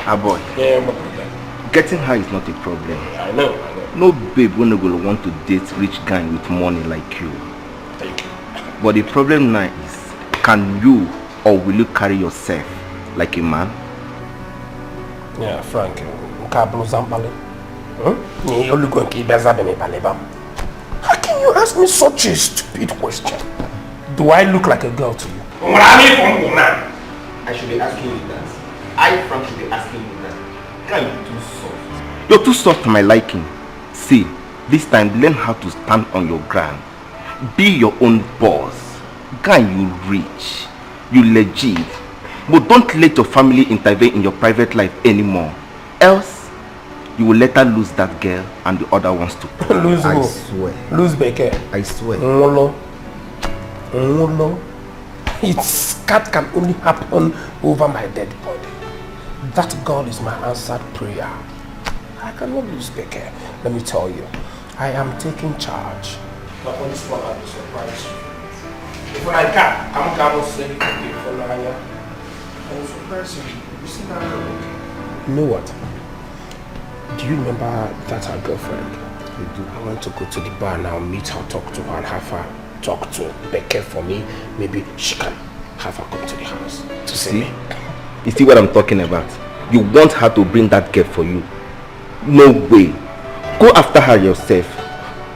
Ah boy. Yeah, but getting her is not a problem. I know. No babe will want to date rich guy with money like you. Thank you. But the problem now is, can you or will you carry yourself like a man? Yeah, Frank. How can you ask me such a stupid question? Do I look like a girl to you? I should be asking you that. I, Frank, should be asking you that. Can you too soft? You're too soft to my liking. See, this time learn how to stand on your ground. Be your own boss. Guy, you rich. You legit. But don't let your family intervene in your private life anymore. Else, you will later lose that girl and the other ones too. Lose who? I swear. Lose Dikeh. I swear. Ngolo. That can only happen over my dead body. That God is my answered prayer. I cannot lose Dikeh. Let me tell you, I am taking charge. But on this one, I will surprise you. If I can, I'm going to say it for Nanya. I will surprise you. You see that girl? You know what? Do you remember that our girlfriend? I do. I want to go to the bar now, meet her, talk to her, and have her talk to Dikeh for me. Maybe she can have her come to the house to see me. You see what I'm talking about? You want her to bring that girl for you? No way. Go after her yourself.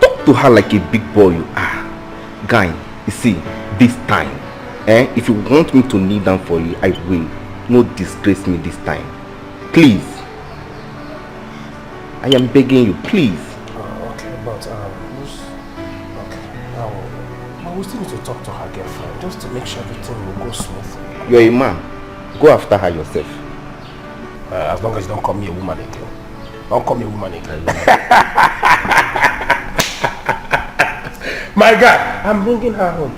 Talk to her like a big boy you are. Guy, you see, this time, if you want me to kneel down for you, I will. No disgrace me this time. Please. I am begging you, please. Okay, but I will still need to talk to her girlfriend just to make sure everything will go smoothly. You're a man. Go after her yourself. As long as you don't call me a woman again. Don't call me a woman again. My God, I'm bringing her home.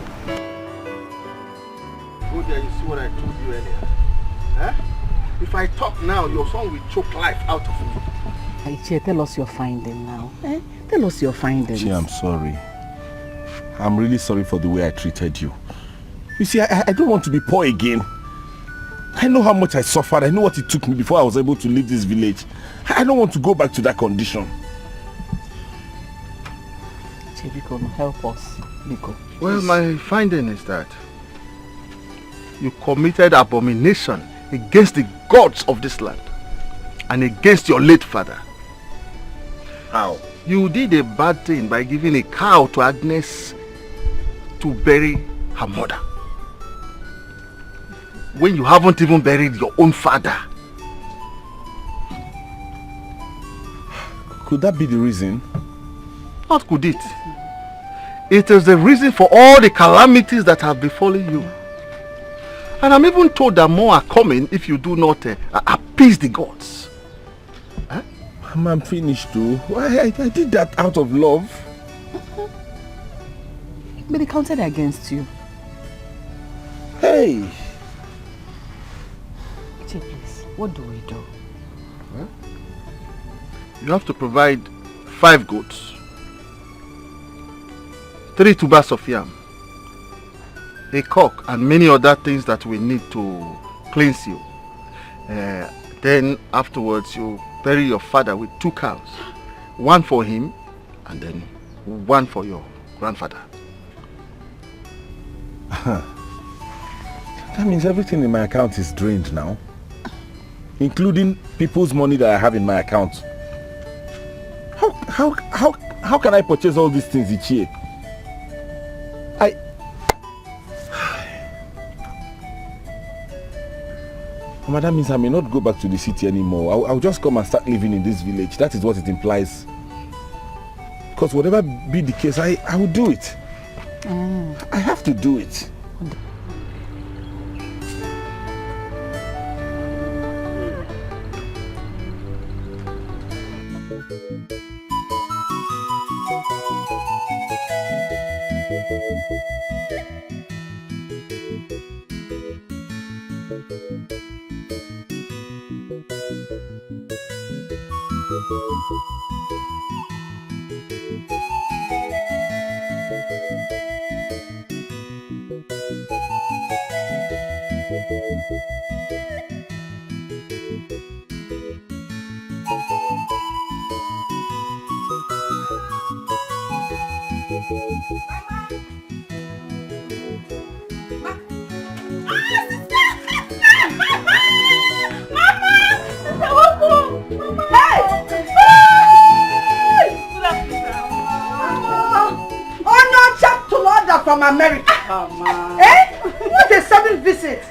Go there, you see what I told you earlier. If I talk now, your son will choke life out of me. Ichie, tell us your finding now. Tell us your findings. Ichie, I'm sorry. I'm really sorry for the way I treated you. You see, I don't want to be poor again. I know how much I suffered. I know what it took me before I was able to leave this village. I don't want to go back to that condition. Ichie, Biko, help us. Biko. Well, my finding is that you committed abomination against the gods of this land and against your late father. How? You did a bad thing by giving a cow to Agnes to bury her mother, when you haven't even buried your own father. Could that be the reason? What could it? It is the reason for all the calamities that have befallen you. And I'm even told that more are coming if you do not appease the gods. I'm finished too. I did that out of love. But they counted against you. Hey! Ichie, please, what do we do? You have to provide 5 goats, 3 tubers of yam, a cock, and many other things that we need to cleanse you. Then afterwards you bury your father with 2 cows, 1 for him and then 1 for your grandfather. That means everything in my account is drained now, including people's money that I have in my account. How can I purchase all these things each year? Mama, that means I may not go back to the city anymore. I'll just come and start living in this village. That is what it implies. Because whatever be the case, I will do it. I have to do it. From America. Mama. Eh? What a sudden visit.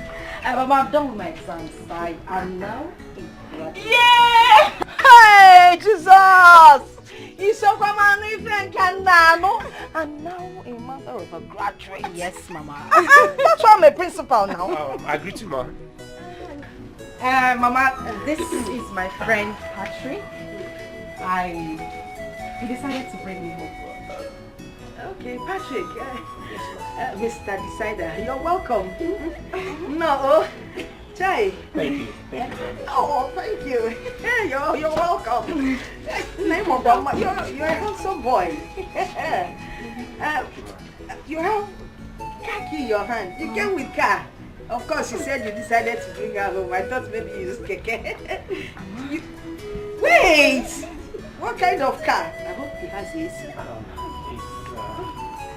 Mama, I'm done with my exams. I am now a graduate. Yeah! Hey, Jesus! You so from an even Canano and now a mother of a graduate. Yes, Mama. That's why I'm a principal now. I greet you, ma. Mama, this is my friend Patrick. He decided to bring me home. Okay, Patrick. Mr. Decider, you're welcome. No, Jai. Thank you. Oh, thank you. You're welcome. Name of Mama, you're a handsome boy. You have khaki in your hand. You came with car. Of course, you said you decided to bring her home. I thought maybe you used keke. Wait! What kind of car? I hope he has AC.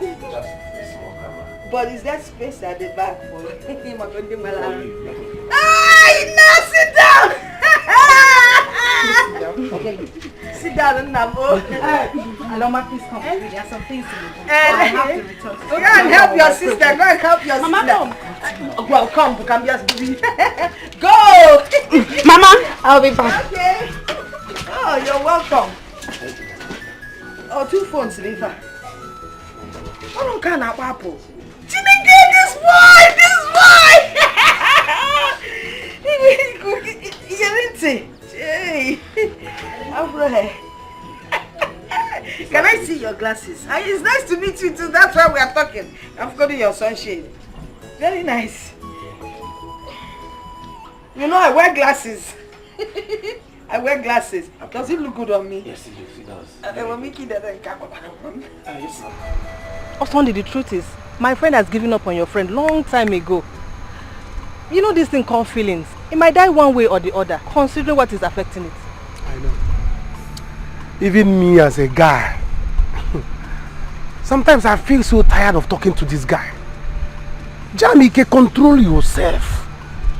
Just a small camera. But is there space at the back for him? Now sit down! Okay. Sit down, Namo. Aloma, please come. There are some things to do. I have to return. Go and help your sister. Go and help your Mama, sister. Mama, well, come. You can just do it. Go! Mama, I'll be back. Okay. Oh, you're welcome. Oh, 2 phones, Riva. Oh, no, can't apple. Chineke, this boy! Can I see your glasses? It's nice to meet you too. That's why we are talking. I've got your sunshade. Very nice. You know, I wear glasses. I wear glasses. Does it look good on me? Yes, it does. Yes. Oswandi, the truth is, my friend has given up on your friend long time ago. You know this thing called feelings. It might die one way or the other, considering what is affecting it. I know. Even me as a guy, sometimes I feel so tired of talking to this guy. Jamike, control yourself.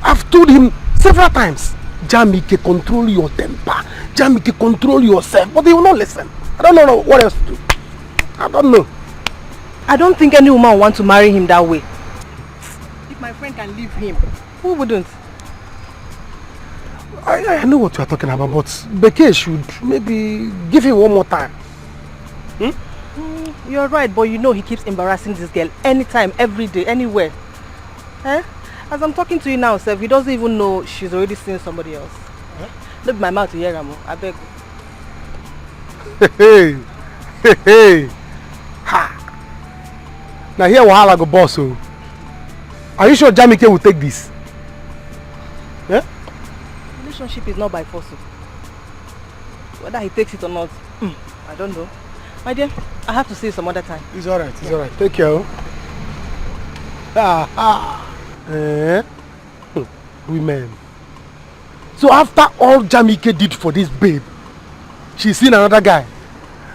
I've told him several times, Jamike, control your temper. Jamike, control yourself. But he will not listen. I don't know what else to do. I don't know. I don't think any woman will want to marry him that way. If my friend can leave him, who wouldn't? I know what you are talking about, but Beke should maybe give him one more time. You're right, but you know he keeps embarrassing this girl anytime, every day, anywhere. Eh? As I'm talking to you now, Seth, he doesn't even know she's already seeing somebody else. Look my mouth to hear him. I beg. Hey. Ha. Now here Wahala go boss. So, are you sure Jamike will take this? Yeah? Relationship is not by force. Whether he takes it or not, I don't know. My dear, I have to see you some other time. It's alright, it's alright. Take care. Women. So after all Jamike did for this babe, she's seen another guy.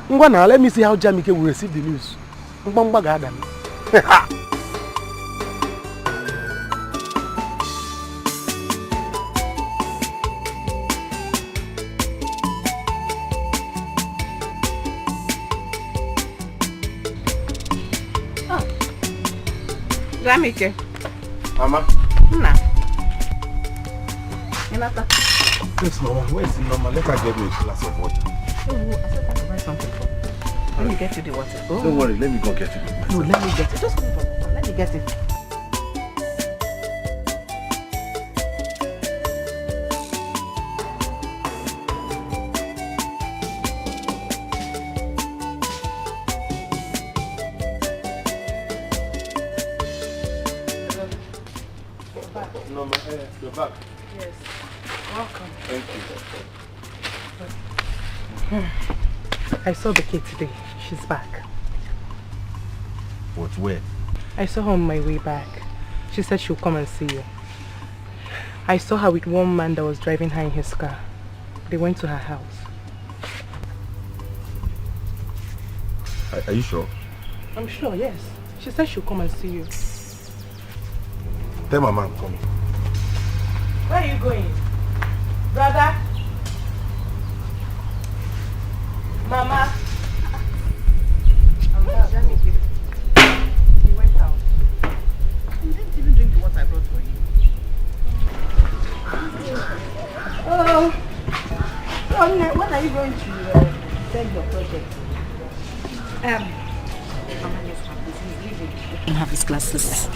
Now let me see how Jamike will receive the news. Jamike. Mama. Nah. Yes, Mama. Where is the Mama? Let her get me a glass of water. Oh, I said I could buy something for you. Let me get you the water. Oh. Don't worry, let me go get it myself. No, let me get it. Just hold on. Let me get it. You're back. Yes. Welcome. Thank you. I saw the kid today. She's back. What, where? I saw her on my way back. She said she'll come and see you. I saw her with one man that was driving her in his car. They went to her house. Are you sure? I'm sure, yes. She said she'll come and see you. Tell Mama I'm coming. Where are you going? Brother? Mama? He went out. You didn't even drink the water I brought for you. Oh, when are you going to send your project? And have his classes.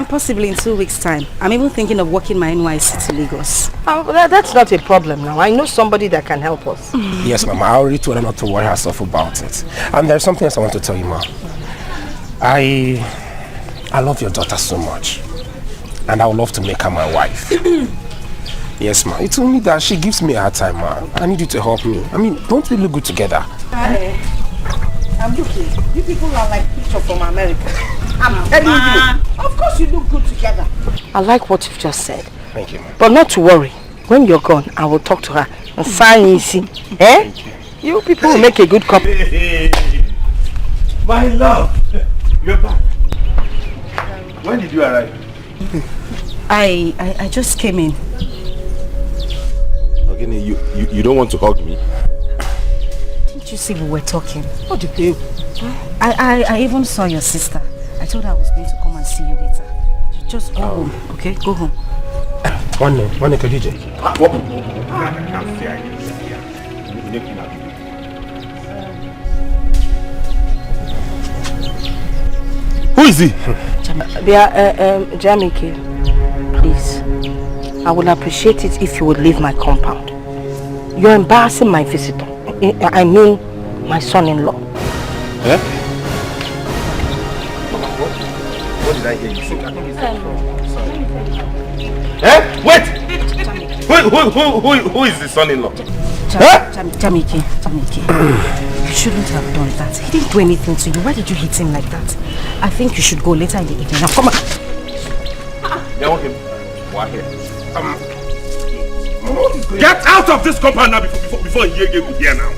Possibly in 2 weeks' time. I'm even thinking of working my NYC to Lagos. That's not a problem now. I know somebody that can help us. Yes, Mama. I already told her not to worry herself about it. And there's something else I want to tell you, Ma. I love your daughter so much. And I would love to make her my wife. Yes, Ma. It's only that she gives me a hard time, Ma. I need you to help me. I mean, don't we look good together? I'm looking. You people are like picture from America. I'm telling you. Of course you look good together. I like what you've just said. Thank you, Ma. But not to worry. When you're gone, I will talk to her and sign easy. Eh? You people will make a good couple. My love, you're back. When did you arrive? I just came in. Again, you don't want to hug me? Didn't you see we were talking? What did you do? I even saw your sister. I told her I was going to come and see you later. Just go home, okay? Go home. One DJ. Who is he? Jamike, please. I would appreciate it if you would leave my compound. You're embarrassing my visitor. I mean, my son-in-law. Eh? What did I hear you say? Wait! Who is the son-in-law? Jamike, you shouldn't have done that. He didn't do anything to you. Why did you hit him like that? I think you should go later in the evening. Now come on. They want him. Why here? Get out of this compound now before he get here now.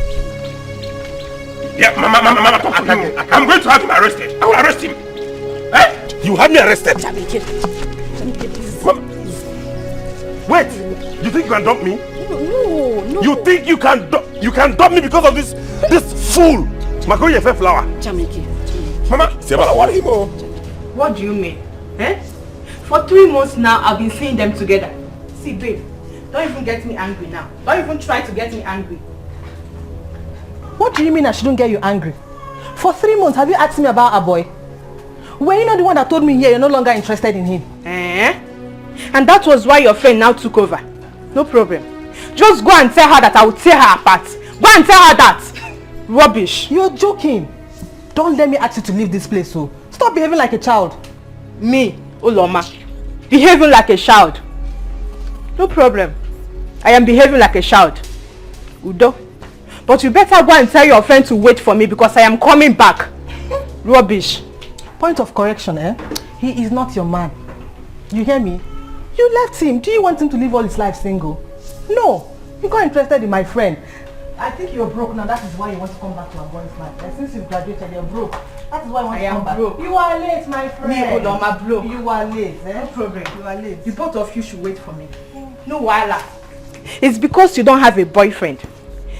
Yeah, Mama, talk to him. I'm going to have him arrested. I will arrest him. Eh? You have me arrested. Jamike, please. Mama. Wait, you think you can dump me? No. You think you can dump me because of this fool? Makoye Fe flower. Jamike. Mama, What do you mean? Eh? For 3 months now, I've been seeing them together. See, babe, don't even get me angry now. Don't even try to get me angry. What do you mean I shouldn't get you angry? For 3 months, have you asked me about a boy? Were you not the one that told me here you're no longer interested in him? Eh? And that was why your friend now took over. No problem. Just go and tell her that I will tear her apart. Go and tell her that. Rubbish. You're joking. Don't let me ask you to leave this place, so stop behaving like a child. Me, Uloma, behaving like a child. No problem. I am behaving like a child. Udo. But you better go and tell your friend to wait for me because I am coming back. Rubbish. Point of correction, eh? He is not your man. You hear me? You left him. Do you want him to live all his life single? No. You got interested in my friend. I think you're broke now. That is why you want to come back to our boy's life. And since you've graduated, you're broke. That is why you want to come back. Broke. You are late, my friend. Me, Uloma, broke. You are late, eh? No problem. You are late. You both of you should wait for me. No wahala. It's because you don't have a boyfriend.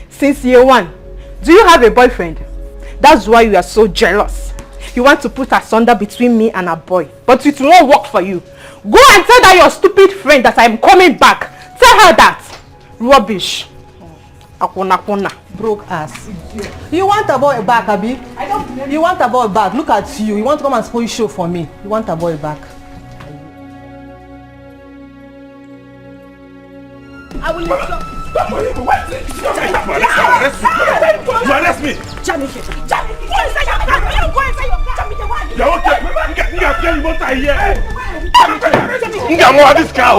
Since year 1, do you have a boyfriend? That's why you are so jealous. You want to put asunder between me and a boy. But it won't work for you. Go and tell that your stupid friend that I'm coming back. Tell her that. Rubbish. Akuna. Broke ass. You want a boy back, Abi? I don't blame You want a boy back. Look at you. You want to come and spoil show for me. You want a boy back. I will let you. You arrest me. Jamike. Go inside your car. Go inside your car. You're okay. You won't die here. This car.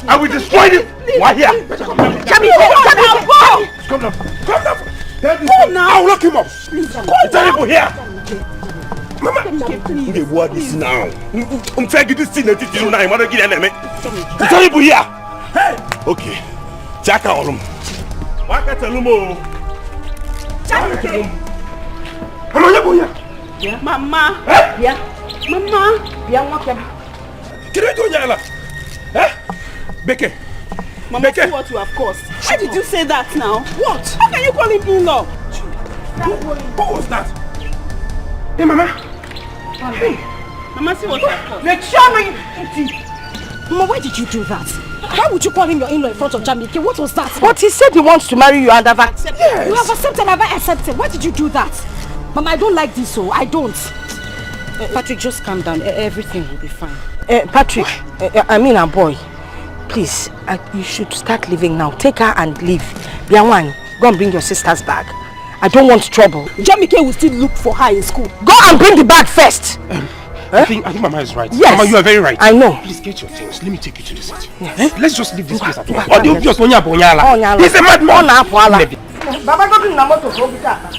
I will destroy you. Why here? Jamike, go. Come now. Go now. I will lock him up. Tell people here. Mama, please. What is now? I'm trying to get this thing that you know. I'm going to get an enemy. Tell you here. Hey. Okay. Jack out of them. Why can't tell you? Yeah, Mama. Yeah, Mama. Yeah, what can I do, Yala? Eh? Beke. Mama, see what you have caused. Why did you say that now? What? How can you call him in-law? What was that? Hey, Mama. Hey. Mama, see what you have caused. Make sure you... Mama, why did you do that? Why would you call him your in-law in front of Jamike? What was that? But he said he wants to marry you and I've accepted. Yes. You have accepted, I've accepted. Why did you do that? Mama, I don't like this, so I don't. Patrick, just calm down. Everything will be fine. Patrick, I mean a boy. Please, you should start leaving now. Take her and leave. Bianwan, go and bring your sister's bag. I don't want trouble. Jamike will still look for her in school. Go and bring the bag first. I think Mama is right. Yes. Mama, you are very right. I know. Please get your things. Let me take you to the city. Yes. Let's just leave this place at once. He's a madman. Baba, go bring the motor.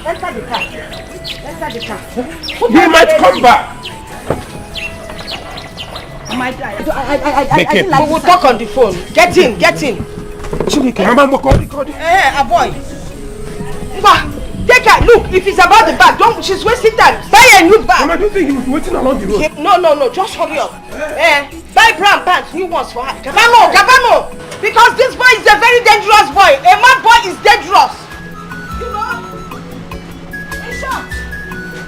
Enter the car. Enter the car. He might come back. I we'll talk on the phone. Get in. Mama, A boy. Take her. Look, if it's about the bag, she's wasting time. Buy a new bag. Mama, I don't think he was waiting along the road. No, just hurry up. Buy brown pants, new ones for her. Kabano. Because this boy is a very dangerous boy. A mad boy is dangerous. You know? In short.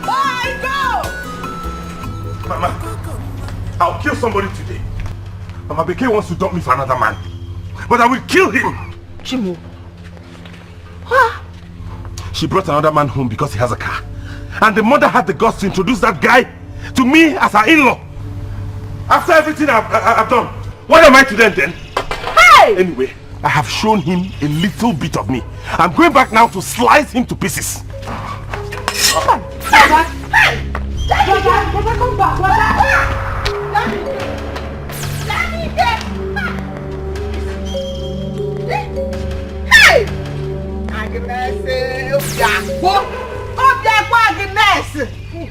Bye, go. Mama, I'll kill somebody today. Mama Beke wants to dump me for another man. But I will kill him. Chimu. She brought another man home because he has a car. And the mother had the guts to introduce that guy to me as her in-law. After everything I've done, what am I to them then? Hey! Anyway, I have shown him a little bit of me. I'm going back now to slice him to pieces. Baba, come back, Hey!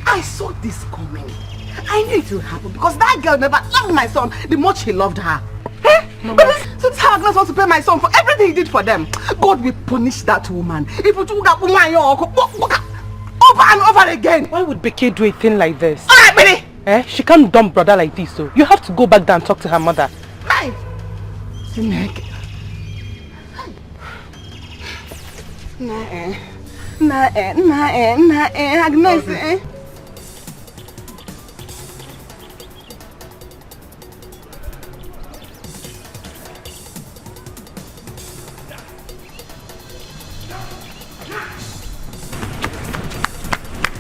I saw this coming. I knew it would happen because that girl never loved my son the much he loved her. But this Agnes wants to pay my son for everything he did for them. God will punish that woman. If you do that woman over and over again. Why would Beke do a thing like this? Alright, Benny. She can't dump brother like this, so you have to go back there and talk to her mother. Right. Agnes.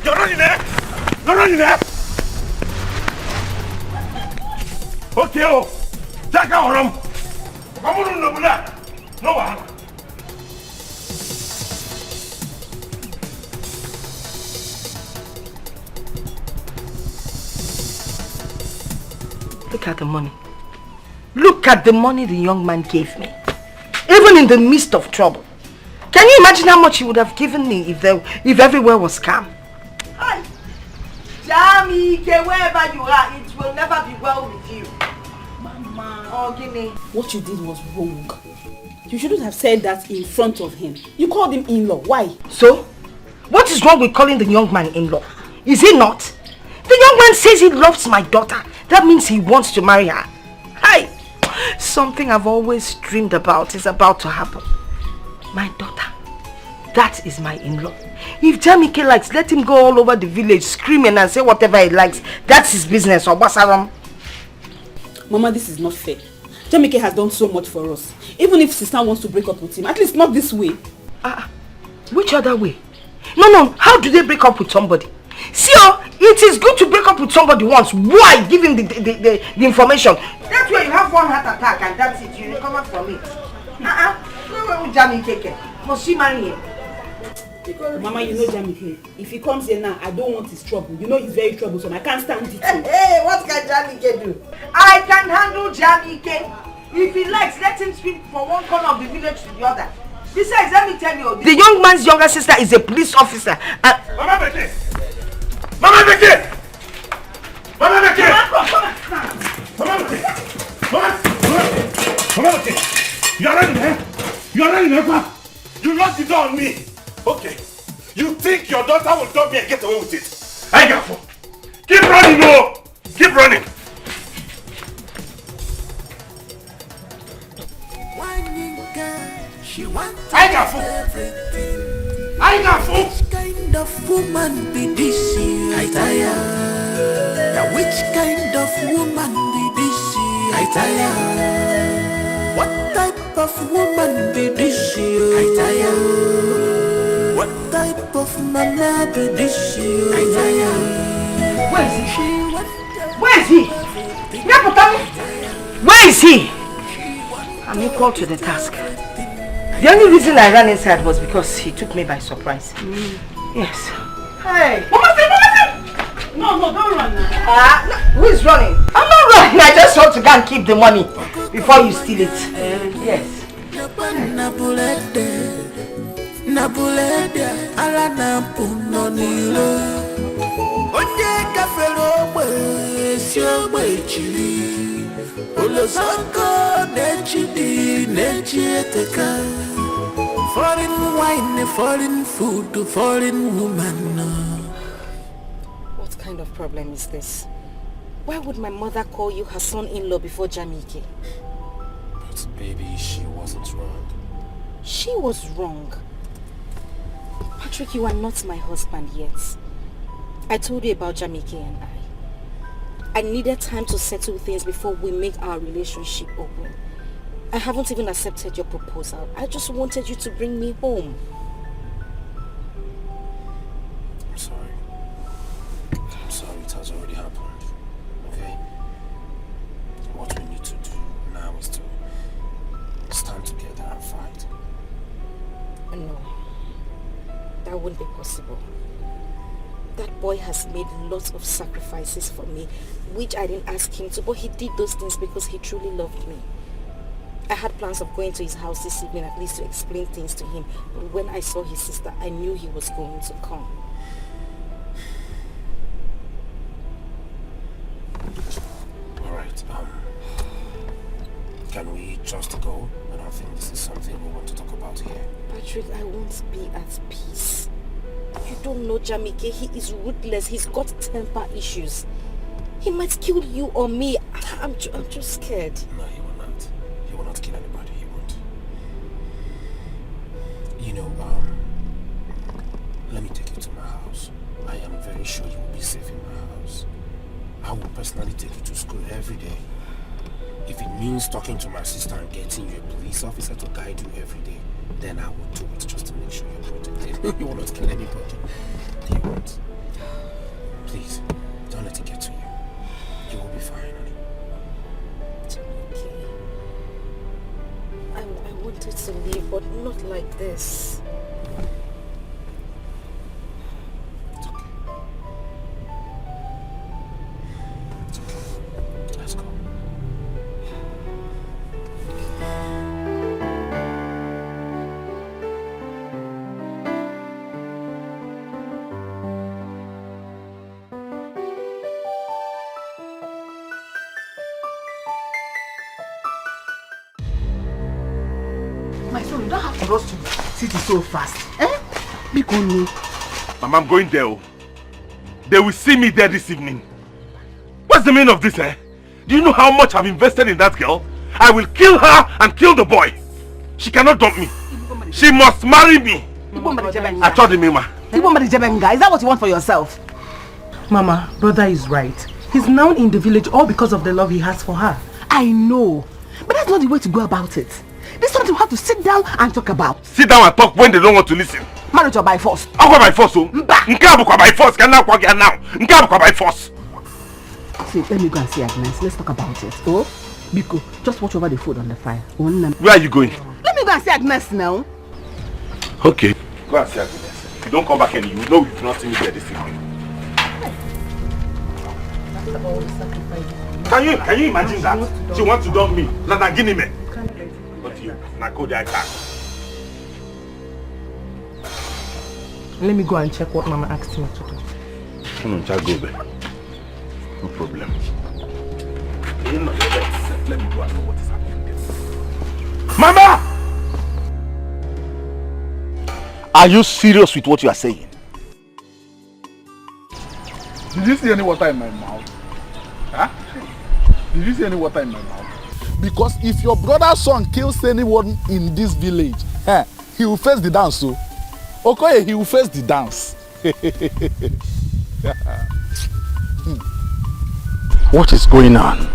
You're not in there! You're not in there! Okay, take out him! Come on, no, no one. Look at the money. Look at the money the young man gave me. Even in the midst of trouble. Can you imagine how much he would have given me if everywhere was calm? Hi. Jamike, wherever you are, it will never be well with you. Mama. Oh, Guinea. What you did was wrong. You shouldn't have said that in front of him. You called him in-law. Why? So? What is wrong with calling the young man in-law? Is he not? The young man says he loves my daughter. That means he wants to marry her. Hi! Something I've always dreamed about is about to happen. My daughter. That is my in-law. If Jamike likes, let him go all over the village screaming and say whatever he likes. That's his business, or basaram. Mama, this is not fair. Jamike has done so much for us. Even if sister wants to break up with him, at least not this way. Which other way? No. How do they break up with somebody? See, it is good to break up with somebody once. Why? Give him the information. That way you have one heart attack and that's it. You recover from it. Jamike, must she marry him? Mama, you know Jamike. If he comes here now, I don't want his trouble. You know he's very troublesome. I can't stand it. Hey, what can Jamike do? I can handle Jamike. If he likes, let him speak from one corner of the village to the other. Besides, let me tell you, the young man's younger sister is a police officer. Mama Beke! Mama Beke! You are running, eh? You are running, eh? You locked the door on me. Okay. You think your daughter will dump me and get away with it? I got you. Keep running, no! Keep running. I got fool. I got fool. Which kind of woman be this? I tire. Now which kind of woman be this? I tire. What type of woman be this? I tire. What type of mama be this? I tire. Where is he? Where is he? Where is he? I'm equal to the task. The only reason I ran inside was because he took me by surprise. Yes. Hey! Mama, no, don't run now. No, who is running? I'm not running. I just want to go and keep the money before you steal it. Yes. Foreign wine, foreign food, foreign woman. What kind of problem is this? Why would my mother call you her son-in-law before Jamike? But baby, she wasn't wrong. She was wrong. Patrick, you are not my husband yet. I told you about Jamike and I needed time to settle things before we make our relationship open. I haven't even accepted your proposal. I just wanted you to bring me home. I'm sorry. I'm sorry, it has already happened. Okay? What we need to do now is to stand together and fight. No. That won't be possible. That boy has made lots of sacrifices for me, which I didn't ask him to, but he did those things because he truly loved me. I had plans of going to his house this evening at least to explain things to him, but when I saw his sister, I knew he was going to come. Alright, can we just go? I don't think this is something we want to talk about here. Patrick, I won't be at peace. You don't know Jamike, he is ruthless, he's got temper issues. He might kill you or me. I'm just scared. No, he will not. He will not kill anybody, he won't. You know, let me take you to my house. I am very sure you will be safe in my house. I will personally take you to school every day. If it means talking to my sister and getting you a police officer to guide you every day, then I will do it just to make sure you're protected. You will not kill anybody. You won't. Please, don't let it get to you. You will be fine, honey. It's okay. I wanted to leave, but not like this. It's okay. It's okay. Let's go. You don't have to rush to city so fast. Because no. Mama, I'm going there. They will see me there this evening. What's the meaning of this, eh? Do you know how much I've invested in that girl? I will kill her and kill the boy. She cannot dump me. She must marry me. I told him, Mama. Is that what you want for yourself? Mama, brother is right. He's now in the village all because of the love he has for her. I know. But that's not the way to go about it. This is something we have to sit down and talk about. Sit down and talk when they don't want to listen. Marriage or by force? I'll go by force, oh. Nkabukwa by force. Can now get now. Nkabukwa by force. See, let me go and see Agnes. Let's talk about it. Oh, Biko, just watch over the food on the fire. Where are you going? Let me go and see Agnes now. Okay. Go and see Agnes. If you don't come back and you know you do not see me there this evening. Can you imagine that? She wants to dump me. Nana guinea me. But you, Nakodi, I can't. Let me go and check what Mama asked me to do. No problem. Let me go and know what is happening there. Mama! Are you serious with what you are saying? Did you see any water in my mouth? Huh? Did you see any water in my mouth? Because if your brother's son kills anyone in this village, he will face the dance, so. Okay, he will face the dance. What is going on?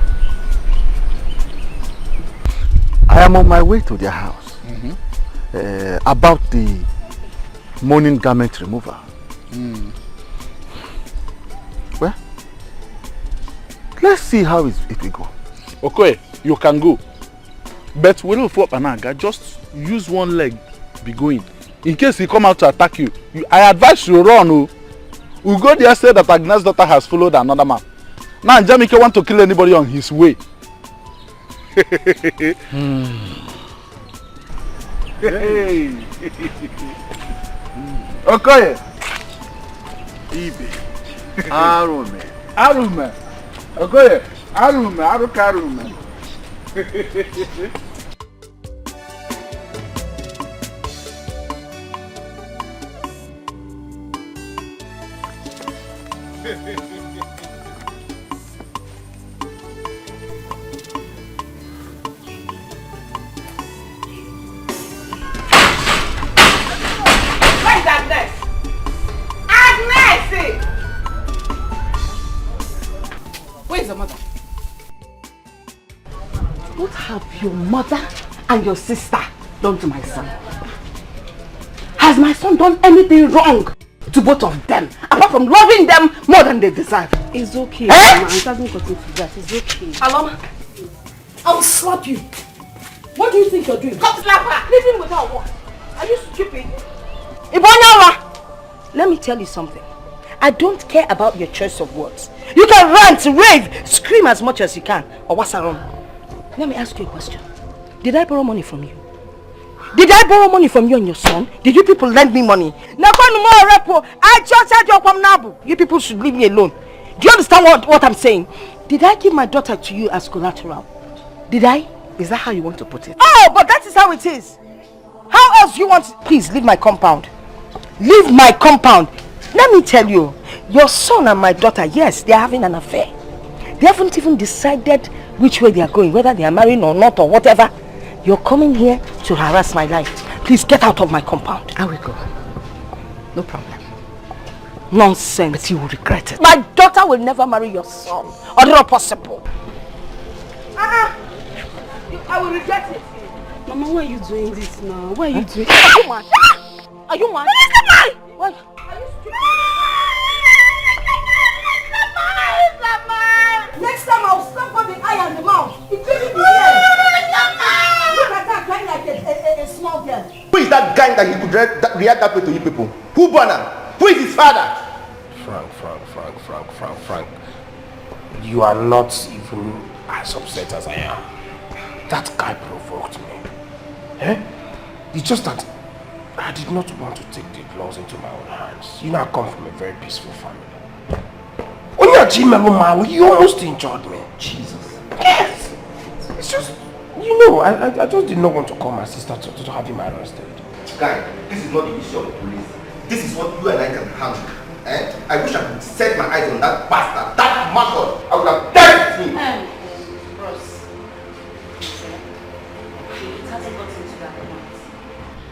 I am on my way to their house. About the mourning garment removal. Well, let's see how it will go. Okay, you can go. But when you fall Panaga, just use one leg, be going. In case he come out to attack you, I advise you run. We'll go there, say that Agnes' daughter has followed another man. Now Jamike want to kill anybody on his way. Hey. Okay. Ibe. Arume. Arume. Okay. Arume. Arume. What have your mother and your sister done to my son? Has my son done anything wrong to both of them, apart from loving them more than they deserve? It's okay, Mama. It hasn't gotten to that. It's okay. Aloma, I'll slap you. What do you think you're doing? Come slap her! Living without what? Are you stupid? Ibonyawa! Let me tell you something. I don't care about your choice of words. You can rant, rave, scream as much as you can. Or what's wrong? Let me ask you a question. Did I borrow money from you? Did I borrow money from you and your son? Did you people lend me money? I just had your nabu. You people should leave me alone. Do you understand what I'm saying? Did I give my daughter to you as collateral? Did I? Is that how you want to put it? Oh, but that is how it is. How else you want to... Please, leave my compound. Leave my compound. Let me tell you, your son and my daughter, yes, they are having an affair. They haven't even decided which way they are going, whether they are marrying or not or whatever. You're coming here to harass my life. Please get out of my compound. I will go. No problem. Nonsense. But you will regret it. My daughter will never marry your son. Or not possible. I will regret it. Mama, why are you doing this now? Why are you doing this? Are you mad? Are you mad? What? Are you stupid? Next time I'll slap on the eye and the mouth. It couldn't be here. Look at that crying like a small girl. Who is that guy that he could react that way to you people? Who born him? Who is his father? Frank. You are not even as upset as I am. That guy provoked me. It's just that I did not want to take the laws into my own hands. You know, I come from a very peaceful family. When you're Jimmy, you almost injured me. Jesus. Yes. It's just, you know, I just did not want to call my sister to have him arrested. Guy, this is not the issue of the police. This is what you and I can handle. I wish I could set my eyes on that bastard, that mugger. I would have dealt with him. Ross, it hasn't gotten to that point.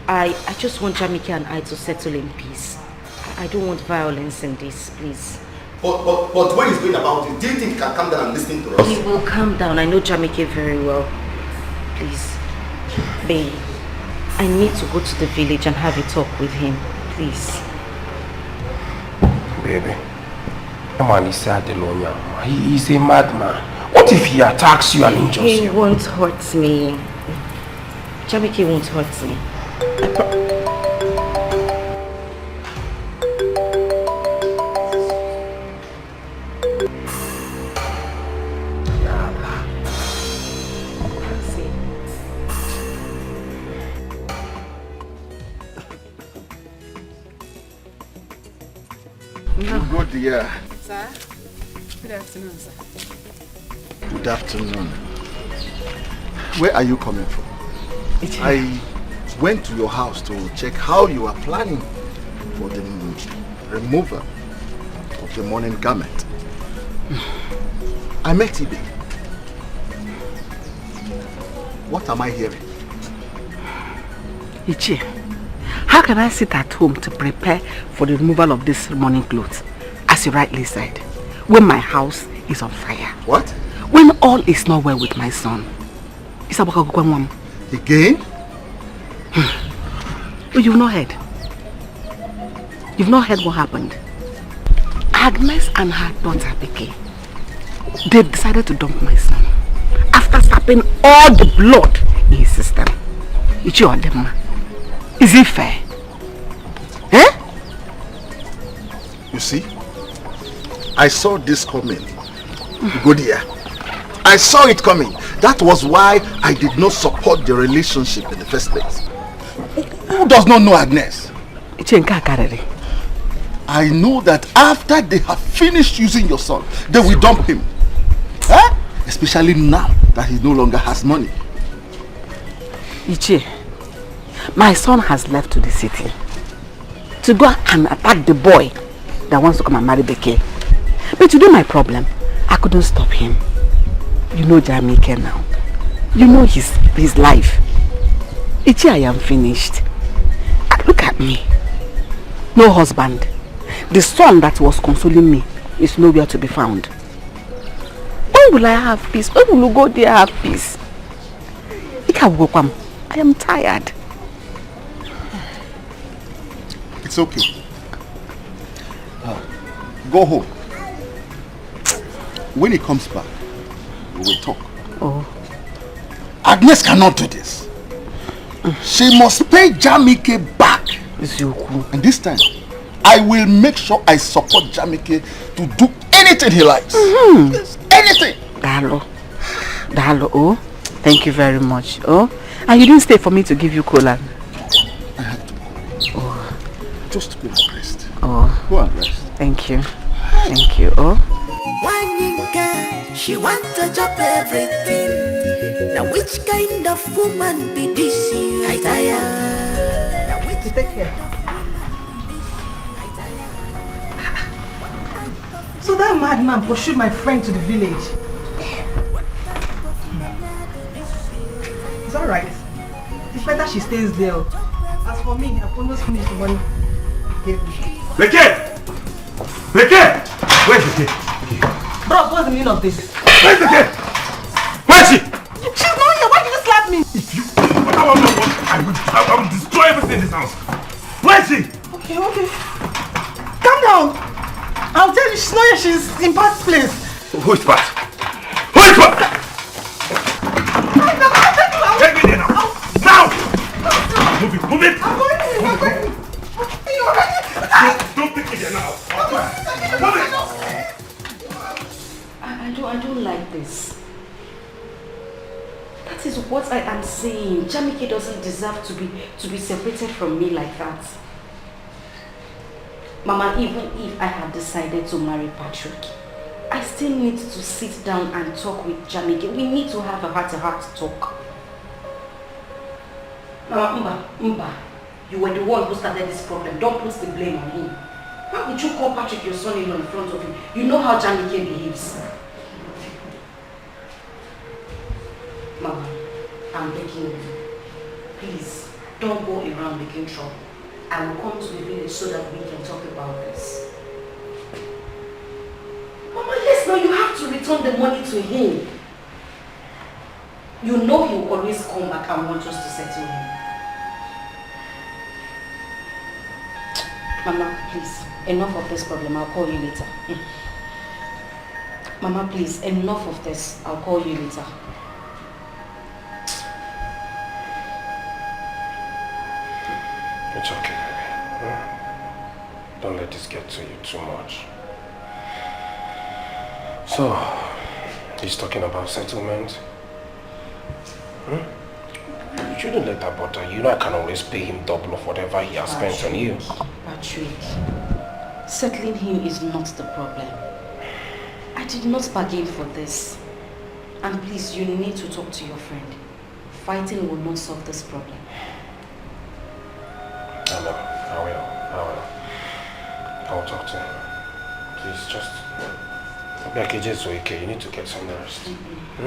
I just want Jamike and I to settle in peace. I don't want violence in this, please. But when he's going about it, do you think he can calm down and listen to us? He will calm down. I know Jamike very well. Please, babe, I need to go to the village and have a talk with him. Please. Baby, the man is sad alone. He is a madman. What if he attacks you and injures you? He won't hurt me. Jamike won't hurt me. Good dear. Sir? Good afternoon, sir. Good Good afternoon. Where are you coming from? I went to your house to check how you are planning for the removal of the mourning garment. I met Ibeh. What am I hearing? Ichie, how can I sit at home to prepare for the removal of this mourning clothes, as you rightly said, when my house is on fire? What? When all is not well with my son. Again? But you've not heard. You've not heard what happened. Agnes and her daughter Dikeh, they decided to dump my son after sapping all the blood in his system. It's your dilemma. Is it fair? Eh? You see, I saw this coming. Go there. I saw it coming. That was why I did not support the relationship in the first place. Who does not know Agnes? I know that after they have finished using your son, they will dump him. Eh? Especially now that he no longer has money. Ichie, my son has left to the city to go and attack the boy that wants to come and marry Dikeh. But today my problem, I couldn't stop him. You know Jamaica now. You know his life. Ichie, I am finished. Look at me. No husband. The son that was consoling me is nowhere to be found. When will I have peace? When will you go there have peace? I am tired. It's okay. Go home. When he comes back, we will talk. Oh. Agnes cannot do this. She must pay Jamaica back. And this time, I will make sure I support Jamaica to do anything he likes. Yes, anything. Dalo, oh, thank you very much. Oh, and you didn't stay for me to give you cola. I had to. Oh. Just to go and rest. Oh. Go and rest. Thank you. Thank you. Oh. She want to drop everything. Now which kind of woman be this? I tire. Now which take care. So that madman pursued my friend to the village. It's alright. It's better she stays there. As for me, I've almost finished the money. Dikeh! Dikeh! Where's Dikeh? Bros, what's the meaning of this? Where's Dikeh? Where is she? She's not here. Why did you slap me? If you... I will destroy everything in this house. Where is she? Okay. Calm down. I'll tell you, she's not here. She's in Pat's place. Who is Pat? Who is Pat? Take me there now. Now! Move it. I'm going. Don't take me there now. I don't like this. That is what I am saying. Jamaica doesn't deserve to be separated from me like that. Mama, even if I have decided to marry Patrick, I still need to sit down and talk with Jamaica. We need to have a heart-to-heart talk. Mama, Mba, you were the one who started this problem. Don't put the blame on him. Why would you call Patrick your son-in-law in front of him? You know how Jamaica behaves. Mama, I'm begging you. Please, don't go around making trouble. I will come to the village so that we can talk about this. Mama, yes, now you have to return the money to him. You know he will always come back and want us to settle him. Mama, please, enough of this problem. I'll call you later. Mama, please, enough of this. I'll call you later. It's okay, baby. Don't let this get to you too much. So, he's talking about settlement. You shouldn't let that bother you. You know I can always pay him double of whatever he has spent on you. Patrick, settling him is not the problem. I did not bargain for this. And please, you need to talk to your friend. Fighting will not solve this problem. I will talk to him. Please, just... You need to get some rest. I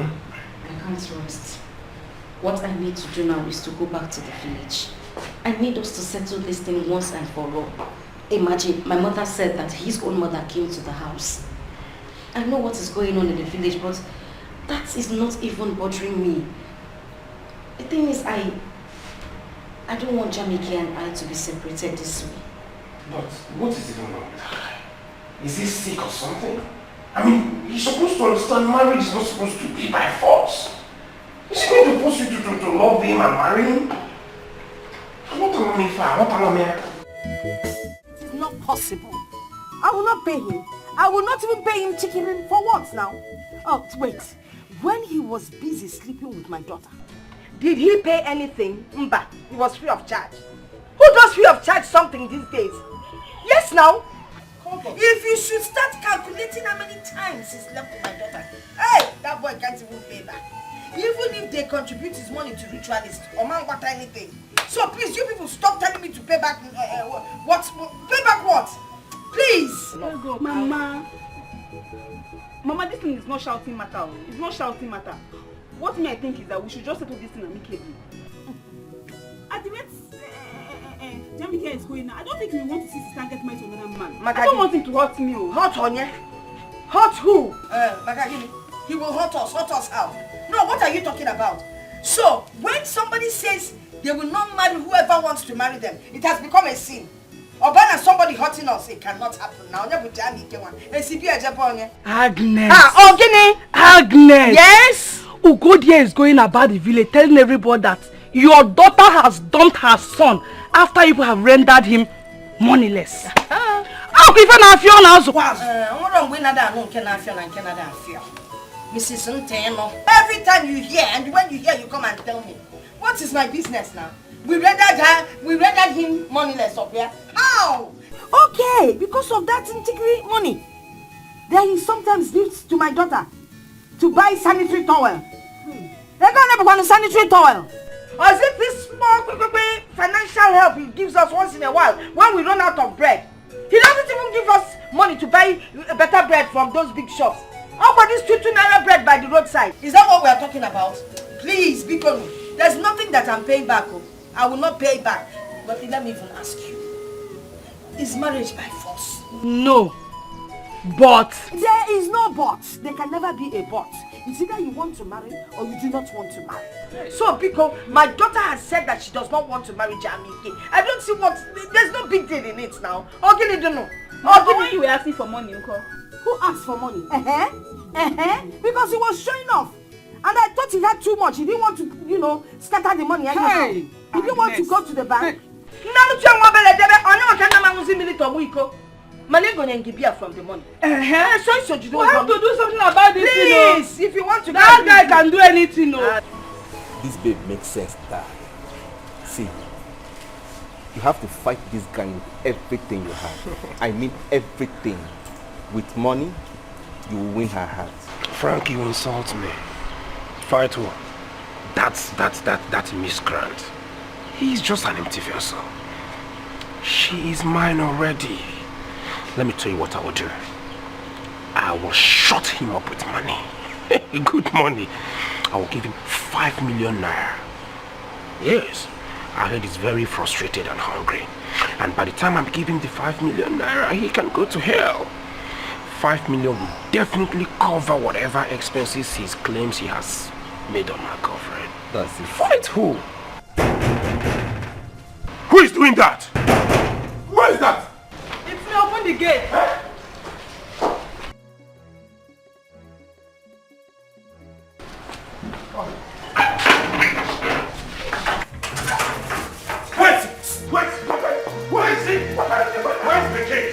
can't rest. What I need to do now is to go back to the village. I need us to settle this thing once and for all. Imagine, my mother said that his own mother came to the house. I know what is going on in the village, but that is not even bothering me. The thing is, I don't want Jamike and I to be separated this way. But what is even wrong with her? Is he sick or something? I mean, you're supposed to understand marriage is not supposed to be by force. Is he going to force you to love him and marry him? What am I? It is not possible. I will not pay him. I will not even pay him chicken for what now? Oh, wait. When he was busy sleeping with my daughter, did he pay anything? Mba, he was free of charge. Who does free of charge something these days? Yes, now. If you should start calculating how many times he's left with my daughter, hey, that boy can't even pay back. Even if they contribute his money to ritualists or man what anything. So please, you people stop telling me to pay back what? Pay back what? Please. No. Mama, this thing is not shouting matter. It's not shouting matter. What I think is that we should just settle this thing amicably. At the rate Jamike is going now, I don't think we want to see sister get married to another man. I don't want him to hurt me. Hurt Onye? Hurt who? Magagini, he will hurt us. Hurt us how? No, what are you talking about? So, when somebody says they will not marry whoever wants to marry them, it has become a sin. Or when somebody hurting us, it cannot happen now. Agnes. Agnes. Yes. Ugodia is going about the village telling everybody that your daughter has dumped her son after you have rendered him moneyless. How can you feel now? Mrs. Nteno, every time you hear and when you hear, you come and tell me. What is my business now? We rendered him moneyless up here. How? Okay, because of that integrity money. Then he sometimes gives to my daughter to buy sanitary towel. They're gonna never want a sanitary towel. Or is it this small financial help he gives us once in a while when we run out of bread? He doesn't even give us money to buy better bread from those big shops. How about this 2 naira bread by the roadside? Is that what we are talking about? Please, Biko, there's nothing that I'm paying back. I will not pay back. But let me even ask you. Is marriage by force? No. But. There is no but. There can never be a but. It's either you want to marry or you do not want to marry. So, Biko, my daughter has said that she does not want to marry Jamike. I don't see what. There's no big deal in it now. Okay, don't know. Why you were asking for money, Uncle? Who asked for money? Because he was showing off. And I thought he had too much. He didn't want to, scatter the money. Hey, he didn't want to go to the bank. We have from the money. We have to do something about this. Please, if you want to. That guy can do anything. No. This babe makes sense, Dad. See, you have to fight this guy with everything you have. I mean everything. With money, you will win her heart. Frank, you insult me. Fight who? That miscreant. He's just an empty vessel. She is mine already. Let me tell you what I will do. I will shut him up with money. Good money. I will give him 5 million naira. Yes, I heard he's very frustrated and hungry. And by the time I'm giving the 5 million naira, he can go to hell. 5 million will definitely cover whatever expenses he claims he has made on my girlfriend. That's it. Fight who? Who is doing that? Who is that? It's me, open the gate. Where is he? Where's the gate?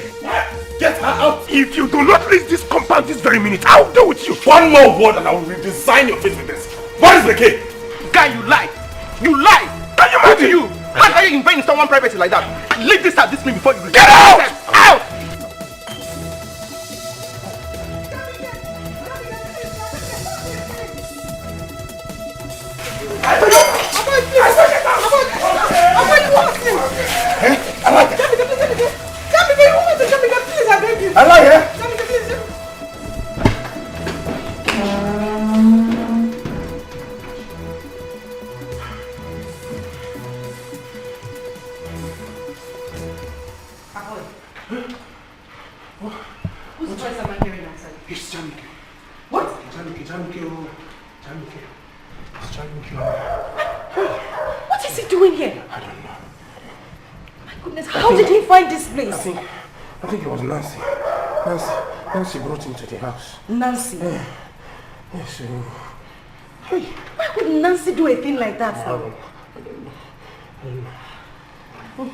Get her out! If you do not leave this compound this very minute, I'll deal with you! One more word and I will redesign your face with this! What is the key? Guy, you lie! You lie! Are you mad? Who do you? How can you invade in someone privacy like that? Leave this at this minute before you... Get out! Out! is he doing here? I don't know. My goodness, how did he find this place? I think it was Nancy. Nancy brought him to the house. Nancy? Yes. Hey, why would Nancy do a thing like that? I don't know.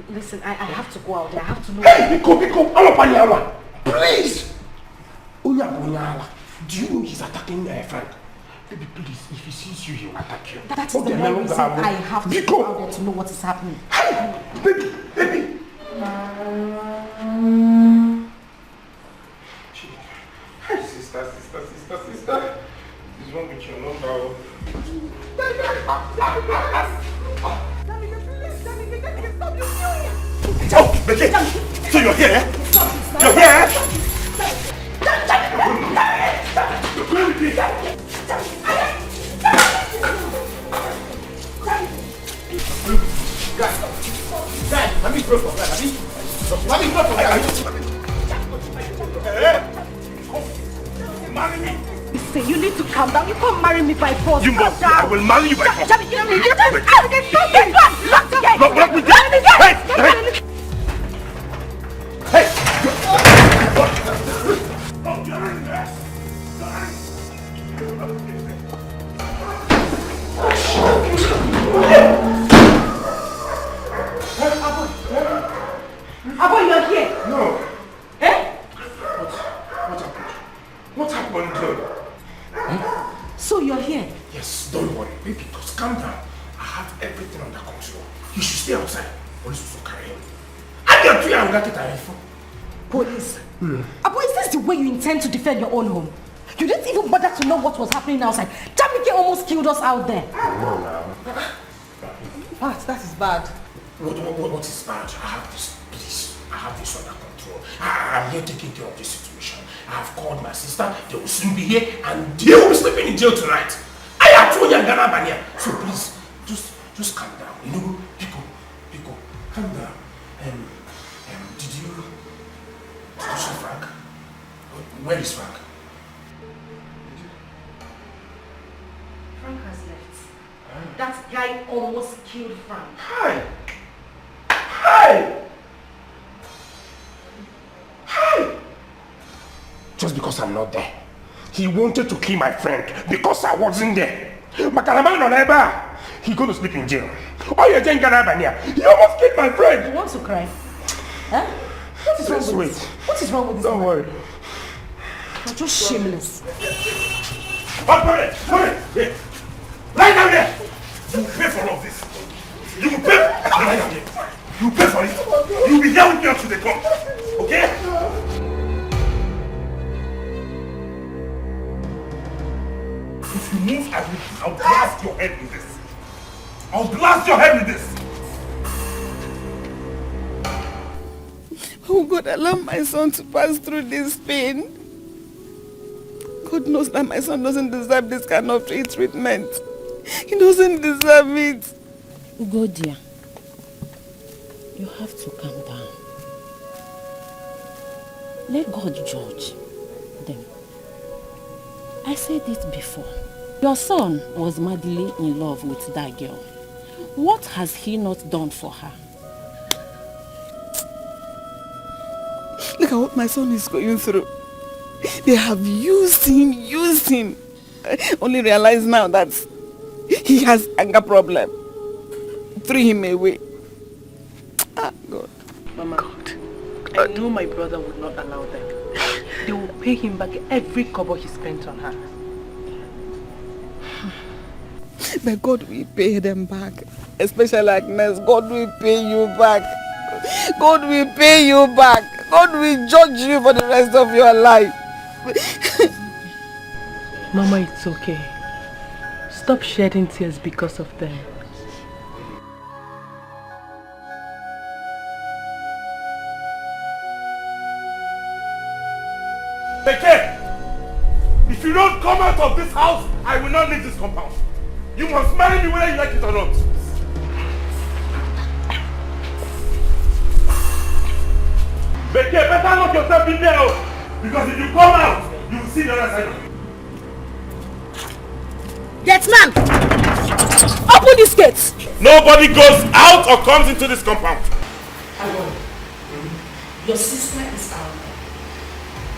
Listen, I have to go out there. I have to know. Hey, Biko, Alopaniawa, please! Unyala, do you know he's attacking Frank? Baby, please, if he sees you, he will attack you. That's the main reason I have to go out there to know what is happening. Hey, baby! Hey, sister. What's wrong with your number? Oh, Becky! So you're here? You're here? You're going with me? Guys, let me throw for that. Marry me. Listen, you need to calm down. You can't marry me by force. You must. I will marry you by force. Lock me down. Hey! Abo, you're here. No. Eh? What happened? So you're here? Yes, don't worry, baby. Just calm down. I have everything under control. You should stay outside. Police will carry him. Police? Abo, is this the way you intend to defend your own home? You didn't even bother to know what was happening outside. Dikeh almost killed us out there. No, now. That is bad. What is bad? I have this, please. I have this under control. I'm here taking care of this situation. I have called my sister. They will soon be here and they will be sleeping in jail tonight. I have told you Bania. So please, just calm down. You know, Pico, calm down. Did you see Frank? Where is Frank? Frank has left. That guy almost killed Frank. Hi! Just because I'm not there. He wanted to kill my friend because I wasn't there. He's going to sleep in jail. Oh, you're He almost killed my friend. You want to cry? Huh? What is wrong with this? What is wrong with this? Don't worry. You're just shameless. Hurry! Lie down there! You will pay for all of this. You will pay. Lie down there. You will pay for it. You will be here with me until they come. Okay? If you move, I'll blast your head with this. I'll blast your head with this. Oh God, allow my son to pass through this pain. God knows that my son doesn't deserve this kind of treatment. He doesn't deserve it. Go, dear. You have to calm down. Let God judge them. I said it before. Your son was madly in love with that girl. What has he not done for her? Look at what my son is going through. They have used him. I only realize now that he has anger problem. Threw him away. Ah, God. Mama, I know my brother would not allow them. They will pay him back every kobo he spent on her. But God will pay them back. Especially Agnes. God will pay you back. God will pay you back. God will judge you for the rest of your life. Mama, it's okay. Stop shedding tears because of them. Dikeh! If you don't come out of this house, I will not leave this compound. You must marry me whether you like it or not. Dikeh, better lock yourself in there, because if you come out, you will see the other side of it. Get man! Open this gate! Nobody goes out or comes into this compound. Your sister is out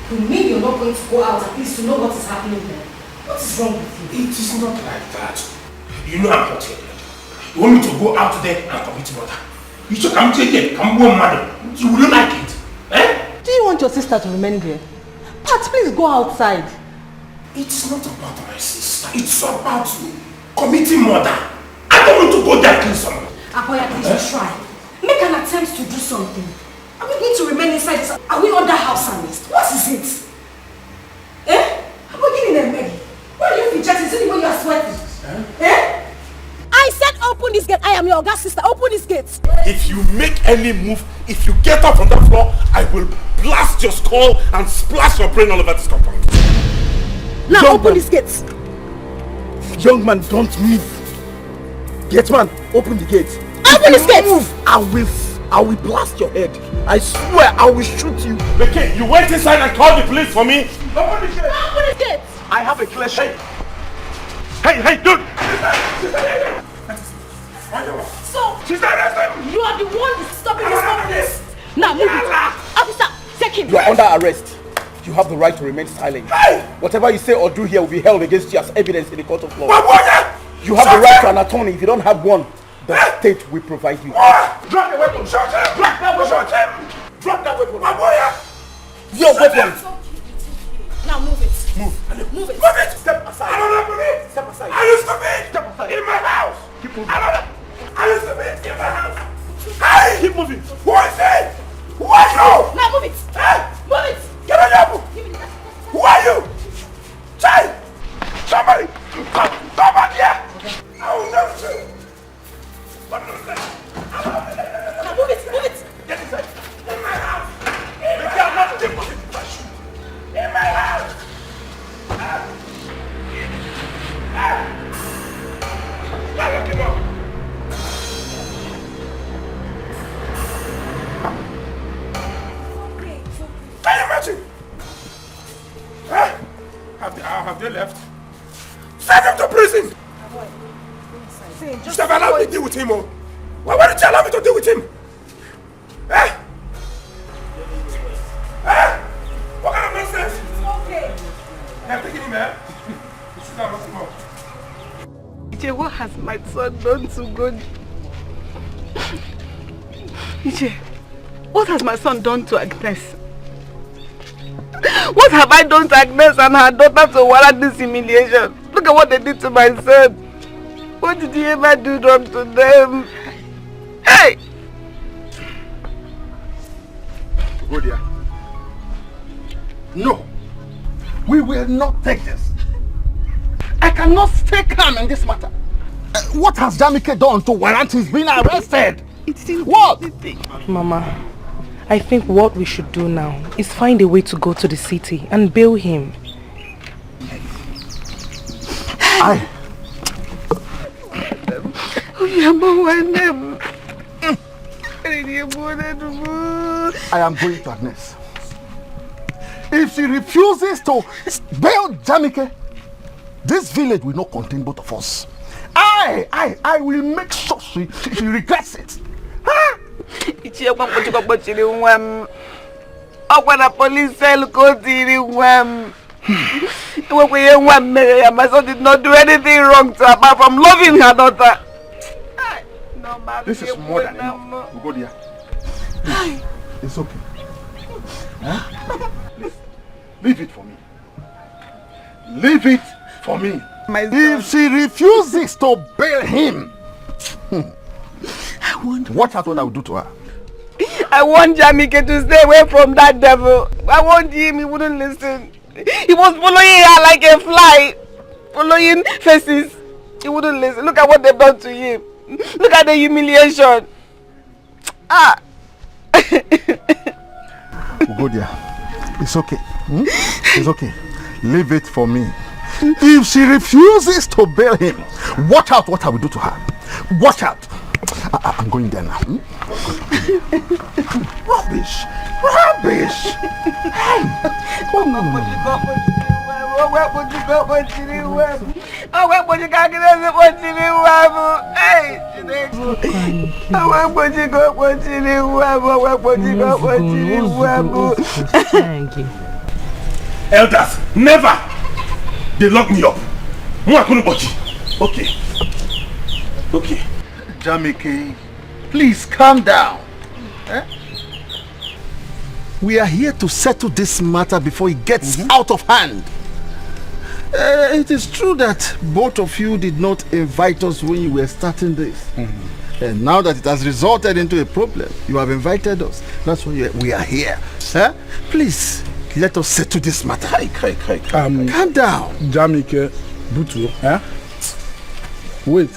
there. You mean you're not going to go out at least to know what is happening there? What is wrong with you? It is not like that. You know I'm not here. You want me to go out there and commit murder? You should come take it, come home, madam. You wouldn't like it. Eh? Do you want your sister to remain there? Pat, please go outside. It's not about my sister. It's about you committing murder. I don't want to go there and kill someone. Aboya, please try. Make an attempt to do something. Are we going to remain inside this? Are we under house arrest? What is it? Eh? Are we getting them ready? Why are you fidgeting? Is it when you are sweating? Eh? I said open this gate. I am your God's sister. Open this gate. If you make any move, if you get up from that floor, I will blast your skull and splash your brain all over this compound. Now open this gate. Young man, don't move. Gate man, open the gate. Open this gate. Move, I will blast your head. I swear I will shoot you. Okay, you went inside and called the police for me. Open the gate. Open this gate. I have a clear shot. Hey, dude! So, you are the one stopping this office. Now move it. Officer, take him. You are under arrest. You have the right to remain silent. Whatever you say or do here will be held against you as evidence in the court of law. You have the right to an attorney. If you don't have one, the state will provide you. Drop the weapon. Shot him. Drop that weapon. Shot him. Drop that weapon. Your weapon. Now move it. Move. Move it. Move it. Step aside. I don't know police. Step aside. I used to be Step aside. in my house. Keep moving. I used to be in my house. Hey! Keep moving. Who is it? Who are you? Now move it. Hey! Move it. Get on your book. Who are you? Child! Somebody! Come back here! I will never say. What is that? Now move it. Move it. Get inside. In my house. In my house. In my house. Lock him up. Can you imagine? Huh? Have they left? Send him to prison! You should have allowed me to deal with him, oh. Why didn't you allow me to deal with him? Eh? Eh? What kind of nonsense? It's okay. I'm taking him, eh? You should have locked him up. Ije, what has my son done to God? Ije, what has my son done to Agnes? What have I done to Agnes and her daughter to warrant this humiliation? Look at what they did to my son. What did he ever do wrong to them? Hey! Go there. No. We will not take this. I cannot stay calm in this matter. What has Jamike done to warrant his being arrested? What? Mama, I think what we should do now is find a way to go to the city and bail him. I am going to Agnes. If she refuses to bail Jamike, this village will not contain both of us. I will make sure she regrets it. Huh? Police cell my son did not do anything wrong to her apart from loving her daughter. This is more than enough. We'll go there. Please. It's okay. Huh? Please. Leave it for me. Leave it for me. If she refuses to bail him, watch out what I will do to her. I want Jamike to stay away from that devil. I want him, he wouldn't listen. He was following her like a fly, following faces. He wouldn't listen. Look at what they've done to him. Look at the humiliation. Ah. We'll go there. It's okay. It's okay. Leave it for me. If she refuses to bail him, watch out what I will do to her. Watch out. I'm going there now. Rubbish. Hey. Elders, never! They lock me up. Okay. Okay. Jamike, please calm down. Eh? We are here to settle this matter before it gets out of hand. It is true that both of you did not invite us when you were starting this. And now that it has resulted into a problem, you have invited us. That's why we are here. Eh? Please, let us settle this matter. Calm down. Jamike, Butu, eh? Wait,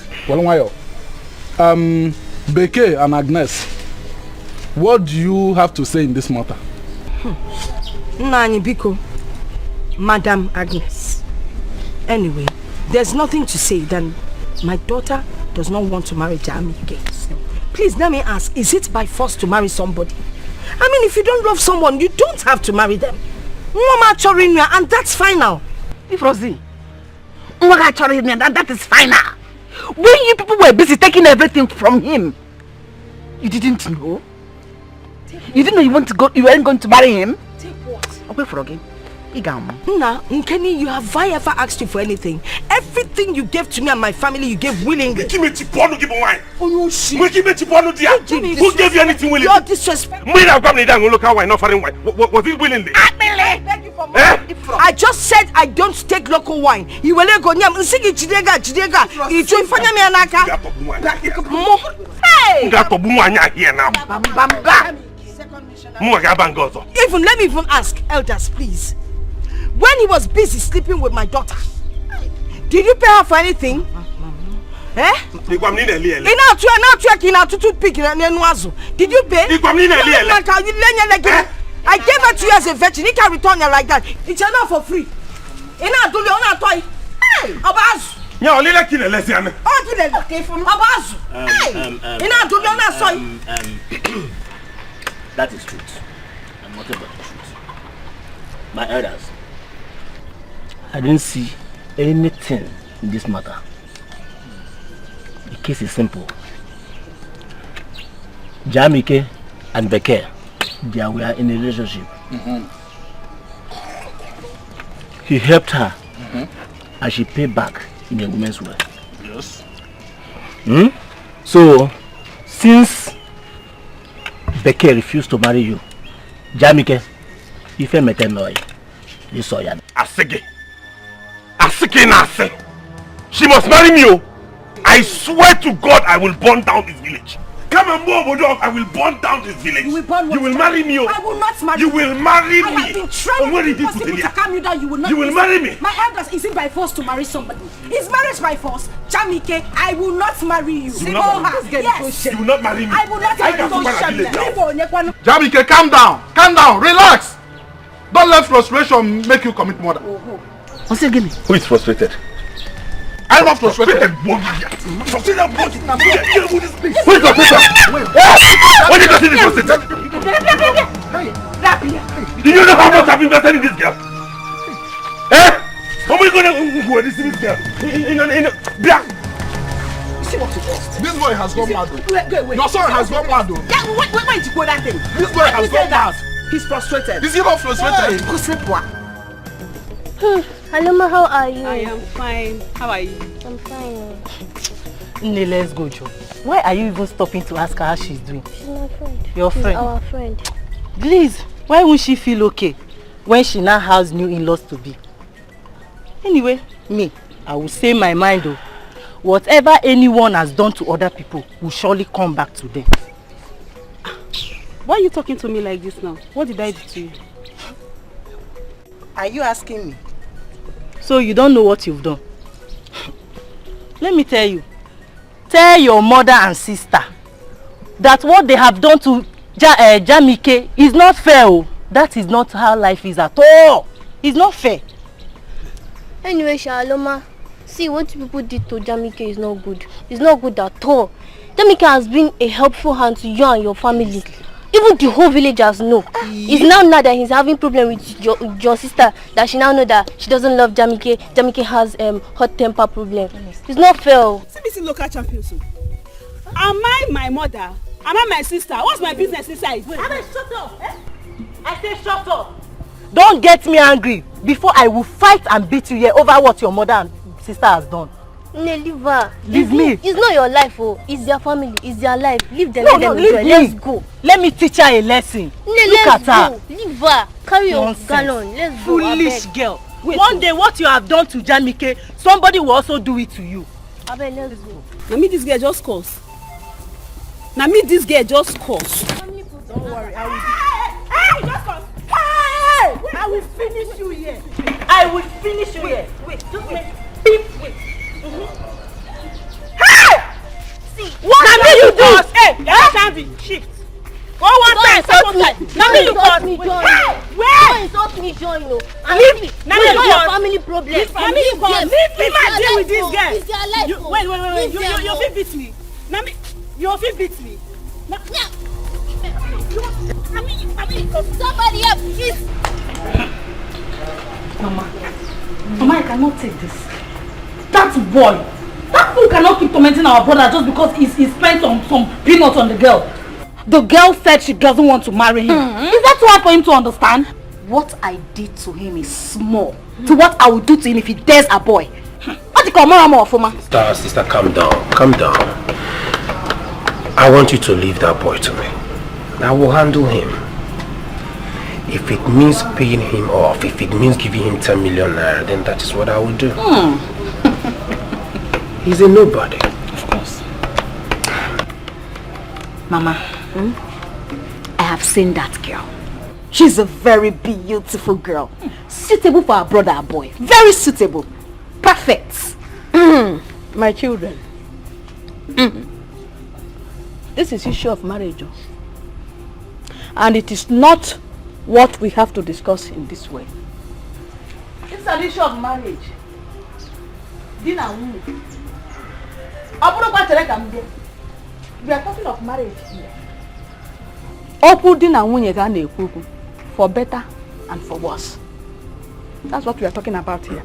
Dikeh and Agnes, what do you have to say in this matter? Nani Biko, Madam Agnes. Anyway, there's nothing to say than my daughter does not want to marry Jamike. Please let me ask, is it by force to marry somebody? I mean, if you don't love someone, you don't have to marry them. And that's final. If Rosie, that is final. When you people were busy taking everything from him, you didn't know? You didn't know you weren't going to marry him? Take what? Okay, for again. Nah, Nkeni, you have I ever asked you for anything? Everything you gave to me and my family, you gave willingly. Who gave you anything willingly? You're disrespectful. Was it willingly? I just said I don't take local wine. You will go nyam nsigi chidega. Icho ifanya mi anaka. Hey! Even let me even ask elders, please. When he was busy sleeping with my daughter, did you pay her for anything? Eh? Did you pay? I gave her to you as a virgin. You can return her like that. It's enough for free. Enough to you on a toy. Hey, Abazu. Yeah, only like in a lesson. Oh, you let okay for Abazu. Hey, enough to you on a toy. That is truth. And nothing but the truth. My elders, I didn't see anything in this matter. The case is simple. Jamike and Dikeh, they were in a relationship. He helped her and she paid back in a woman's way. Yes. So, since Dikeh refused to marry you, Jamike, if you met a noy, you saw ya. Asige Nase. She must marry me. I swear to God, I will burn down this village. Come and move, dog. I will burn down this village. You will marry me. I will not marry you. You will marry me. I have been trying to calm you down. You will not. You will marry me. My elders, is it by force to marry somebody? Is marriage by force? Jamike, I will not marry you. You will not marry me. Yes. You will not marry me. I will not marry you. Jamike, calm down. Calm down. Relax. Don't let frustration make you commit murder. Who is frustrated? I'm not frustrated. Who is frustrated? When did you see this frustrated? Do you know how much I've invested in this girl? How are we going to this girl? See what it was. This boy has gone mad. Wait. Your son has gone mad. Yeah, wait to go that thing. This boy has gone mad. He's frustrated. Is he not frustrated? Aloma, how are you? I am fine. How are you? I'm fine. Nne, let's go, Joe. Why are you even stopping to ask her how she's doing? She's my friend. Your friend? She's our friend. Please, why won't she feel okay when she now has new in-laws to be? Anyway, me, I will say my mind though. Whatever anyone has done to other people will surely come back to them. Why are you talking to me like this now? What did I do to you? Are you asking me? So you don't know what you've done? Let me tell you. Tell your mother and sister that what they have done to Jamike is not fair. That is not how life is at all. It's not fair. Anyway, Aloma, see what people did to Jamike is not good. It's not good at all. Jamike has been a helpful hand to you and your family. Even Even the whole villagers know. It's now that he's having problem with your sister that she now know that she doesn't love Jamike. Jamike has hot temper problem. It's not fair. See local champion so. Am I my mother? Am I my sister? What's my business inside? Shut up! Eh? I say shut up! Don't get me angry before I will fight and beat you here over what your mother and sister has done. Leave her. Leave me. It's not your life, oh. It's their family. It's their life. Leave them. Leave me. Let's go. Let me teach her a lesson. Look at her. Leave her. Carry your gallon. Let's go. Foolish girl. One day what you have done to Jamike, somebody will also do it to you. Abel, let's go. Now me this girl just cause. Don't worry, I will. Hey, just cause. Hey! I will finish you here. I will finish you here. Wait, just wait. Wait. Hey! See, what can you do? Hey, can't be shift. Go one time, second time. Now you cause me join. Where? Don't insult me join, no. Now you your family problem. Leave me, man, deal with this girl. It's their life. Wait. You fit beat me. Now me, you fit beat me. Somebody help, please. Mama, I cannot take this. That boy, that fool cannot keep tormenting our brother just because he spent some peanuts on the girl. The girl said she doesn't want to marry him. Is that too hard for him to understand? What I did to him is small to what I will do to him if he dares a boy. What you call more for ma? Sister, calm down. I want you to leave that boy to me. I will handle him. If it means paying him off, if it means giving him 10 million naira, then that is what I will do. He's a nobody. Of course. Mama, I have seen that girl. She's a very beautiful girl. Suitable for our brother or boy. Very suitable. Perfect. My children. This is issue of marriage. And it is not what we have to discuss in this way. It's an issue of marriage. We are talking of marriage here. For better and for worse. That's what we are talking about here.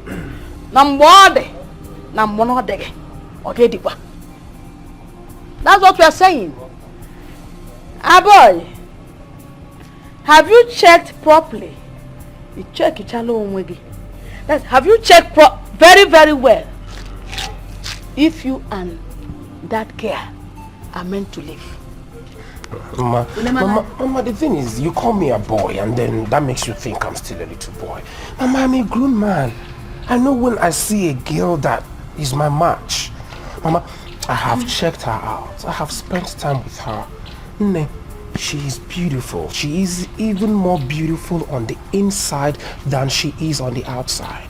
That's what we are saying. Boy, have you checked properly? Have you checked very, very well if you and that girl are meant to live? Mama, the thing is, you call me a boy and then that makes you think I'm still a little boy. Mama, I'm a grown man. I know when I see a girl that is my match. Mama, I have checked her out. I have spent time with her. She is beautiful. She is even more beautiful on the inside than she is on the outside.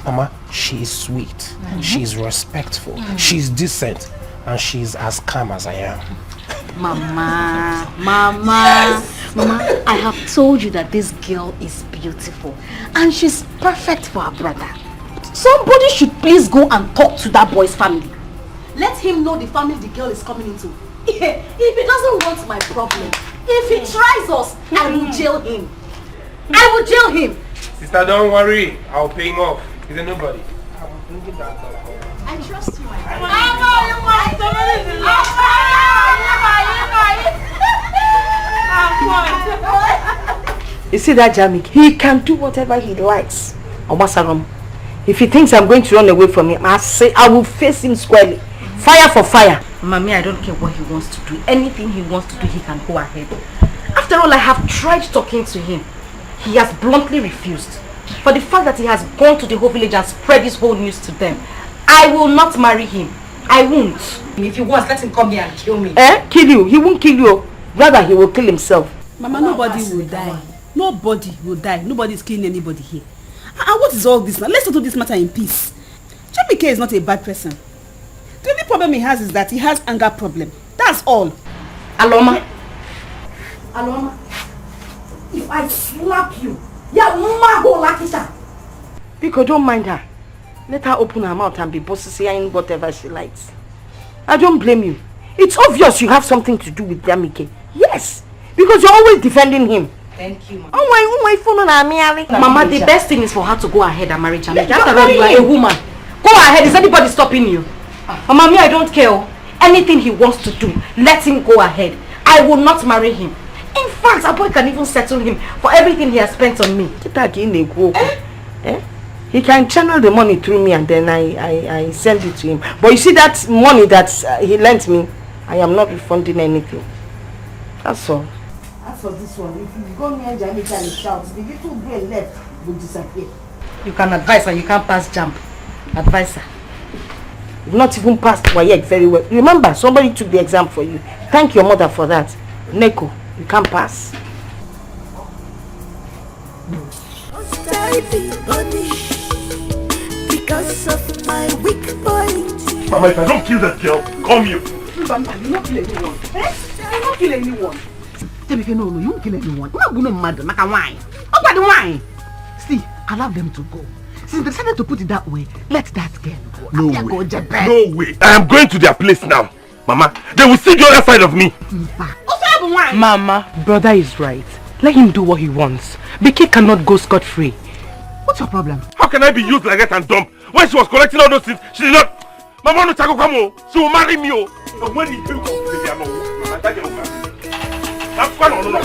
Mama, she is sweet. She is respectful. She is decent. And she is as calm as I am. Mama, Mama, I have told you that this girl is beautiful. And she's perfect for her brother. Somebody should please go and talk to that boy's family. Let him know the family the girl is coming into. If he doesn't want my problem, if he tries us, I will jail him. I will jail him. Sister, don't worry. I'll pay him off. He's a nobody. I trust you, my friend. You see that Jamik? He can do whatever he likes. Obasarom. If he thinks I'm going to run away from him, I say I will face him squarely. Fire for fire. Mommy, I don't care what he wants to do. Anything he wants to do, he can go ahead. After all, I have tried talking to him. He has bluntly refused. For the fact that he has gone to the whole village and spread this whole news to them, I will not marry him. I won't. If he wants, let him come here and kill me. Kill you? He won't kill you. Rather, he will kill himself. Mama, nobody will die. Nobody will die. Nobody is killing anybody here. And what is all this now? Let's settle this matter in peace. Jamike is not a bad person. The only problem he has is that he has anger problem. That's all. Aloma. Aloma. If I slap you, your mama go like it. Because don't mind her. Let her open her mouth and be saying whatever she likes. I don't blame you. It's obvious you have something to do with Jamike. Yes. Because you're always defending him. Thank you, Mama. Oh my phone on me. Mama, the best thing is for her to go ahead and marry Jamaica. After all, you are a woman. Go ahead. Is anybody stopping you? Mama, I don't care. Anything he wants to do, let him go ahead. I will not marry him. In fact, a boy can even settle him for everything he has spent on me. He can channel the money through me and then I send it to him. But you see that money that he lent me, I am not refunding anything. That's all. As for this one, if you go near Jamaica and shout, the little girl left will disappear. You can advise her, you can't pass jump. Advise her. You've not even passed WAEC very well. Remember, somebody took the exam for you. Thank your mother for that. Neko, you can't pass. Because of my weak point. Mama, if I don't kill that girl, call me. Mama, you won't kill anyone. Eh? You won't kill anyone. Jamike, no, you won't kill anyone. You're not going to murder, make a wine. How about the wine? See, allow them to go. Since they decided to put it that way, let that girl go. No way. No way. I am going to their place now. Mama, they will see the other side of me. Mama, brother is right. Let him do what he wants. Dikeh cannot go scot-free. What's your problem? How can I be used like that and dumped? When she was collecting all those things, she did not. Mama no tako kamo. She will marry me. And when he came to the piano, I take it over. I'm fine or no?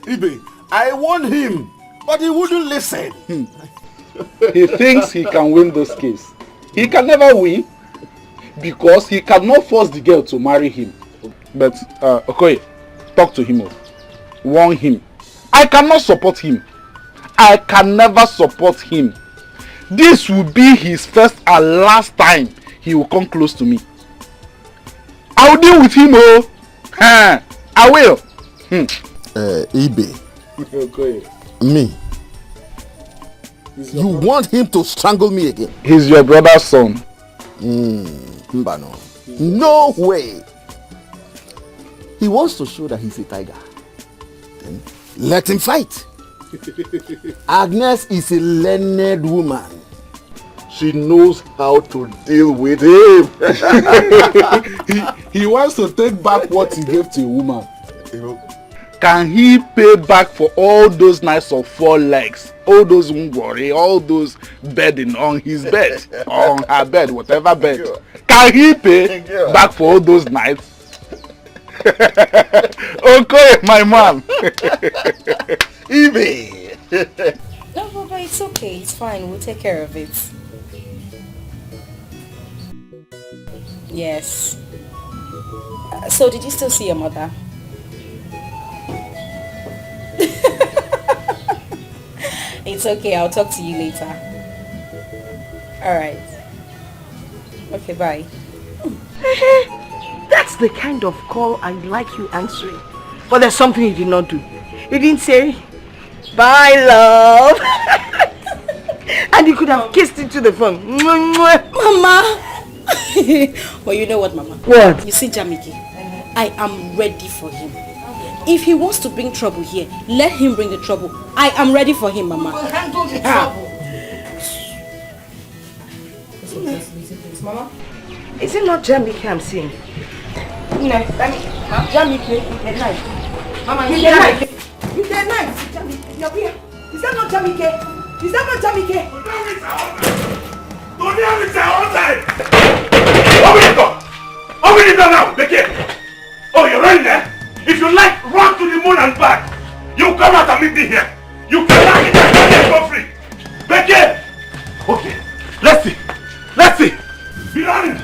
Ibeh, I warned him, but he wouldn't listen. He thinks he can win this case. He can never win because he cannot force the girl to marry him. But Okoye, talk to him. Warn him. I cannot support him. I can never support him. This will be his first and last time he will come close to me. I will deal with him, oh. I will. Ibeh. Me. You want him to strangle me again? He's your brother's son. Mbano. No way. He wants to show that he's a tiger. Then let him fight. Agnes is a learned woman. She knows how to deal with him. he wants to take back what he gave to a woman. Can he pay back for all those nights of 4 legs, all those ngwori, all those bedding on his bed, on her bed, whatever bed? Can he pay back for all those nights? Okay, my man. Ibeh. No, Papa, it's okay. It's fine. We'll take care of it. Yes. So, did you still see your mother? It's okay. I'll talk to you later. Alright. Okay, bye. That's the kind of call I like you answering. But there's something you did not do. You didn't say, bye, love. And you could have kissed into the phone. Mama! Well, you know what, Mama? What? You see, Jamike, I am ready for him. If he wants to bring trouble here, let him bring the trouble. I am ready for him, Mama. We'll handle the trouble. Mama? Is it not Jamike I'm seeing? No, Jamike, you can knife. Mama, you can knife. You can knife. Jamike, you're here. Is that not Jamike? Is that not Jamike? Don't have it all time. Open the door. Open the door now, Dikeh. Oh, you're running there? If you like, run to the moon and back. You come out and meet me here. You cannot get that for free. Dikeh. Okay, let's see. Let's see. Be running.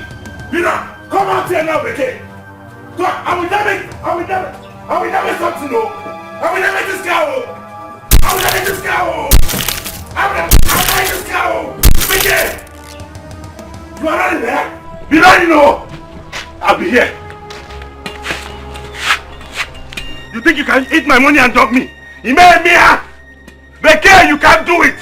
Be running. Come out here now, Dikeh. Come, I will damage. I will damage. I will damage something, no. I will damage this cow. I will damage this cow. I will damage this cow. Dikeh. You are running there? Be running, no. I'll be here. You think you can eat my money and dump me? Dikeh, you can't do it.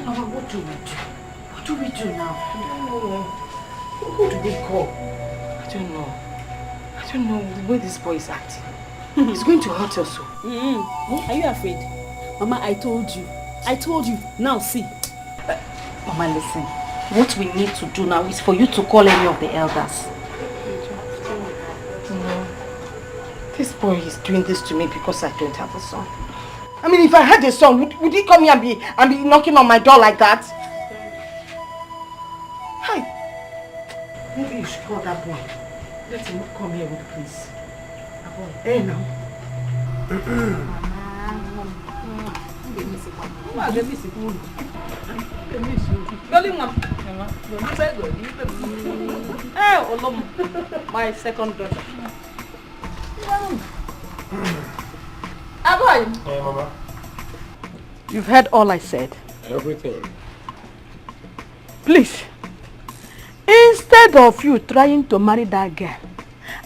Mama, what do we do? What do we do now? I don't know. Who do they call? I don't know. I don't know the way this boy is acting. He's going to hurt us. Are you afraid? Mama, I told you. I told you. Now see. Mama, listen. What we need to do now is for you to call any of the elders. This boy is doing this to me because I don't have a son. I mean, if I had a son, would he come here and be knocking on my door like that? Hi. Maybe you should call that boy. Let him come here with the police. Hey now. My second daughter. Hey, Mama. You've heard all I said. Everything. Please, instead of you trying to marry that girl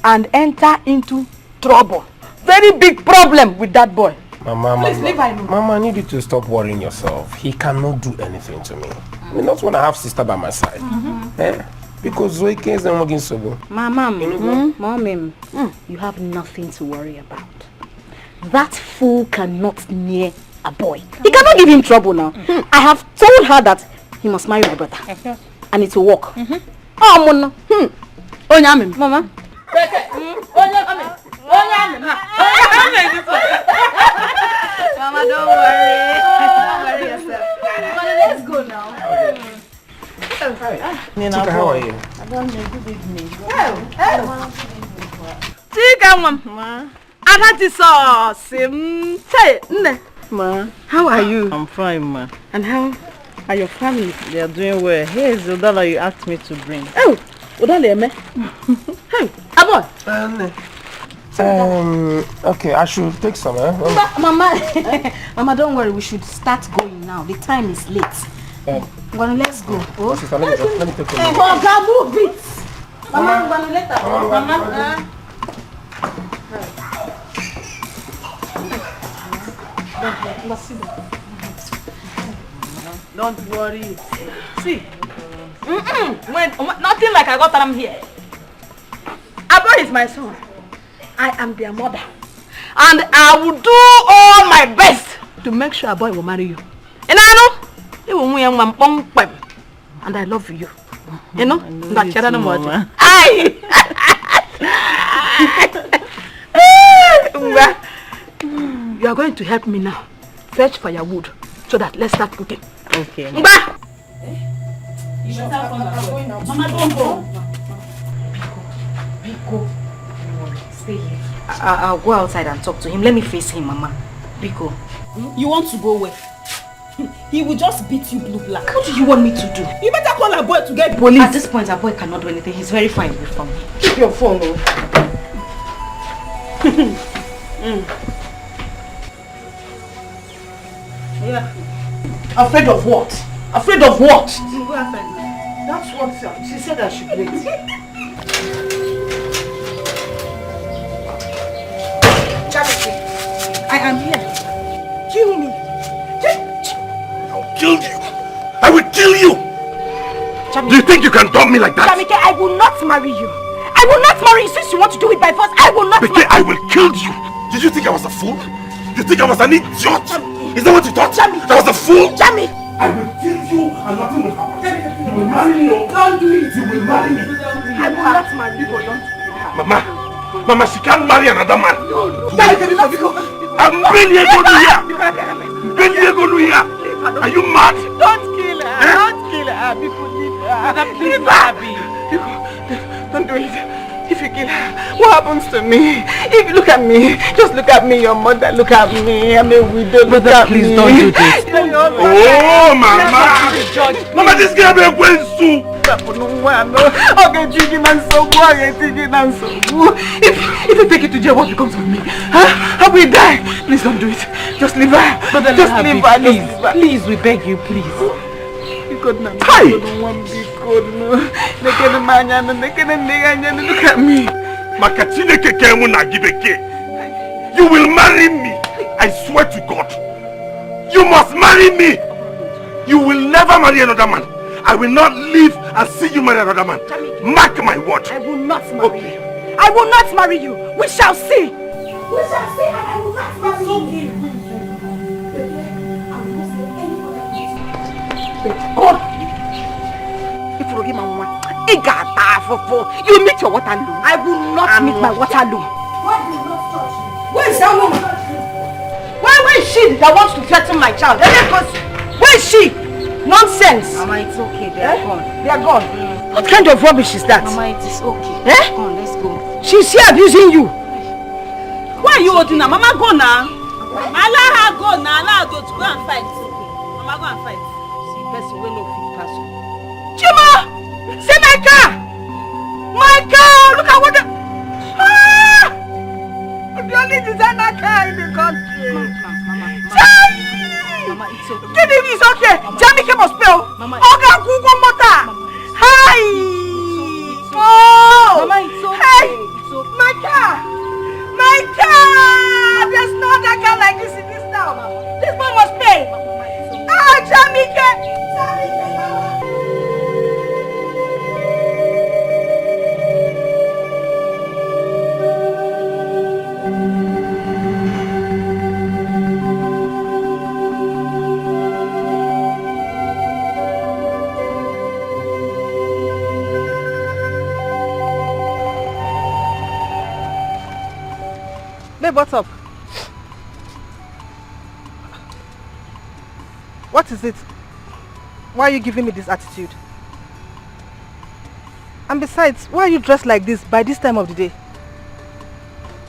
and enter into trouble, very big problem with that boy. Mama, Please leave I know. Mama, I need you to stop worrying yourself. He cannot do anything to me. I mean, not when I have sister by my side. Because Zoe is not working so good. Mama, Mom, you have nothing to worry about. That fool cannot near a boy. He cannot give him trouble now. I have told her that he must marry my brother. And it will work. Oh, Mama. Mama, don't worry. Don't worry yourself. Let's go now. Nina, how are you? I don't know. Good evening. Ma, how are you? I'm fine, ma. And how are your family? They are doing well. Here is the dollar you asked me to bring. Oh, Udale, me. Hey, Abo. Okay, I should take some, Mama, Mama, don't worry. We should start going now. The time is late. Well, let's go. Oh, sister, let me take a look. Move it. Mama, later. Mama. Don't worry. See, when nothing like I got them here. Abo is my son. I am their mother, and I will do all my best to make sure Abo will marry you. And I know you will young man, and I love you. You know, that you don't know. You are going to help me now. Fetch firewood so that let's start cooking. Okay. Mama, don't go. Biko, stay here. I'll go outside and talk to him. Let me face him, Mama. Biko. You want to go where? He will just beat you blue black. What do you want me to do? You better call a boy to get police. At this point, a boy cannot do anything. He's very far away from me. Keep your phone, Yeah. Afraid of what? Afraid of what? That's what she said I should wait. Charity, I am here. Kill me. I'll kill you. I will kill you. Jamike, do you think you can dump me like that? Jamike, I will not marry you. I will not marry you since you want to do it by force. I will not marry you. I will kill you. Did you think I was a fool? Did you think I was an idiot? Is that what you thought? Jamie. I was a fool? Jamie! I will kill you and nothing will happen. You will marry me. Don't do it. You will marry me. I will not marry you. Don't. Mama, she can't marry another man. I'm Benny Egonu here. Are you mad? Don't kill her. Don't kill her. People leave her. Please, Abby. Don't do it. If you kill her, what happens to me? If you look at me, just look at me, your mother, look at me. I'm a widow. Mother, please don't do this. Oh, Mama! Mama, this girl be going to. Okay, chicken and so If you take it to jail, what becomes of me? Huh? I will die. Please don't do it. Just leave her. Just leave her. Please, we beg you, please. Look at me. You will marry me. I swear to God. You must marry me. You will never marry another man. I will not live and see you marry another man. Mark my word. I will not marry you. I will not marry you. We shall see. We shall see, and I will not marry you. God. If you give my one, you meet your Waterloo. I will not meet my Waterloo. God will not touch you. Where is that woman? Where is she that wants to threaten my child? Where is she? Nonsense. Mama, it's okay. They are gone. They are gone. What kind of rubbish is that? Mama, it is okay. Come on, let's go. She's here abusing you. Why are you holding her? Mama, go now. Allow her go now. Allow her to go and fight. Mama, go and fight. See, person will not fit person. Chima! See my car! My car! Look at what the... Ah! The only designer car in the country. Mama, it's okay. Give him, it's okay. Jamike must pay. Oga, Google Mota. Hi! Oh! Mama, it's okay. Hey! It's okay. My car! My car! There's no other car like this in this town. This one must pay. Ah, Jamike! Babe, what's up? What is it? Why are you giving me this attitude? And besides, why are you dressed like this by this time of the day?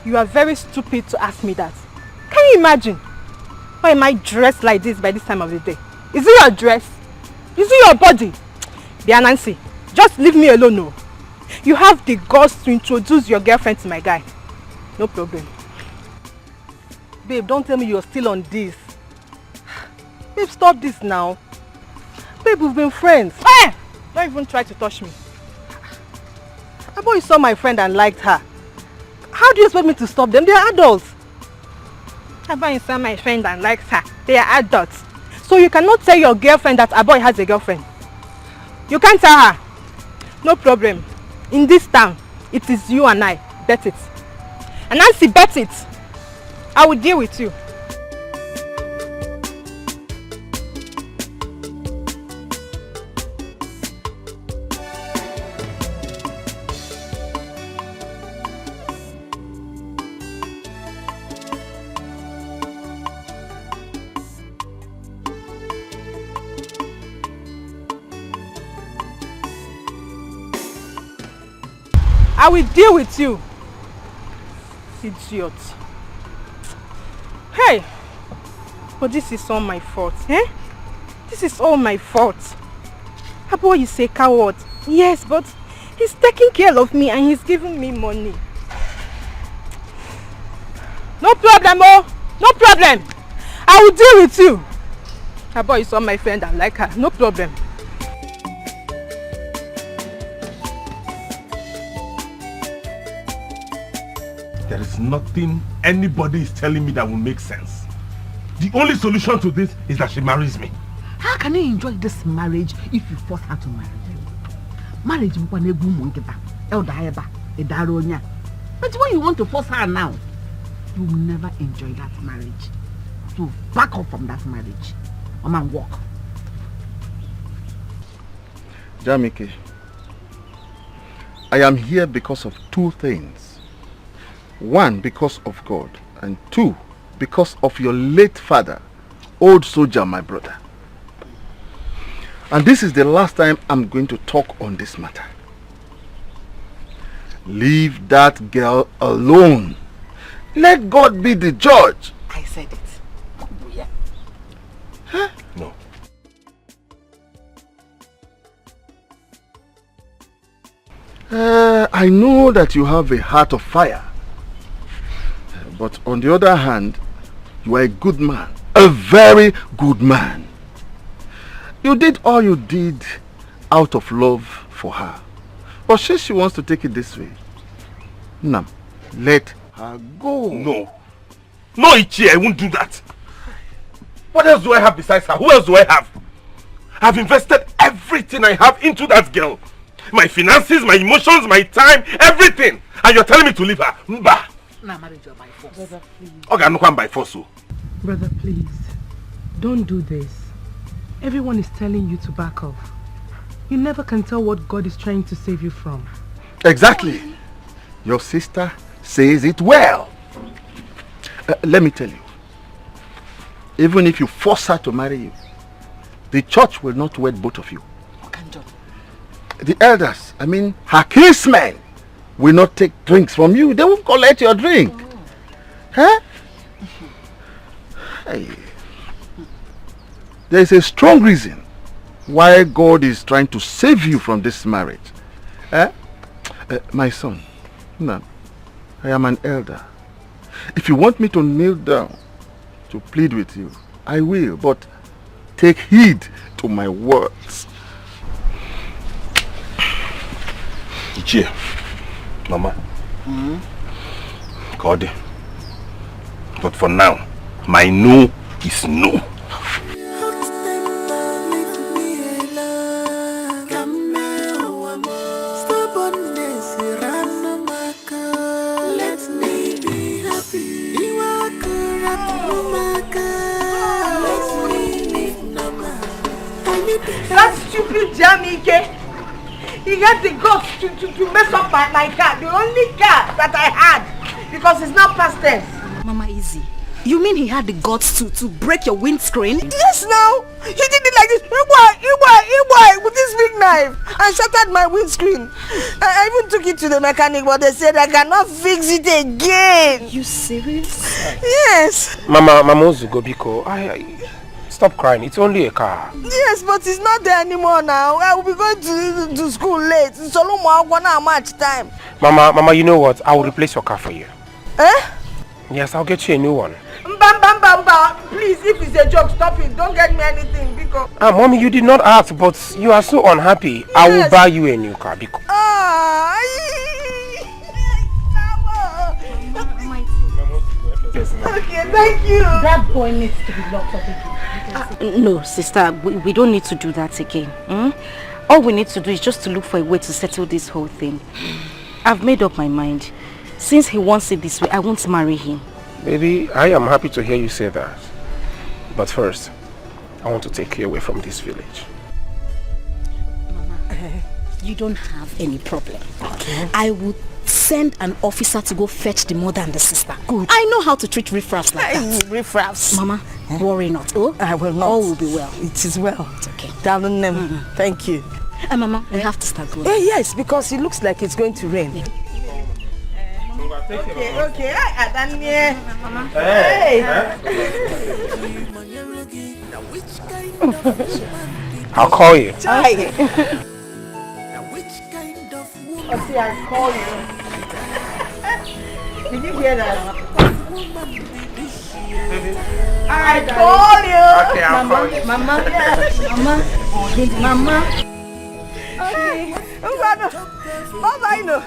You are very stupid to ask me that. Can you imagine? Why am I dressed like this by this time of the day? Is it your dress? Is it your body? Dear Nancy, just leave me alone, no. You have the guts to introduce your girlfriend to my guy. No problem. Babe, don't tell me you're still on this. Babe, stop this now. Babe, we've been friends. Hey! Don't even try to touch me. I thought you saw my friend and liked her. How do you expect me to stop them? They are adults. I thought you saw my friend and liked her. They are adults. So you cannot tell your girlfriend that a boy has a girlfriend. You can't tell her. No problem. In this town, it is you and I. Bet it. And Nancy, bet it. I will deal with you. I will deal with you. Idiot. Hey! But this is all my fault, eh? This is all my fault. Abo is a coward. Yes, but he's taking care of me and he's giving me money. No problem, oh! No problem! I will deal with you. Abo is all my friend and like her. No problem. There is nothing anybody is telling me that will make sense. The only solution to this is that she marries me. How can you enjoy this marriage if you force her to marry you? Marriage is but when you want to force her now, you will never enjoy that marriage. You back off from that marriage. Come and walk. Jamike, I am here because of two things. One, because of God, and two, because of your late father, old soldier, my brother. And this is the last time I'm going to talk on this matter. Leave that girl alone. Let God be the judge. I said it. Huh? No. I know that you have a heart of fire. But on the other hand, you are a good man. A very good man. You did all you did out of love for her. But she wants to take it this way. No, let her go. No. No, Ichi, I won't do that. What else do I have besides her? Who else do I have? I've invested everything everything I have into that girl. My finances, my emotions, my time, everything. And you're telling me to leave her. Mba. Now marriage you by force. Brother, please. Okay, I'm not by force. Brother, please. Don't do this. Everyone is telling you to back off. You never can tell what God is trying to save you from. Exactly. Your sister says it well. Let me tell you. Even if you force her to marry you, the church will not wed both of you. The elders, I mean her kinsmen, will not take drinks from you. They will collect your drink. Huh? Hey. There is a strong reason why God is trying to save you from this marriage. My son, no, I am an elder. If you want me to kneel down to plead with you, I will, but take heed to my words. Ichie, Mama, God, but for now, my no is no. That stupid Jamike, he had the guts to mess up my car, the only car that I had, because it's not past tense. Mama, easy. You mean he had the guts to break your windscreen? Yes, now. He did it like this, with this big knife, and shattered my windscreen. I even took it to the mechanic, but they said I cannot fix it again. Are you serious? Yes. Mama Ozugobiko, stop crying. It's only a car. Yes, but it's not there anymore now. I will be going to school late. It's only much time. Mama, you know what? I will replace your car for you. Eh? Yes, I'll get you a new one. Please, if it's a joke, stop it. Don't get me anything, because... Mommy, you did not ask, but you are so unhappy. Yes. I will buy you a new car, Biko. Okay, thank you. That boy needs to be locked up again. No, sister, we don't need to do that again. All we need to do is just to look for a way to settle this whole thing. I've made up my mind. Since he wants it this way, I won't marry him. Baby, I am happy to hear you say that. But first, I want to take you away from this village. Mama, you don't have any problem. Okay. I would send an officer to go fetch the mother and the sister. Good. I know how to treat riffraffs like that. Riffraffs. Mama, worry not. Oh, I will not. All will be well. It is well. It's okay. Darling, thank you. Mama, we have to start going. Yes, because it looks like it's going to rain. Okay. Hey. I'll call you. Hi. I call you. Did you hear that? I call you. Okay, I'll call you. Mama. Okay. Bye-bye, no.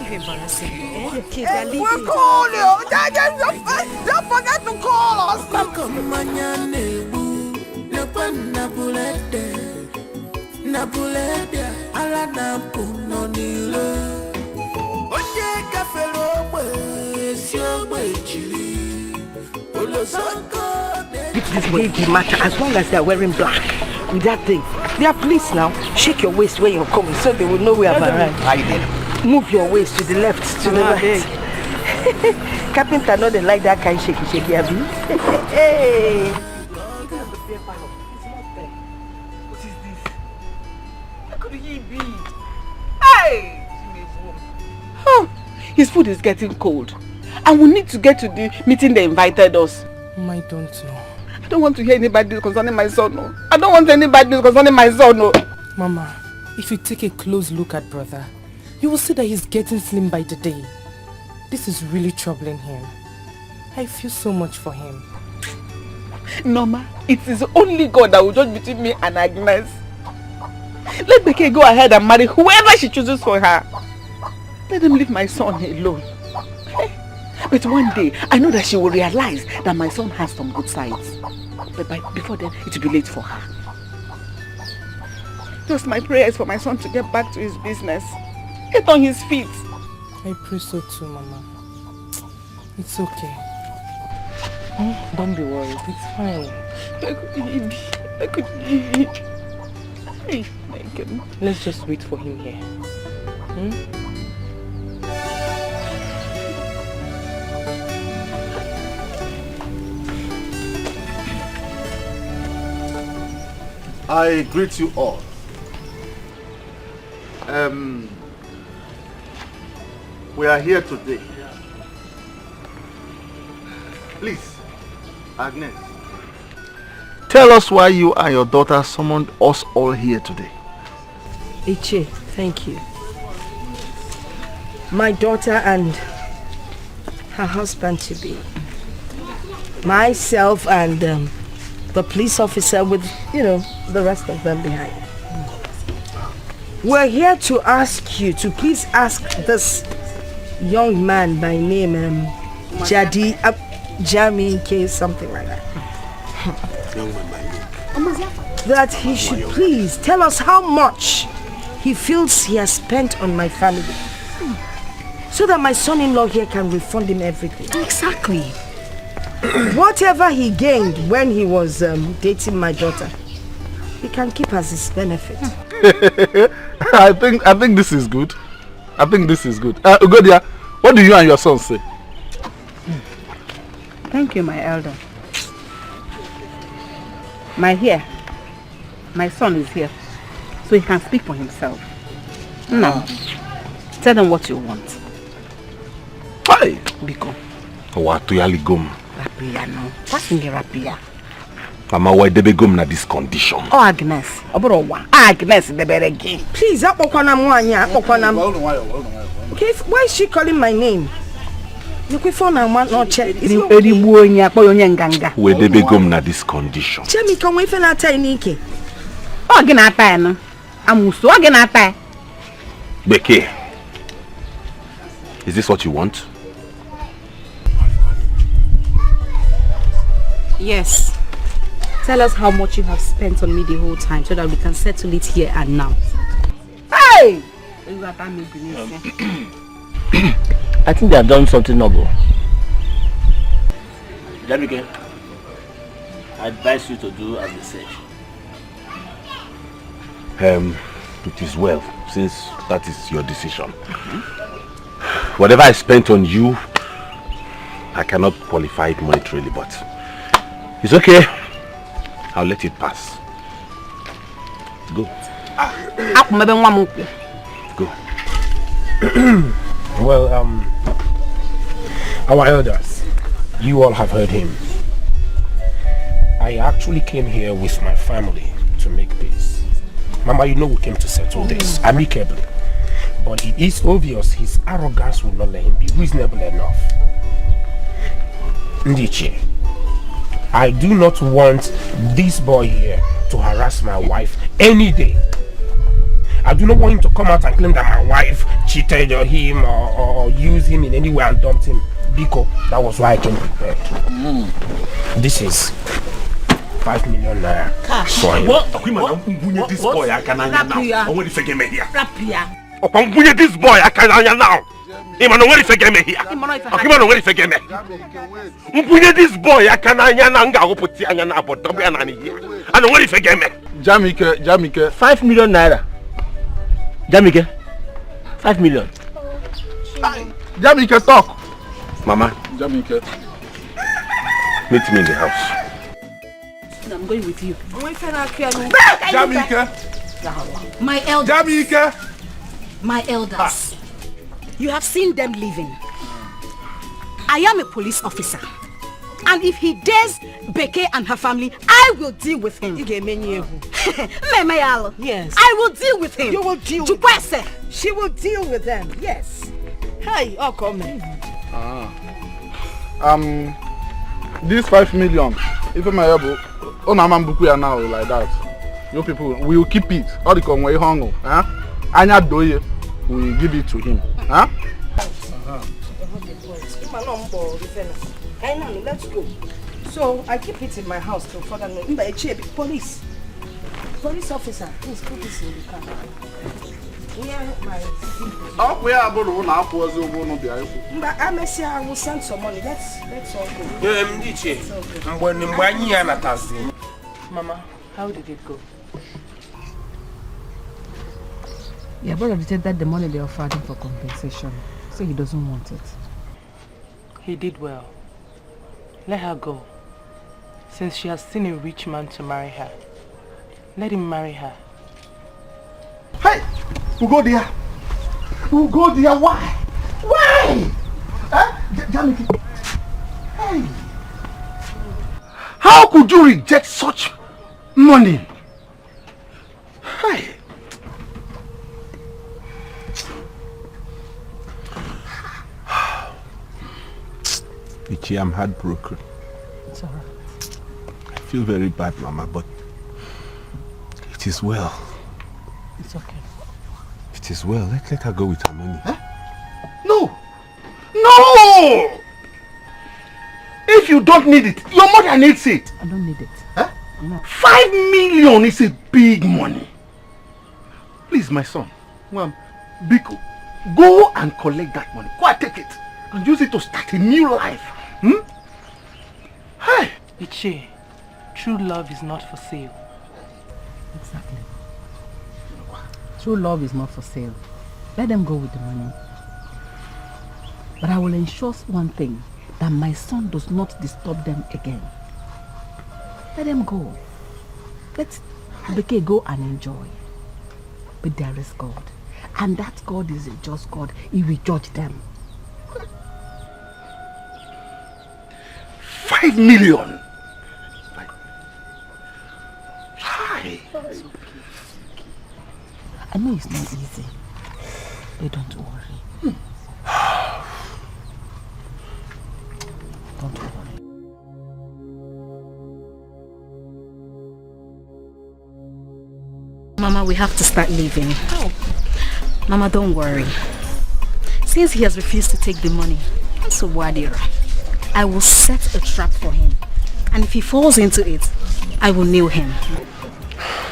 We'll call you. Don't forget to call us. This big matter, as long as they are wearing black with that thing. They are police now. Shake your waist when you're coming so they will know we have arrived. Move your waist to the left, to the right. Carpenter know they like that kind of shaky, Abby. Hey. What is this? How could he be? Hey! His food is getting cold. And we need to get to the meeting they invited us. I don't know. I don't want to hear anybody concerning my son, no. I don't want anybody concerning my son, no. Mama, if you take a close look at brother, you will see that he's getting slim by the day. This is really troubling him. I feel so much for him. Norma, it is only God that will judge between me and Agnes. Let Dikeh go ahead and marry whoever she chooses for her. Let them leave my son alone. But one day, I know that she will realize that my son has some good sides. But before then, it will be late for her. Just my prayer is for my son to get back to his business. Get on his feet. I pray so too, Mama. It's okay. Don't be worried. It's fine. I could Let's just wait for him here. I greet you all. We are here today. Please, Agnes, tell us why you and your daughter summoned us all here today. Iche, thank you. My daughter and her husband to be, myself and the police officer with, the rest of them behind. We're here to ask you to please ask this young man by name Jamike, something like that. Young man by name. That he should please tell us how much he feels he has spent on my family, so that my son-in-law here can refund him everything. Exactly. Whatever he gained when he was dating my daughter, he can keep as his benefit. I think this is good. Ugodia, what do you and your son say? Thank you, my elder. My son is here, so he can speak for himself. Now, tell them what you want. Hi. Biko. What to yali gum? Rapia no. What's in the rapia? Mama, why they be gum na this condition? Oh, Agnes. Agnes, the better game. Please, okay, why is she calling my name? You can phone and want not check. Where they be gum na this condition? Jamie, can we find out Nike? Oh, Ginata, no. I'm so Ginata. Dikeh, is this what you want? Yes. Tell us how much you have spent on me the whole time so that we can settle it here and now. Hey! I think they have done something noble. Dikeh, I advise you to do as they said. It is well, since that is your decision. Whatever I spent on you, I cannot qualify it monetarily, but it's okay. I'll let it pass. Go. Go. Well, our elders, you all have heard him. I actually came here with my family to make peace. Mama, you know we came to settle this amicably. But it is obvious his arrogance will not let him be reasonable enough. Ndiche, I do not want this boy here to harass my wife any day. I do not want him to come out and claim that my wife cheated on him or used him in any way and dumped him. Because that was why I came prepared. This is 5 million naira. For him. What? This boy, I can now. What if I get me here? This boy, I can now. This boy, I can Jamike, 5 million naira. Jamike, 5 million. Jamike, talk. Mama, Jamike, meet me in the house. I'm going with you. Jamike. My elders. Jamike. My elders. You have seen them leaving. I am a police officer. And if he dares Dikeh and her family, I will deal with him. Yes. I will deal with him. You will deal with them. She will deal with them. Yes. Hey, oh, come in. This 5 million, if I'm able, now like that. You people, we will keep it. All the conway hongo, Anya doye, we will give it to him. Let's go. So I keep it in my house till further notice. Police. Police officer, please put this in the car. Where my I will send some money. Let's all go. Mama, how did it go? Yeah, but he said that the money they offered him for compensation, so he doesn't want it. He did well. Let her go. Since she has seen a rich man to marry her, let him marry her. Hey! We'll go there. We'll go there. Why? Why? Hey! How could you reject such money? Hey! Ichi, I'm heartbroken. It's alright. I feel very bad, Mama, but it is well. It's okay. It is well. Let her go with her money. Huh? No! No! If you don't need it, your mother needs it. I don't need it. Huh? No. 5 million is a big money. Please, my son. Biko, go and collect that money. Go and take it. And use it to start a new life. Hey! Ichi, true love is not for sale. Exactly. True love is not for sale. Let them go with the money. But I will ensure one thing, that my son does not disturb them again. Let them go. Let Dikeh go and enjoy. But there is God. And that God is a just God. He will judge them. 5 million! Hi! I know it's not easy. But don't worry. Don't worry. Mama, we have to start leaving. How? Mama, don't worry. Since he has refused to take the money, so Wadira, I will set a trap for him. And if he falls into it, I will nail him.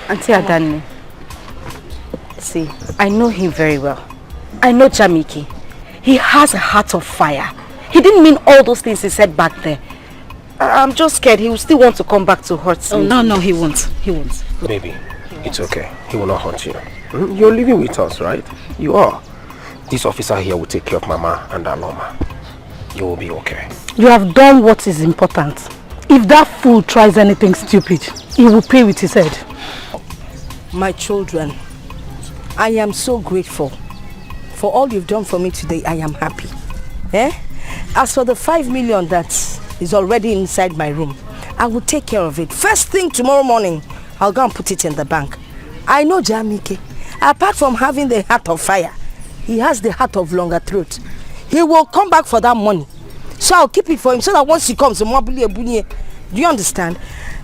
Auntie Adani, see, I know him very well. I know Jamike. He has a heart of fire. He didn't mean all those things he said back there. I'm just scared he will still want to come back to hurt me. No, he won't. He won't. Baby, it's okay. He will not hurt you. You're living with us, right? You are. This officer here will take care of Mama and Aloma. You will be okay. You have done what is important. If that fool tries anything stupid, he will pay with his head. My children, I am so grateful for all you've done for me today. I am happy. As for the 5 million that is already inside my room, I will take care of it. First thing tomorrow morning, I'll go and put it in the bank. I know Jamike. Apart from having the heart of fire, he has the heart of longer throat. He will come back for that money. So I'll keep it for him so that once he comes, do you understand?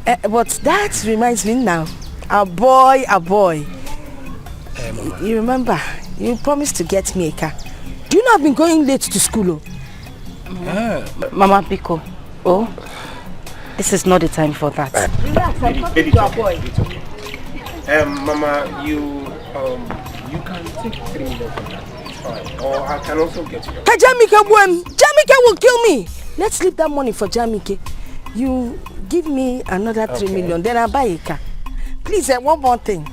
But that reminds me now. A boy. You remember, you promised to get me a car. Do you know I've been going late to school? Mama Biko, this is not the time for that. Relax, I'm talking to a boy. It's okay. Mama, you can take 3 million from that. It's fine. Or I can also get you. Hey, Jamike will kill me. Let's leave that money for Jamike. You give me another 3 million, then I'll buy a car. Please, one more thing.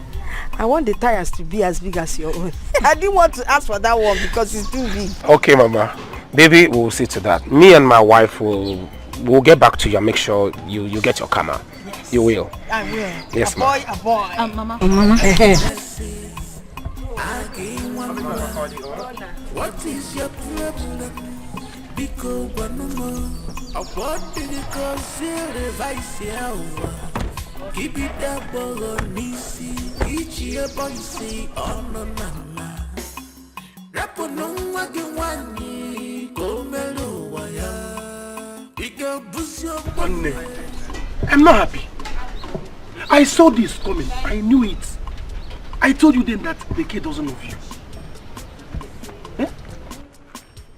I want the tires to be as big as your own. I didn't want to ask for that one because it's too big. Okay, Mama. Baby, we'll see to that. Me and my wife will get back to you and make sure you get your camera. Yes. You will. I will. Yes, a boy. Mama. What is your problem? Because what did you consider keep it up on Nisi, each year boy say, oh no, nana. Rapo no wagi go melo waya. I'm not happy. I saw this coming. I knew it. I told you then that the kid doesn't love you.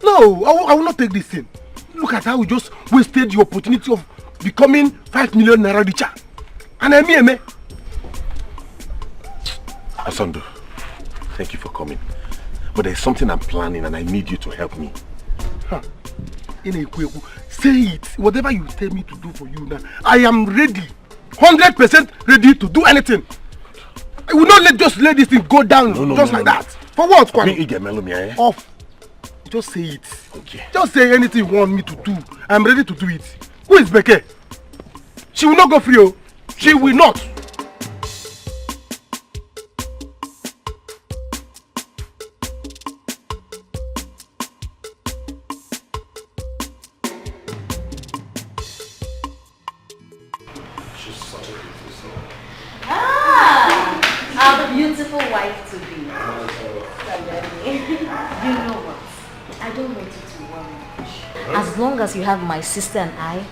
No, I will not take this thing. Look at how we just wasted the opportunity of becoming 5 million naira richer. And I mean, Asandu, thank you for coming. But there's something I'm planning and I need you to help me. Huh. Say it. Whatever you tell me to do for you now, I am ready. 100% ready to do anything. I will not let this thing go down like that. For what, Kwame? Off. Just say it. Okay. Just say anything you want me to do. I'm ready to do it. Who is Beke? She will not go free. Oh. She will not. Our beautiful wife to be. You know what? I don't want you to worry much. As long as you have my sister and I,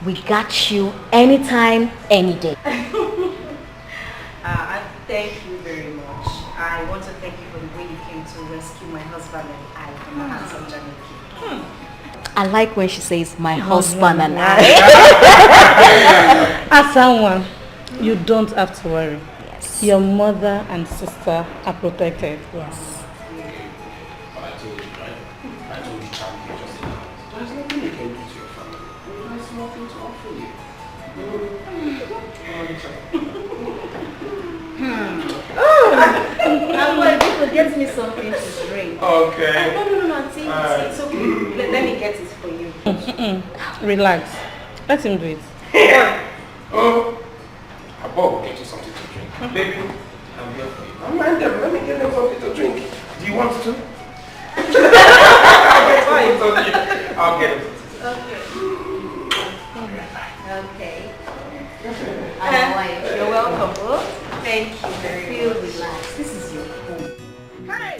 we got you anytime, any day. Thank you very much. I want to thank you for the way you came to rescue my husband and I from the hands of Jamaica. I like when she says my husband and I. As someone, you don't have to worry. Yes. Your mother and sister are protected. Yes. But I told you, right? I told you, champion, just there's nothing you can do to your family. There's nothing to offer you. I'm going to get me something to drink. Okay. No, Auntie. It's okay. Let me get it for you. Relax. Let him do it. Oh, I will get you something to drink. Baby, I'm here for you. I'm mind them. Let me get them something to drink. Do you want to? I'll get it. Okay. You're welcome. Thank you very much. Feel relaxed. This is your home. Hey!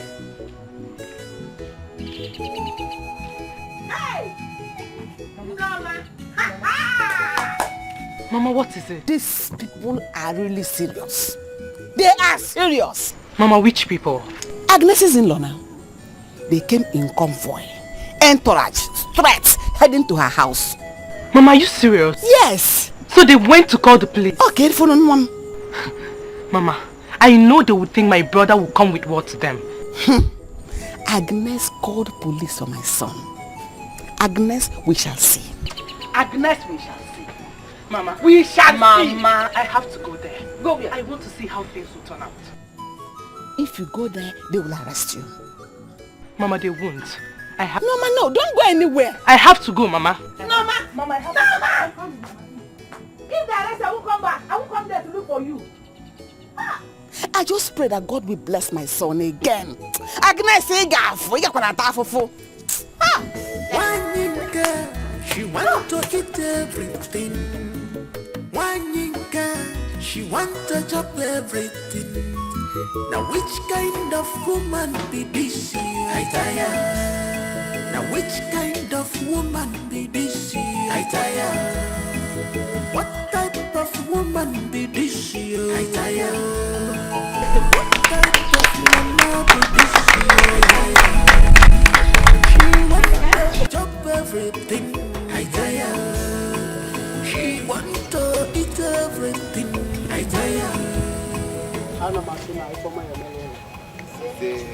Hey! Mama, what is it? These people are really serious. They are serious. Mama, which people? Agnes's in-law now. They came in convoy, entourage, threats, heading to her house. Mama, are you serious? Yes. So they went to call the police? Okay, for one. Mama, I know they would think my brother will come with what to them. Agnes called police on my son. Agnes, we shall see. Agnes, we shall see. Mama, we shall see. Mama, I have to go there. Go where? I want to see how things will turn out. If you go there, they will arrest you. Mama, they won't. I have No, don't go anywhere. I have to go, Mama. Mama, I have to go. If they arrest, I won't come back. I won't come there to look for you. I just pray that God will bless my son again. Agnes, you One girl, she want to eat everything. One girl, she want to chop everything. Now which kind of woman be this? I tire. Now which kind of woman be this? I tire. What type of woman be this? I tire. What type of woman be this? She want to chop everything. I tire. She want to eat everything. I tire. Ana masina ifoma ya melele.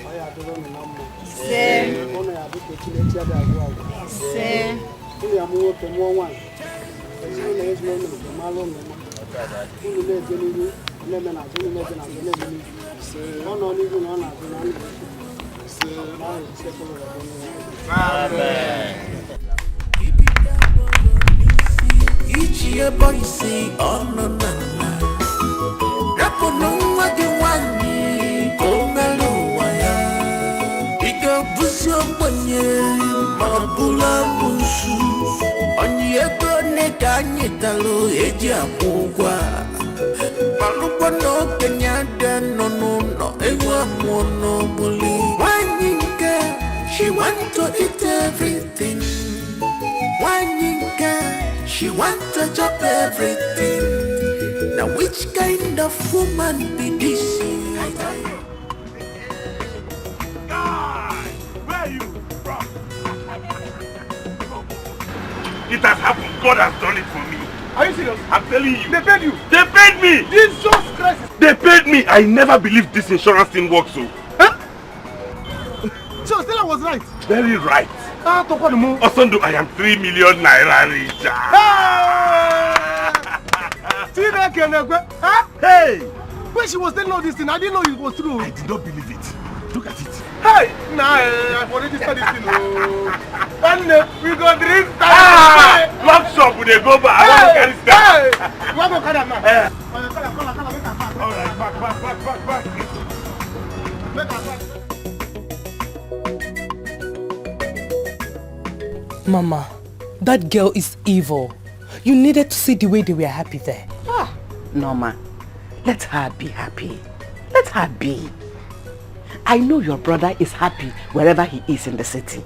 Aya dolo ni nammo. Ona ya biko chilechi ada agwa. Ni ya muwo ke mo wan. Ni na yesu no no malo no. Ni le je ni ni le me na je ni me je na je ni ni. Ona ni ni ona je na ni. Amen. Each year boy say oh no no no. Rapo no wadi wani kongalo waya. Ika busyo bonye mabula musu. Onye kone kanye talo eji apugwa. Malukwa no kenyada no ewa mono buli. Wanyinka, she want to eat everything. Wanyinka, she want to chop everything. Now which kind of woman be this? Guys, where are you from? It has happened. God has done it for me. Are you serious? I'm telling you. They paid you? They paid me! Jesus Christ! They paid me. I never believed this insurance thing works so. Huh? So Stella was right. Very right. Tokodumu. Osondo, I am 3 million naira richer. Hey! When she was telling all this thing, I didn't know it was true. I did not believe it. Look at it. Hey! Nah, I've already started this thing. One day, we go drink. Lock shop, we go back. I want to carry stuff. Hey! You want to carry a man? Alright, back. Mama, that girl is evil. You needed to see the way they were happy there. Norma, let her be happy. Let her be. I know your brother is happy wherever he is in the city.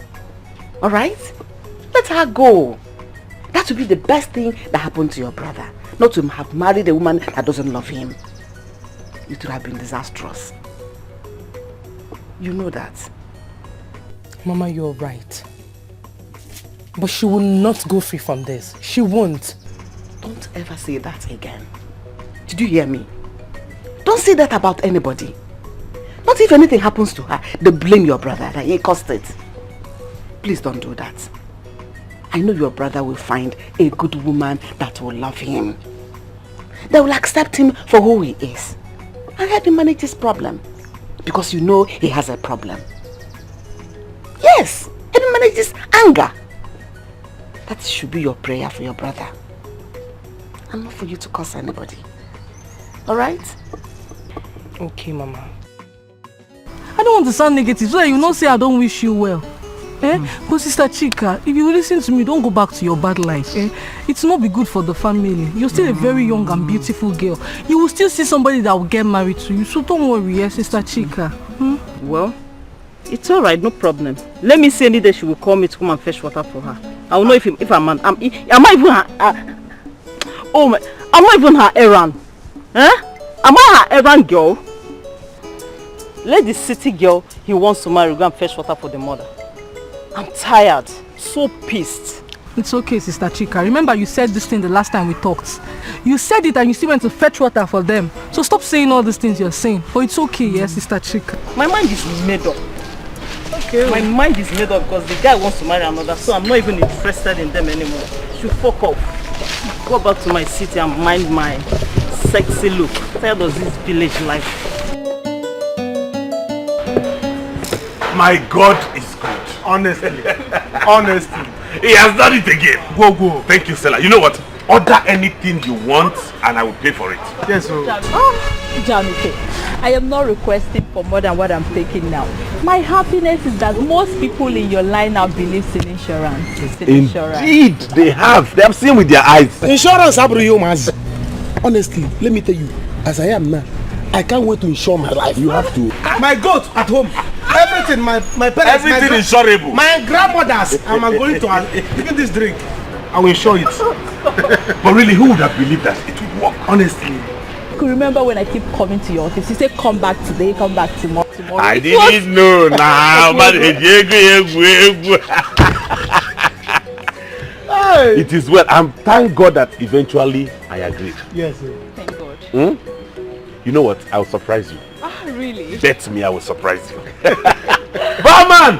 Alright? Let her go. That would be the best thing that happened to your brother. Not to have married a woman that doesn't love him. It would have been disastrous. You know that. Mama, you're right. But she will not go free from this. She won't. Don't ever say that again. Did you hear me? Don't say that about anybody. Not if anything happens to her, they blame your brother that he caused it. Please don't do that. I know your brother will find a good woman that will love him. They will accept him for who he is. And help him manage his problem. Because you know he has a problem. Yes, help him manage his anger. That should be your prayer for your brother. And not for you to curse anybody. Alright? Okay, Mama. I don't want to sound negative, so that you not say I don't wish you well. But Sister Chika, if you listen to me, don't go back to your bad life. It's not be good for the family. You're still a very young and beautiful girl. You will still see somebody that will get married to you. So don't worry, Sister Chika. Well, it's alright, no problem. Let me see any day she will call me to come and fetch water for her. I will know if I'm an... am I even her... oh my... I'm not even her errand. Am I her errand girl? Let the city girl he wants to marry go and fetch water for the mother. I'm tired. So pissed. It's okay, Sister Chika. Remember you said this thing the last time we talked. You said it and you still went to fetch water for them. So stop saying all these things you're saying. But it's okay, yes, Sister Chika. My mind is made up. Okay. My mind is made up because the guy wants to marry another, so I'm not even interested in them anymore. Should fuck off. Go back to my city and mind my sexy look. Tired of this village life. My God is good. Honestly. Honestly. He has done it again. Go. Thank you, Stella. You know what? Order anything you want and I will pay for it. Yes, sir. Janike, I am not requesting for more than what I'm taking now. My happiness is that most people in your line now believe in insurance. Indeed, they have. They have seen with their eyes. Insurance, honestly, let me tell you, as I am now, I can't wait to insure my life. You have to. My goat at home. Everything, my parents. Everything insurable. My grandmothers. I'm going to drink this drink. I will insure it. But really, who would have believed that it would work? Honestly. You could remember when I keep coming to your office. You say come back today, come back tomorrow. I didn't know now. It is well. Thank God that eventually I agreed. Yes, sir. Thank God. You know what? I will surprise you. Ah, really? Bet me I will surprise you. Barman!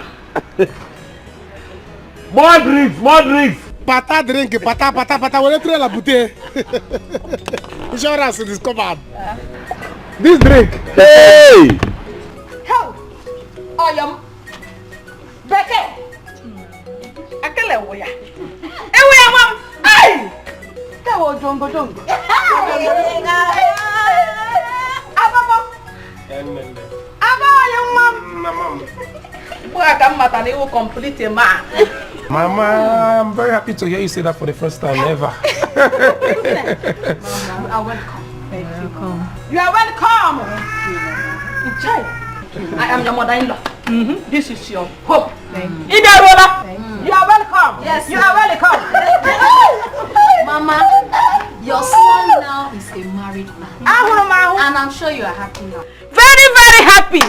More drinks, more drinks! Pata drink, pata. When you throw la bouteille. Insurance is covered. This drink. Hey! Help! Oh, yum. Dikeh. Akele woya. Ewe mom. Hey! That was jongo. Ababa. Ababa, young mom. Boy, I can't matter. They will complete a man. Mama, I'm very happy to hear you say that for the first time ever. Mama, you are welcome. Thank you. You are welcome. I am your mother-in-law. This is your hope. Thank you. You are welcome. Yes, you are welcome. Mama, your son now is a married man. And I'm sure you are happy now. Very, very happy.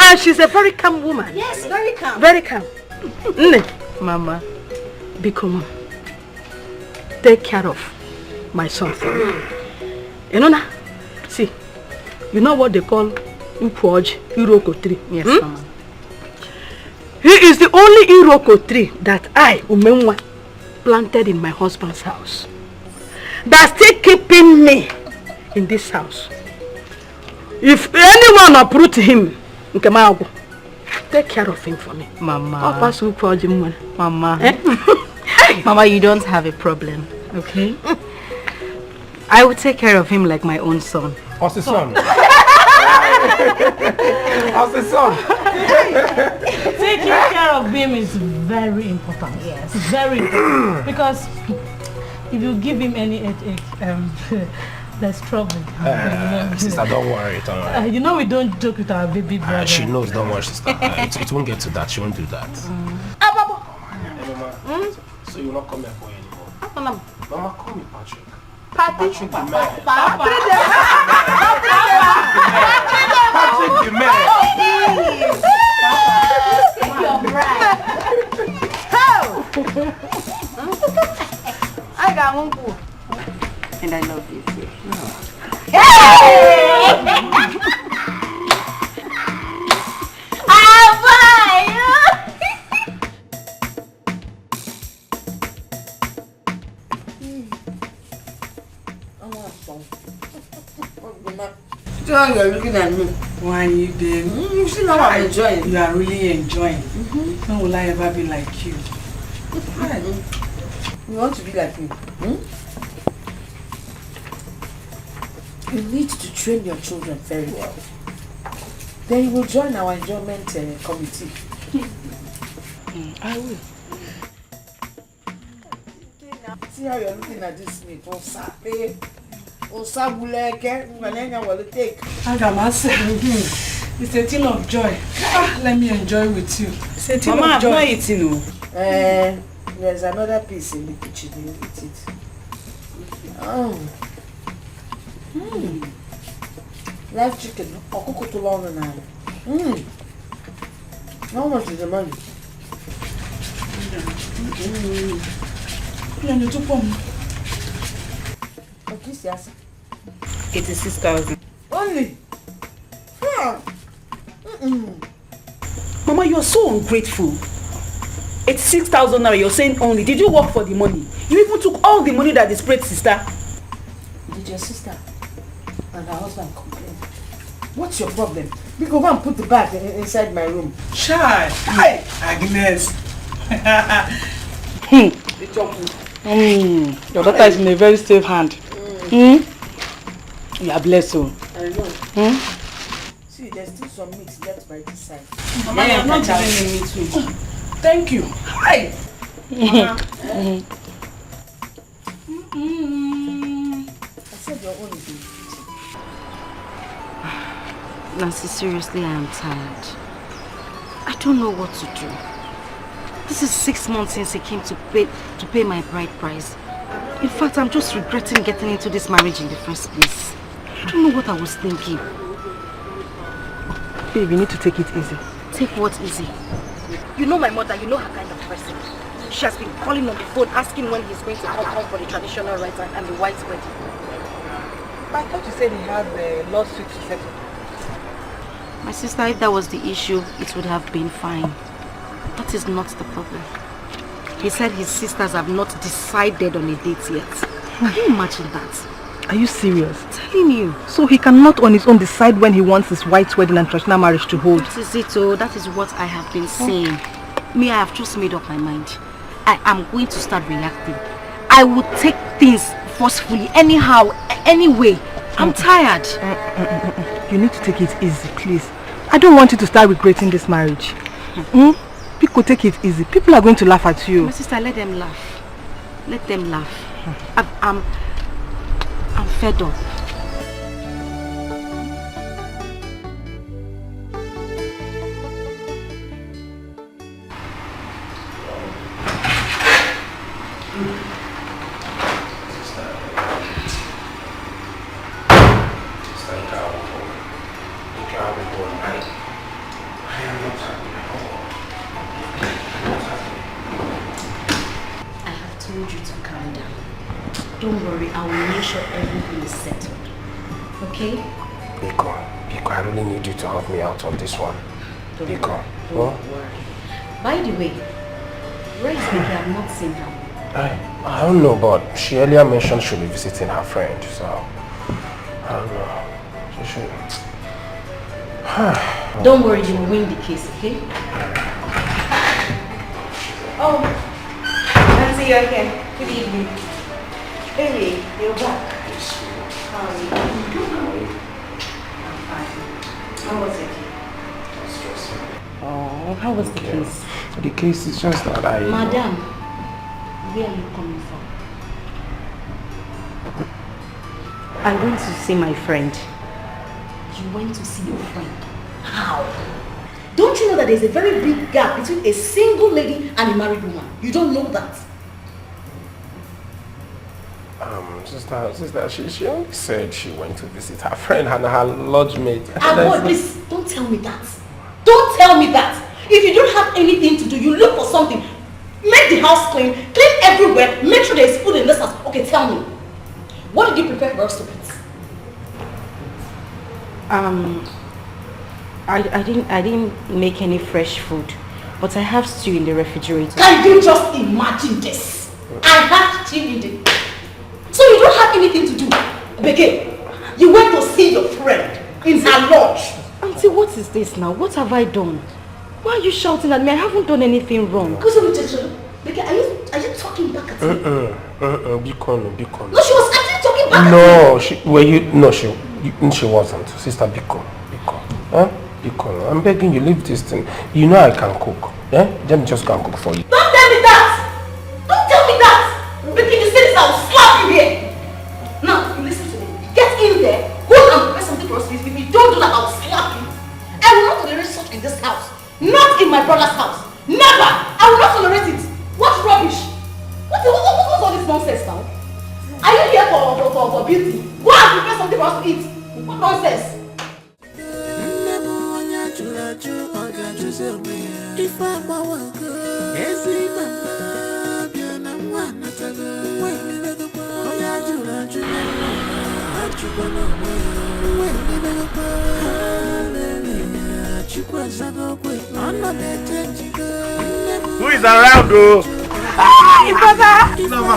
And she's a very calm woman. Yes, very calm. Very calm. Mama, become take care of my son for me. You know now? See, you know what they call Ukwoj Iroko tree? Yes, Mama. He is the only Iroko tree that I, Umenwa, planted in my husband's house. That's still keeping me in this house. If anyone uproot him, take care of him for me. Mama. Mama. Mama, you don't have a problem, okay? I will take care of him like my own son. What's the son? What's the son? Taking care of him is very important. Yes, very important. Because if you give him any headache, there's trouble. Sister, don't worry. You know we don't joke with our baby brother. She knows, don't worry, sister. It won't get to that. She won't do that. Papa. Hey, Mama. So you will not come here for anymore? Mama, call me Patrick. Patrick the man. Patrick the man. I got one boo. And I love you too. You're looking at me. Why you did? You see how I'm enjoying. You are really enjoying. When will I ever be like you? You want to be like me? You need to train your children very well. Then you will join our enjoyment committee. I will. See how you're looking at this meat. It's a thing of joy. Let me enjoy with you. It's a thing Mama, of joy. I'm not eating. There's another piece in the kitchen. You eat it. Oh. Live chicken. How much is the money? It is 6,000. Only? Mama, you're so ungrateful. It's 6,000 now. You're saying only. Did you work for the money? You even took all the money that the spread sister. Did your sister and her husband complain? What's your problem? We go and put the bag inside my room. Child. Hi, Agnes. Your daughter is in a very safe hand. You are blessed. I know. See, there's still some meat left by this side. Mama, you are not giving me meat too. Thank you. Hi. I said your own is in the kitchen. Nancy, seriously, I am tired. I don't know what to do. This is 6 months since he came to pay my bride price. In fact, I'm just regretting getting into this marriage in the first place. I don't know what I was thinking. Babe, you need to take it easy. Take what easy? You know my mother, you know her kind of person. She has been calling on the phone asking when he's going to come home for the traditional rites and the white wedding. But I thought you said he had the lawsuit to settle. My sister, if that was the issue, it would have been fine. That is not the problem. He said his sisters have not decided on a date yet. Can you imagine that? Are you serious? Telling you. So he cannot on his own decide when he wants his white wedding and traditional marriage to hold? That is it, oh. That is what I have been saying. Me, I have just made up my mind. I am going to start reacting. I will take things forcefully, anyhow, anyway. I'm tired. You need to take it easy, please. I don't want you to start regretting this marriage. People take it easy. People are going to laugh at you. My sister, let them laugh. Let them laugh. I'm fed up. Don't worry, I will make sure everything is settled. Okay? Biko, I really need you to help me out on this one. Biko. Don't worry. By the way, where is Dikeh? I have not seen her. I don't know, but she earlier mentioned she'll be visiting her friend, so I don't know. She should. Don't worry, you will win the case, okay? Oh, Nancy, you're here. Good evening. Baby, you're back. How are you? I'm fine. How was it? Oh, how was the case? The case is just that Madam, where are you coming from? I went to see my friend. You went to see your friend? How? Don't you know that there's a very big gap between a single lady and a married woman? You don't know that? Sister, she only said she went to visit her friend and her lodge mate. Boy, please, don't tell me that. Don't tell me that. If you don't have anything to do, you look for something. Make the house clean everywhere, make sure there's food in this house. Okay, tell me. What did you prepare for us to eat? I didn't make any fresh food, but I have stew in the refrigerator. Can you just imagine this? I have stew in the... So you don't have anything to do. Dikeh, you went to see your friend in her lodge. Auntie, what is this now? What have I done? Why are you shouting at me? I haven't done anything wrong. Dikeh, are you talking back at me? Biko. No, she was actually talking back at me. She wasn't. Sister Biko. Huh? Biko, I'm begging you, leave this thing. You know I can cook. Yeah? Let me just go and cook for you. Don't tell me that! Don't tell me that! Dikeh, you say this, I'll slap you here. Now, you listen to me. Get in there, go and prepare something for us. If you don't do that, I'll slap you. I will not tolerate such in this house. Not in my brother's house. Never! I will not tolerate it. What rubbish? What's all this nonsense now? Are you here for beauty? Go and prepare something for us to eat. What nonsense? Who is around, though? Hi, brother! Noma!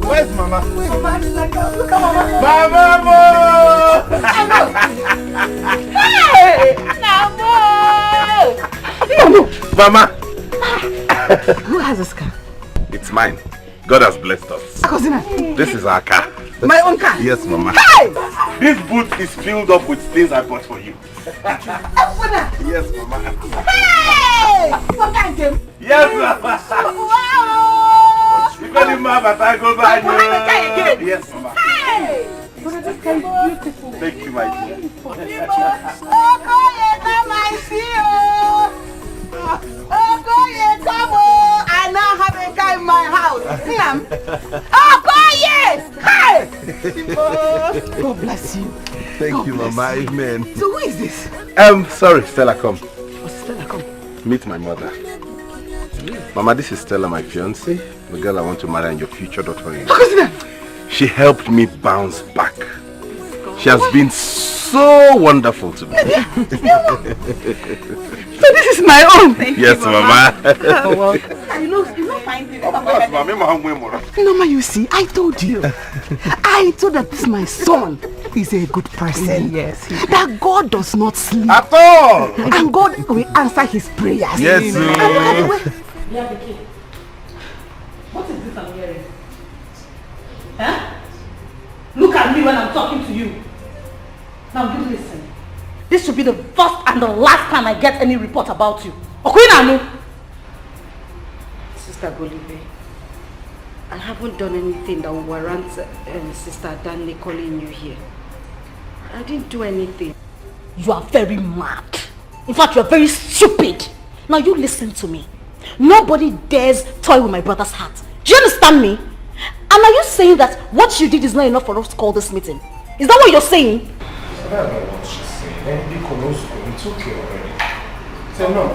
Where's Mama? Look at Mama! Hey! Mama! Who has this car? It's mine. God has blessed us. This is our car. My own car? Yes, Mama. Hey! This boot is filled up with things I bought for you. Yes, Mama. Hey! What kind of game? Yes, Mama. Wow! You got him, Mama, but I go by you. Yes, Mama. Hey! This car is beautiful. Thank you, my dear. I now have a guy in my house. God bless you. Thank you, Mama. Amen. So who is this? Sorry, Stella, come. Stella, come. Meet my mother. Mama, this is Stella, my fiancée, the girl I want to marry and your future daughter-in-law. She helped me bounce back. She has been so wonderful to me. So this is my own. Thank yes, you, Mama. Oh, well. You know fine. Mama, you see, I told you. I told that this my son is a good person. Yes. That God does not sleep. At all. And God will answer his prayers. Yes. Yeah, Dikeh. What is this I'm hearing? Huh? Look at me when I'm talking to you. Now you listen. This should be the first and the last time I get any report about you. Okwinanu! Sister Golibe, I haven't done anything that will warrant Sister Danny calling you here. I didn't do anything. You are very mad. In fact, you are very stupid. Now you listen to me. Nobody dares toy with my brother's heart. Do you understand me? And are you saying that what you did is not enough for us to call this meeting? Is that what you're saying? I don't know what she's saying. It's okay already. Say no.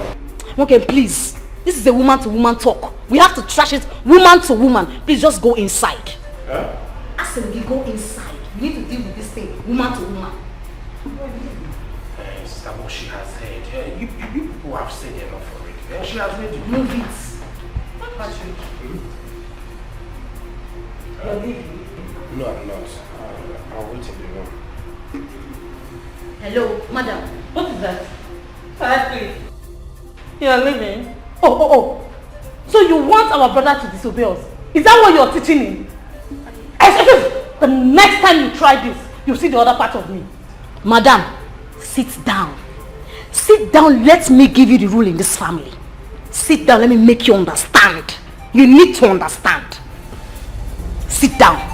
Okay, please. This is a woman-to-woman talk. We have to trash it woman to woman. Please just go inside. Huh? I said we go inside. We need to deal with this thing woman to woman. Sister, what she has said. You people have said enough already. She has made you. Move it. You're leaving? No, I'm not. I'll wait in the room. Hello, madam. What is that? Please. You're leaving? Oh. So you want our brother to disobey us? Is that what you're teaching him? The next time you try this, you'll see the other part of me. Madam, sit down. Sit down, let me give you the rule in this family. Sit down, let me make you understand. You need to understand. Sit down.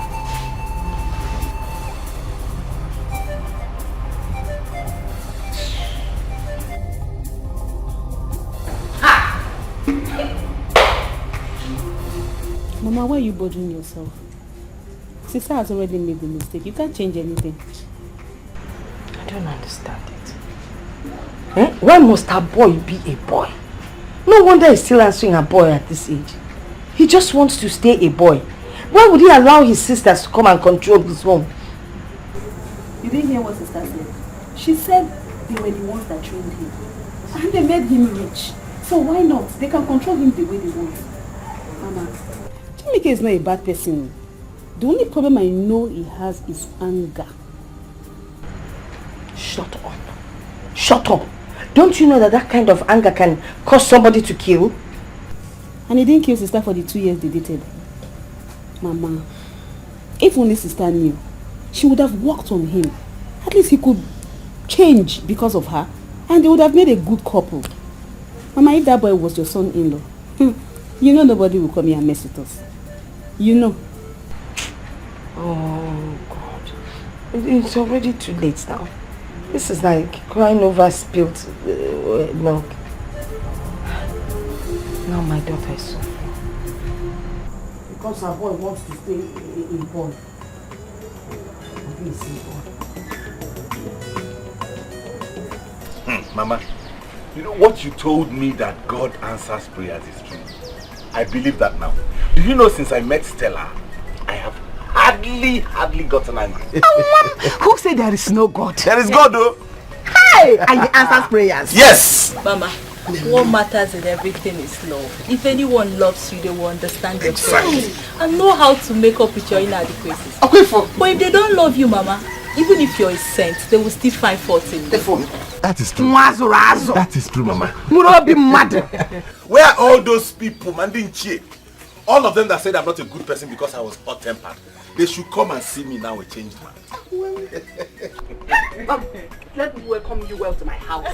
Mama, why are you bothering yourself? Sister has already made the mistake. You can't change anything. I don't understand it. Why must her boy be a boy? No wonder he's still answering a boy at this age. He just wants to stay a boy. Why would he allow his sisters to come and control his home? You didn't hear what sister said. She said they were the ones that trained him. And they made him rich. So why not? They can control him the way they want. Mama, Chimike is not a bad person. The only problem I know he has is anger. Shut up. Shut up. Don't you know that kind of anger can cause somebody to kill? And he didn't kill sister for the 2 years they dated. Mama, if only sister knew, she would have worked on him. At least he could change because of her. And they would have made a good couple. Mama, if that boy was your son-in-law, you know nobody will come here and mess with us. You know. Oh, God. It's already too late now. This is like crying over spilled milk. Now my daughter is suffering. Because her boy wants to stay a boy. Mama, you know what you told me that God answers prayers is true. I believe that now. Do you know since I met Stella, I have hardly gotten angry. Who said there is no God? There is God though. Hey! And he answers prayers. Yes! Mama, what matters in everything is love. If anyone loves you, they will understand your feelings and know how to make up with your inadequacies. Okay, but if they don't love you, Mama, even if you're a saint, they will still find fault in you. That is true. That is true, Mama. Where are all those people, Mandinchi? All of them that said I'm not a good person because I was hot-tempered. They should come and see me now a changed man. Let me welcome you well to my house.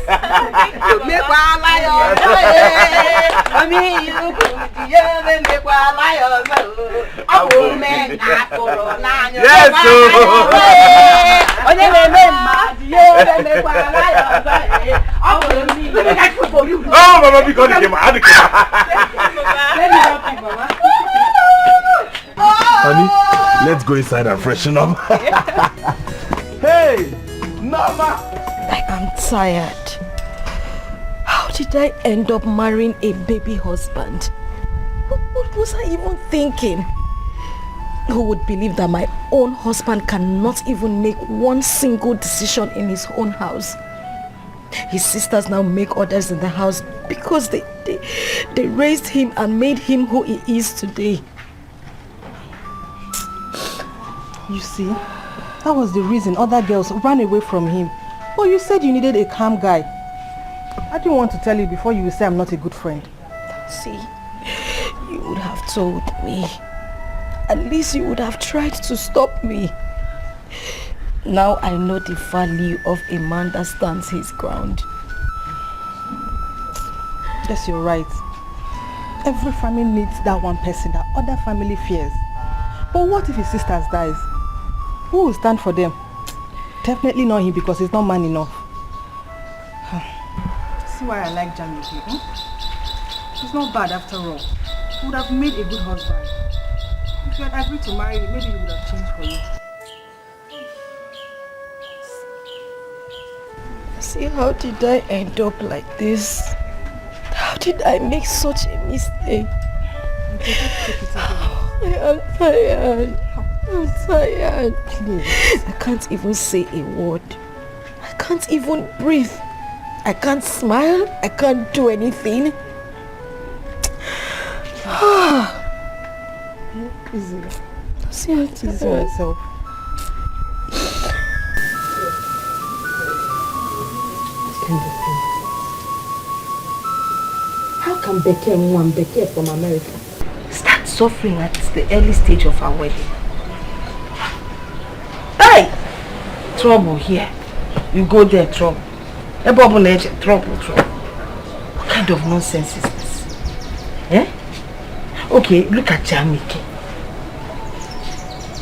Oh, Mama, because you came out. Honey, let's go inside and freshen up. Hey, Mama! I am tired. How did I end up marrying a baby husband? What was I even thinking? Who would believe that my own husband cannot even make one single decision in his own house? His sisters now make orders in the house because they raised him and made him who he is today. You see, that was the reason other girls ran away from him. But you said you needed a calm guy. I didn't want to tell you before you would say I'm not a good friend. See, you would have told me. At least you would have tried to stop me. Now I know the value of a man that stands his ground. Yes, you're right. Every family needs that one person that other family fears. But what if his sisters dies? Who will stand for them? Definitely not him because he's not man enough. See why I like Jamike, He's not bad after all. He would have made a good husband. If you had agreed to marry him, maybe he would have changed for you. See, how did I end up like this? did I make such a mistake? I am tired. I'm tired. Please. I can't even say a word. I can't even breathe. I can't smile. I can't do anything. Easy. See how to easy myself. How can Dikeh from America start suffering at the early stage of our wedding? Hey! Trouble here. You go there, trouble. Trouble. What kind of nonsense is this? Eh? Okay, look at Jamike.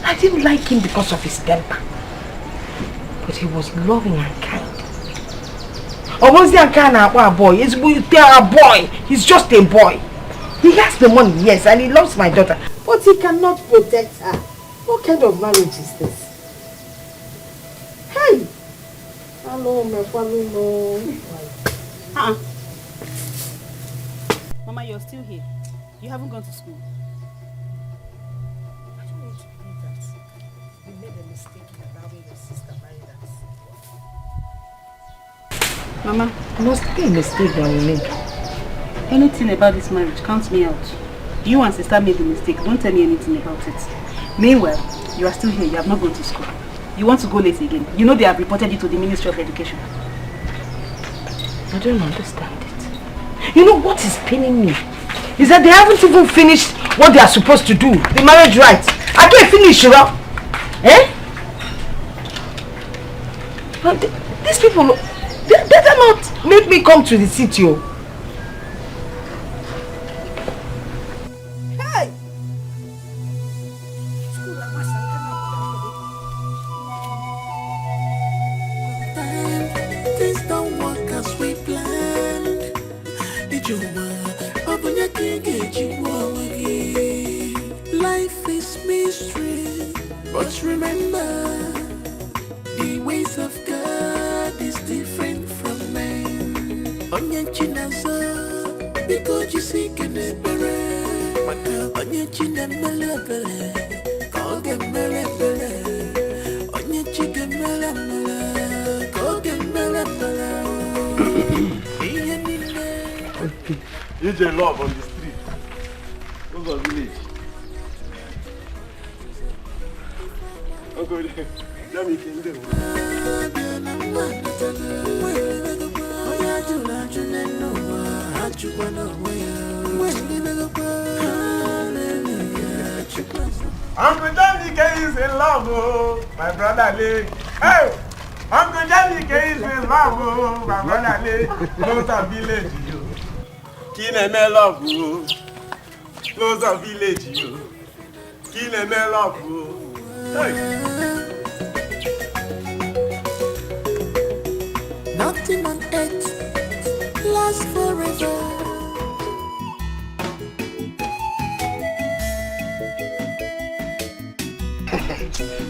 I didn't like him because of his temper. But he was loving and kind. Or was he a kind of boy? He's a boy. He's just a boy. He has the money, yes, and he loves my daughter. But he cannot protect her. What kind of marriage is this? Hey! Hello, my family. Mama, you're still here. You haven't gone to school. I don't want to believe that you made a mistake in allowing your sister marry that. Mama, it must be a mistake that we made. Anything about this marriage counts me out. You and sister made the mistake. Don't tell me anything about it. Meanwhile, you are still here. You have not gone to school. You want to go late again. You know they have reported you to the Ministry of Education. I don't understand it. You know what is paining me? Is that they haven't even finished what they are supposed to do. The marriage rights. I can't finish, you know. Eh? But these people, they better not make me come to the city. Hey! Things don't work as we planned. Did you open your life is mystery, but remember, the ways of God is different from men. Onye chinazo, because you seek an ebere. Onye chinemele, call them mele. Onye chigemele, call them mele. EJ love on the street. Those are village. Uncle, let me kill them. Uncle Jamike is in love, oh, my brother Lee. Hey, Uncle Jamike is in love, oh, my brother Lee. Those are village, you. Kineme love, oh. Those are village, you. Kineme love, oh. Hey. Nothing on earth lasts forever.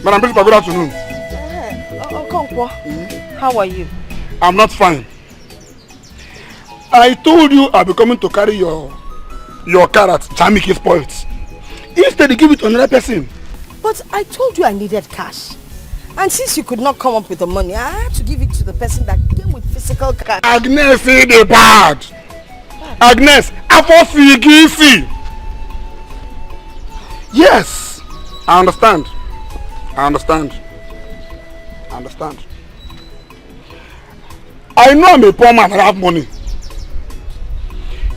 Madam Principal, good afternoon. Okonkwo, how are you? I'm not fine. I told you I'll be coming to carry your car at Jamike's point. Instead, you give it to another person. But I told you I needed cash. And since you could not come up with the money, I had to give it to the person that came with physical cash. Agnes, say the bad. Agnes, Afofigisi. Yes, I understand. I understand. I know I'm a poor man and I have money.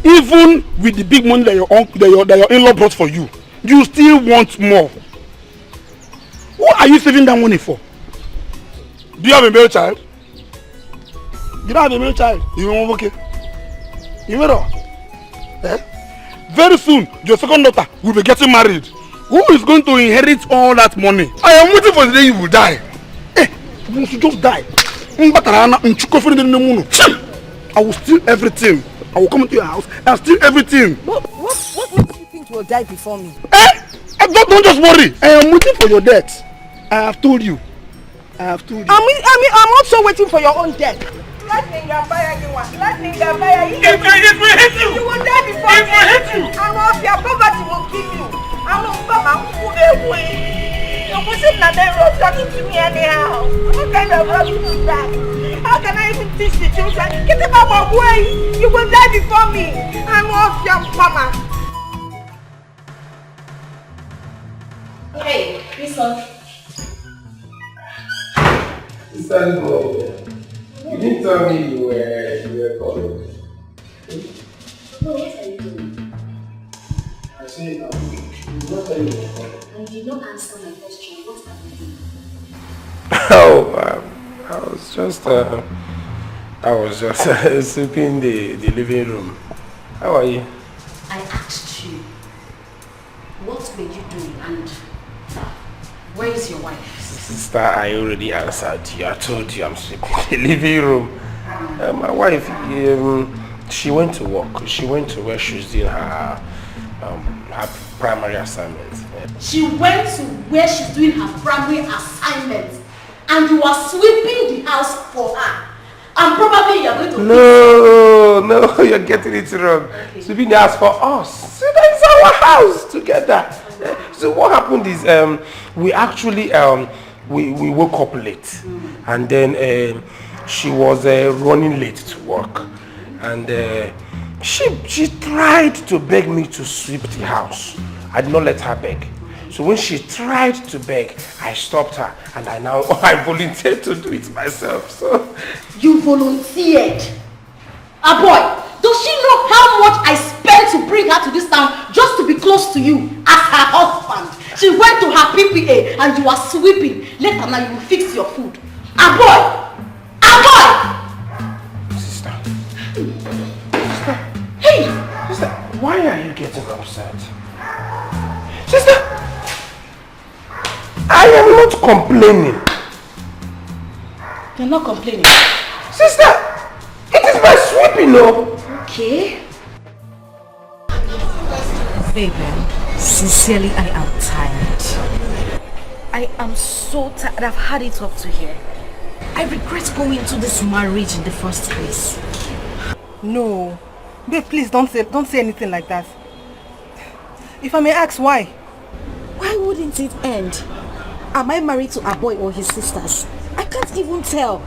Even with the big money that your in-law brought for you, you still want more. What are you saving that money for? Do you have a male child? You don't have a male child. You want okay? You know? Eh? Very soon, your second daughter will be getting married. Who is going to inherit all that money? I am waiting for the day you will die. Eh, you should just die. I will steal everything. I will come into your house and steal everything. What makes you think you will die before me? Eh? Don't just worry. I am waiting for your death. I have told you. I'm also waiting for your own death. Lightning can fire anyone. Lightning can fire you. It will hit you. You will die before it will hit you. And of your poverty will kill you. I will come and put away. You're pushing that road talking to me anyhow. What kind of rubbish is that? How can I even teach the children? Get them out of my way. You will die before me. I'm off your mama. Hey, listen. You didn't tell me you were calling. No, what are you doing? I said, you not tell me you were calling. And you did not answer my question. What are you doing? Oh, I was just sleeping in the living room. How are you? I asked you, what were you doing and where is your wife? Sister, I already answered you. I told you I'm sleeping in the living room. My wife, she went to work. She went to where she's doing her primary assignments. She went to where she's doing her primary assignments and you are sweeping the house for her. And probably you're going to... No, you're getting it wrong. Okay. Sweeping the house for us. So that's our house together. So what happened is we actually we woke up late and then she was running late to work and she tried to beg me to sweep the house. I did not let her beg. So when she tried to beg, I stopped her and I volunteered to do it myself. So you volunteered? Ah boy, does she know how much I spent to bring her to this town just to be close to you as her husband? She went to her PPA and you are sweeping. Later now you will fix your food. Ah boy! Ah boy! Sister. Hey! Sister, why are you getting upset? Sister! I am not complaining. You're not complaining? Sister! It is my sweeping, no? Okay. Baby, sincerely I am tired. I am so tired. I've had it up to here. I regret going into this marriage in the first place. No. Babe, please don't say anything like that. If I may ask, why? Why wouldn't it end? Am I married to a boy or his sisters? I can't even tell.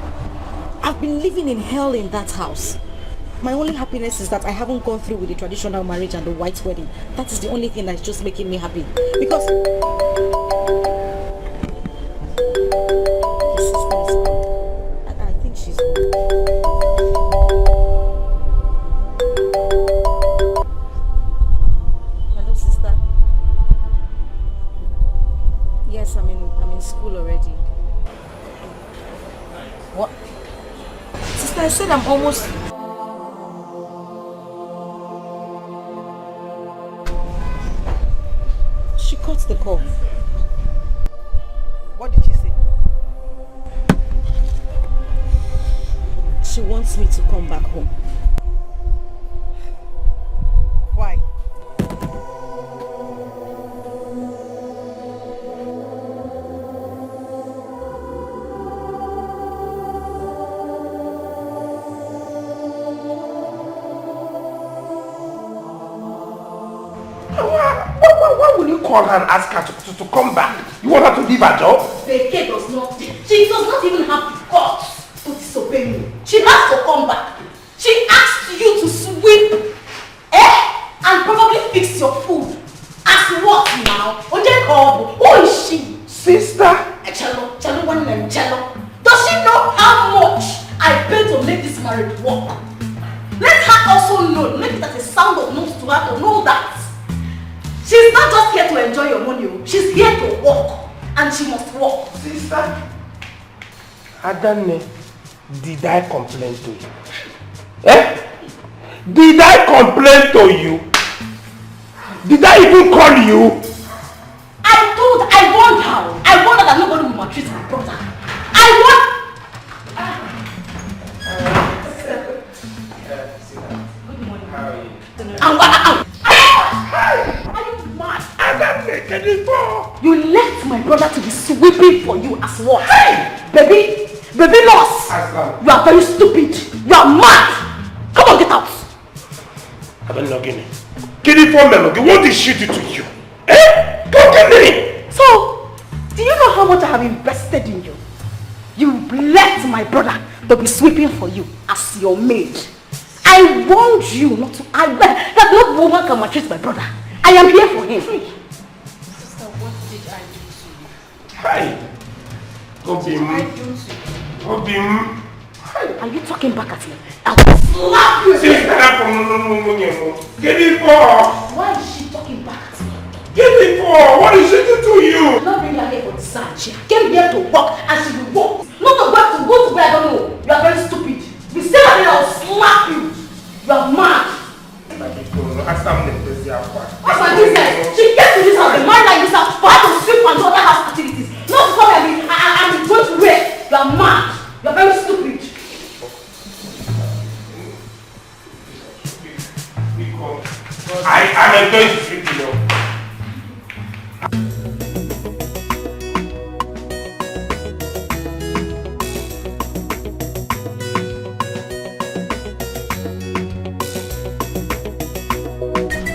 I've been living in hell in that house. My only happiness is that I haven't gone through with the traditional marriage and the white wedding. That is the only thing that's just making me happy. Because his sister is home. I think she's home. Hello, sister. Yes, I'm in school already. What? Sister, I said I'm almost... She cut the call. What did she say? She wants me to come back home. Why? Why will you call her and ask her to come back? You want her to leave her job? Dikeh does not. She does not even have the guts to disobey me. She has to come back. She asked you to sweep, and probably fix your food. As what now? Who is she? Sister. Cello, one name, Cello. Does she know how much I pay to make this marriage work? Let her also know. Make it as a sound of notes to her to know that she's not just here to enjoy your money. She's here to work. And she must work. Sister, Adane, did I complain to you? Did I complain to you? Did I even call you? I warned her. I warned her that nobody will maltreat my brother. I warned... Good morning. How are you? Are you mad? You left my brother to be sweeping for you as what? Hey! Baby nurse! You are very stupid. You are mad! Come on, get out! I don't know, Guinea. Guinea for Melody, what did she do to you? Eh? Go get me! So, do you know how much I have invested in you? You left my brother to be sweeping for you as your maid. I warned you not to. That no woman can maltreat my brother. I am here for him. Sister, what did I do to you? Hi. Go be Are you talking back at me? I will slap you! Sister, get it for! Why is she talking back at me? Get it for! What did she do to you? I'm not bringing her here for design. She came here to work and she will work. Not to work, to go to where I don't know. You are very stupid. If you stay out here, I will slap you. You are mad. What's my business? She gets to this house, the man like this house, for her to sweep and do other house activities. Not to come and I'm going to work. You are mad. You are very stupid. I'm going to sleep, you know.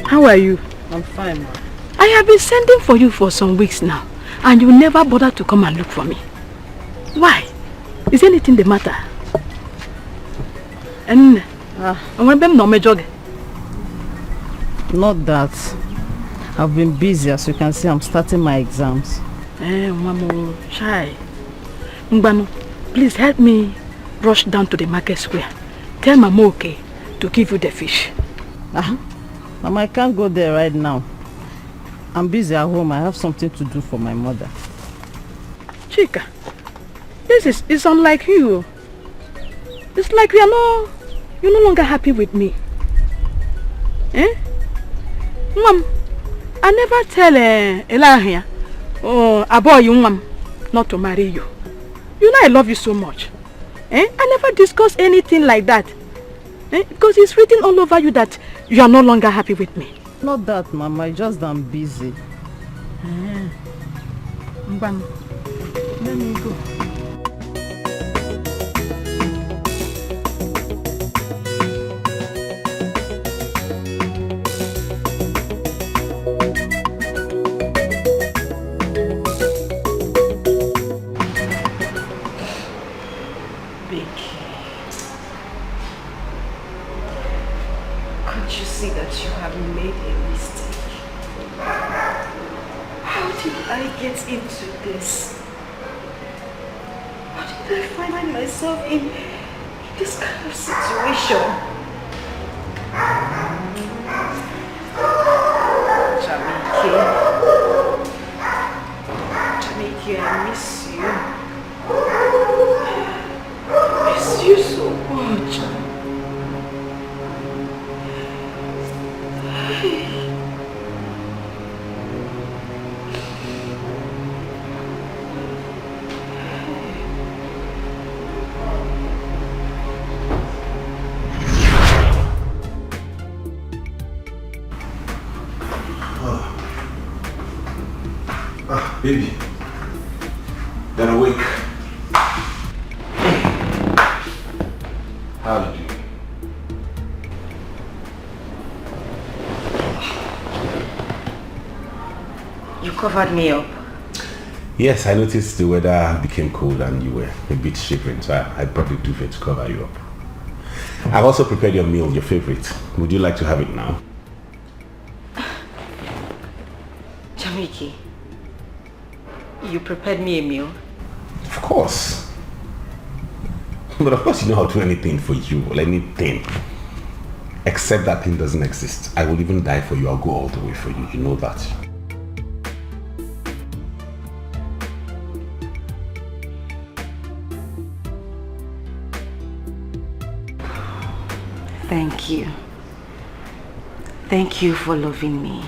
How are you? I'm fine, ma. I have been sending for you for some weeks now, and you never bother to come and look for me. Why? Is anything the matter? And not that. I've been busy, as you can see. I'm starting my exams. Mamo, shy. Ngbano, please help me rush down to the market square. Tell Mama okay to give you the fish. Mama, I can't go there right now. I'm busy at home. I have something to do for my mother. Chika, it's unlike you. It's like you're no longer happy with me. Mom, I never tell Elahia about you, Mom, not to marry you. You know I love you so much. I never discuss anything like that. Because it's written all over you that you are no longer happy with me. Not that, Mama. It's just that I'm busy. Mbam, let me go. Into this. How did I find myself in this kind of situation? Jamike, I miss you. I miss you so much. Baby, they're awake. How are you doing? You covered me up. Yes, I noticed the weather became cold and you were a bit shivering, so I brought the duvet to cover you up. I've also prepared your meal, your favorite. Would you like to have it now? Jamike, you prepared me a meal? Of course. But of course you know I'll do anything for you, or anything. Except that thing doesn't exist. I will even die for you. I'll go all the way for you. You know that. Thank you. Thank you for loving me.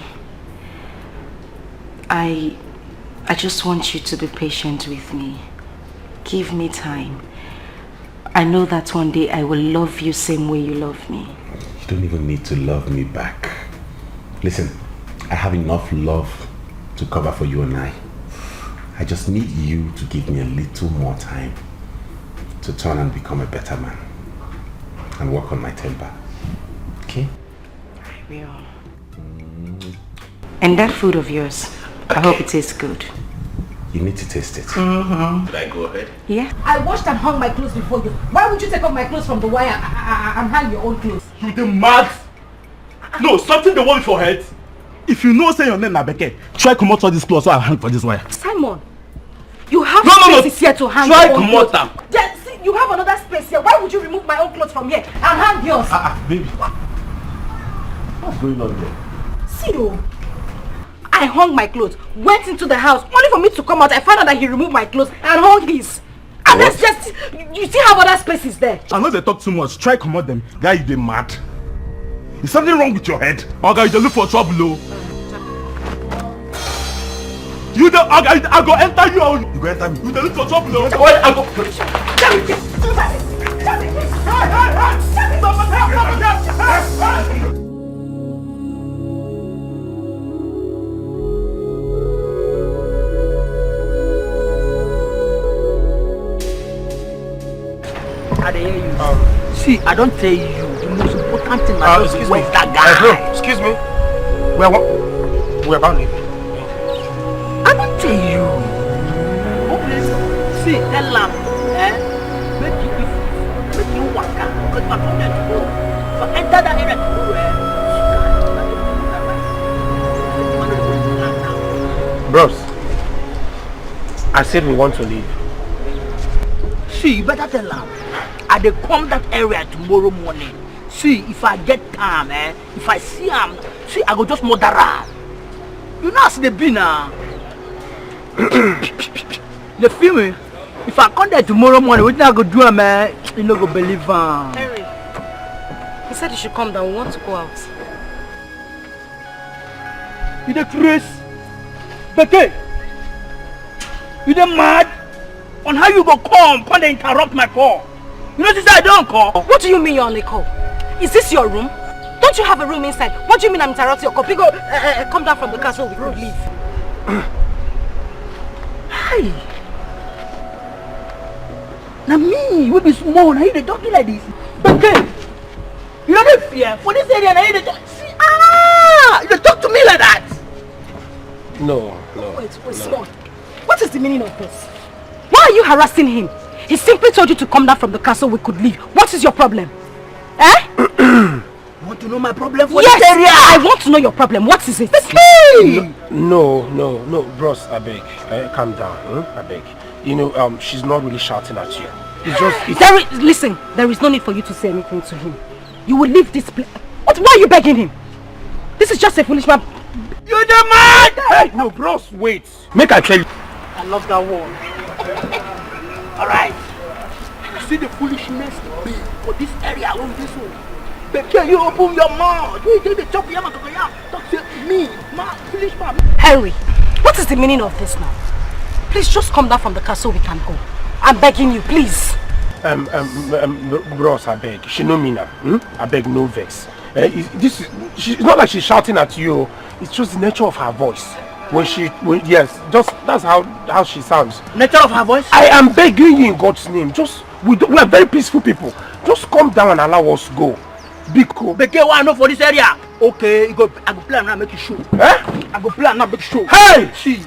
I just want you to be patient with me. Give me time. I know that one day I will love you same way you love me. You don't even need to love me back. Listen, I have enough love to cover for you and I. I just need you to give me a little more time to turn and become a better man. and work on my temper. Okay? I will. And that food of yours, I hope it tastes good. You need to taste it. Mm-hmm. Should I go ahead? Yeah. I washed and hung my clothes before you. Why would you take off my clothes from the wire and hang your own clothes? You the mad? No, something the one for head. If you know say your name na Dikeh, try come out all these clothes so I hang for this wire. Simon, you have spaces here to hang try your own come out clothes. Yeah, see, you have another space here. Why would you remove my own clothes from here and hang yours? Baby. What's going on there? See you. I hung my clothes, went into the house, only for me to come out. I found out that he removed my clothes and hung his. And that's just, you still have other spaces there. I know they talk too much. Try come out them. Guy, you dey mad. Is something wrong with your head? Oga, you dey look for trouble, oh. You dey, Oga, I go enter you, oh. You go enter me. You dey look for trouble, oh. Wait, I go. I hear you. See, I don't tell you. The most important thing is where's that guy? Bro, excuse me. We're about leaving. I don't tell you. Okay. See, that lamp, make you walk out. Because I'm from there to go. So enter that area to go. Bros, I said we want to leave. See, you better tell them. I dey come that area tomorrow morning. See, if I get time, if I see him, see, I go just murder him. You know as they be now. You feel me? If I come there tomorrow morning, what I go do, man? You no go believe him. Henry, he said you should come down. We want to go out. You the crazy? Dikeh, you the mad? On how you go come, come and interrupt my call. You know this I don't call. What do you mean you're on a call? Is this your room? Don't you have a room inside? What do you mean I'm interrupting your call? Go, come down from the car so we could leave. Hi. Now me, we be small. Now you they talking like this. Dikeh, you don't fear for this area. Now you they talk. See, you they talk to me like that. No. Wait, small. What is the meaning of this? Why are you harassing him? He simply told you to come down from the car so we could leave. What is your problem? You want to know my problem for yes, this area? I want to know your problem. What is it? No, bros, I beg. Calm down, I beg. You know, she's not really shouting at you. It's just... Listen, there is no need for you to say anything to him. You will leave this place. Why are you begging him? This is just a foolish man. You the man! Hey, no, bros, wait. Make I tell you. I love that one. Alright. You see the foolishness for this area on this one. Dikeh, you open your mouth. You take the chop yam and talk to me, man, foolish man. Henry, what is the meaning of this now? Please just come down from the car so we can go. I'm begging you, please. Bros, I beg. She know me now. I beg, no vex. It's not like she's shouting at you. It's just the nature of her voice. Yes, just that's how she sounds. Nature of her voice? I am begging you in God's name. We are very peaceful people. Just come down and allow us go. Biko. Dikeh, what I know for this area? Okay, I go plan now make you show. I go plan now make you show. Hey! See.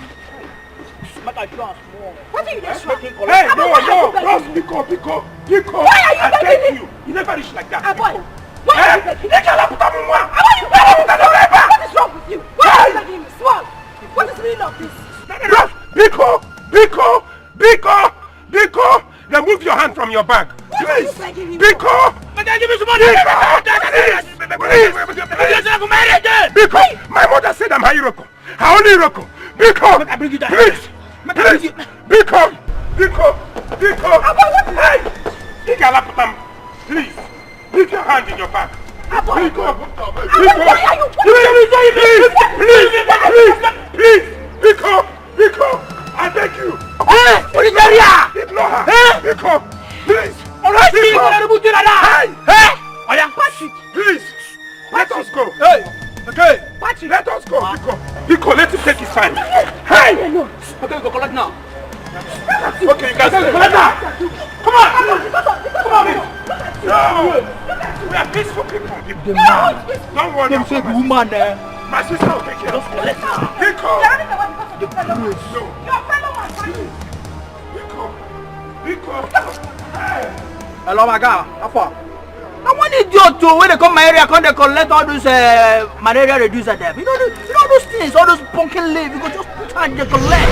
Make I show us more. What are you doing? Hey, no, bros, Biko. Why are you begging you? You never reach like that. Boy, why are you begging? What is wrong with you? Why are you begging me? Small. What is the meaning of this? Biko! Remove your hand from your bag. Please. Biko! Biko! My mother said I'm Hiroko. I only Hiroko. Biko! Please! Biko! Hey! Please! Leave your hand in your bag. Biko! Please! Biko! I beg you! Hey! What is area? Ignore her! Biko! Please! Alright, hey! I am patching! Please! Let us go! Hey! Okay! Let us go! Biko, let him take his time! Hey! Okay, we go collect now. Okay, you guys collect now! Come on! No! We are peaceful people. The man. Don't worry. Them say the woman there. My sister will take care of her. Let her. Pick up. The place. No. Pick up. Hey. Hello, my guy. How far? Now one idiot too, when they come my area, come they collect all those malaria reducer them. You know those things, all those pumpkin leaf, you go just put and they collect.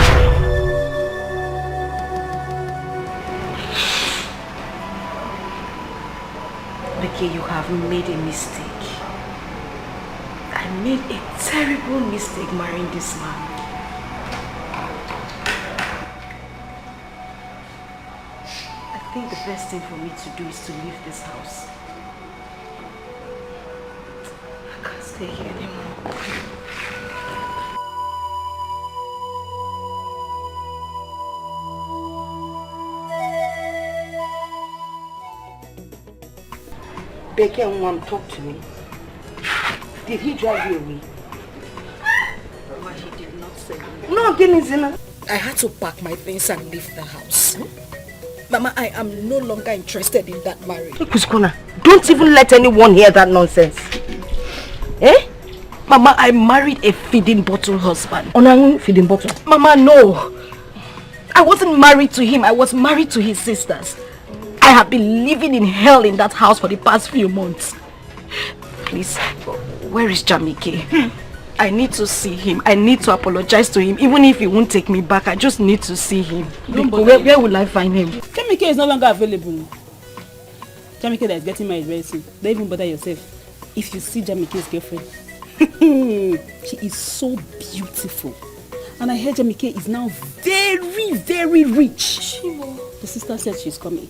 Dikeh, you have made a mistake. I made a terrible mistake marrying this man. I think the best thing for me to do is to leave this house. I can't stay here anymore. Dikeh, Mom, talk to me. Did he drive you away? Mama, he did not say that. No, Zina. I had to pack my things and leave the house. Mama, I am no longer interested in that marriage. Kuskona, don't even let anyone hear that nonsense. Eh? Mama, I married a feeding bottle husband. Onang feeding bottle? Mama, no. I wasn't married to him. I was married to his sisters. I have been living in hell in that house for the past few months. Please, where is Jamike? I need to see him. I need to apologize to him. Even if he won't take me back, I just need to see him. Where will I find him? Jamike is no longer available. Jamike that is getting married very soon. Don't even bother yourself. If you see Jamike's girlfriend, she is so beautiful. And I heard Jamike is now very, very rich. The sister said she's coming.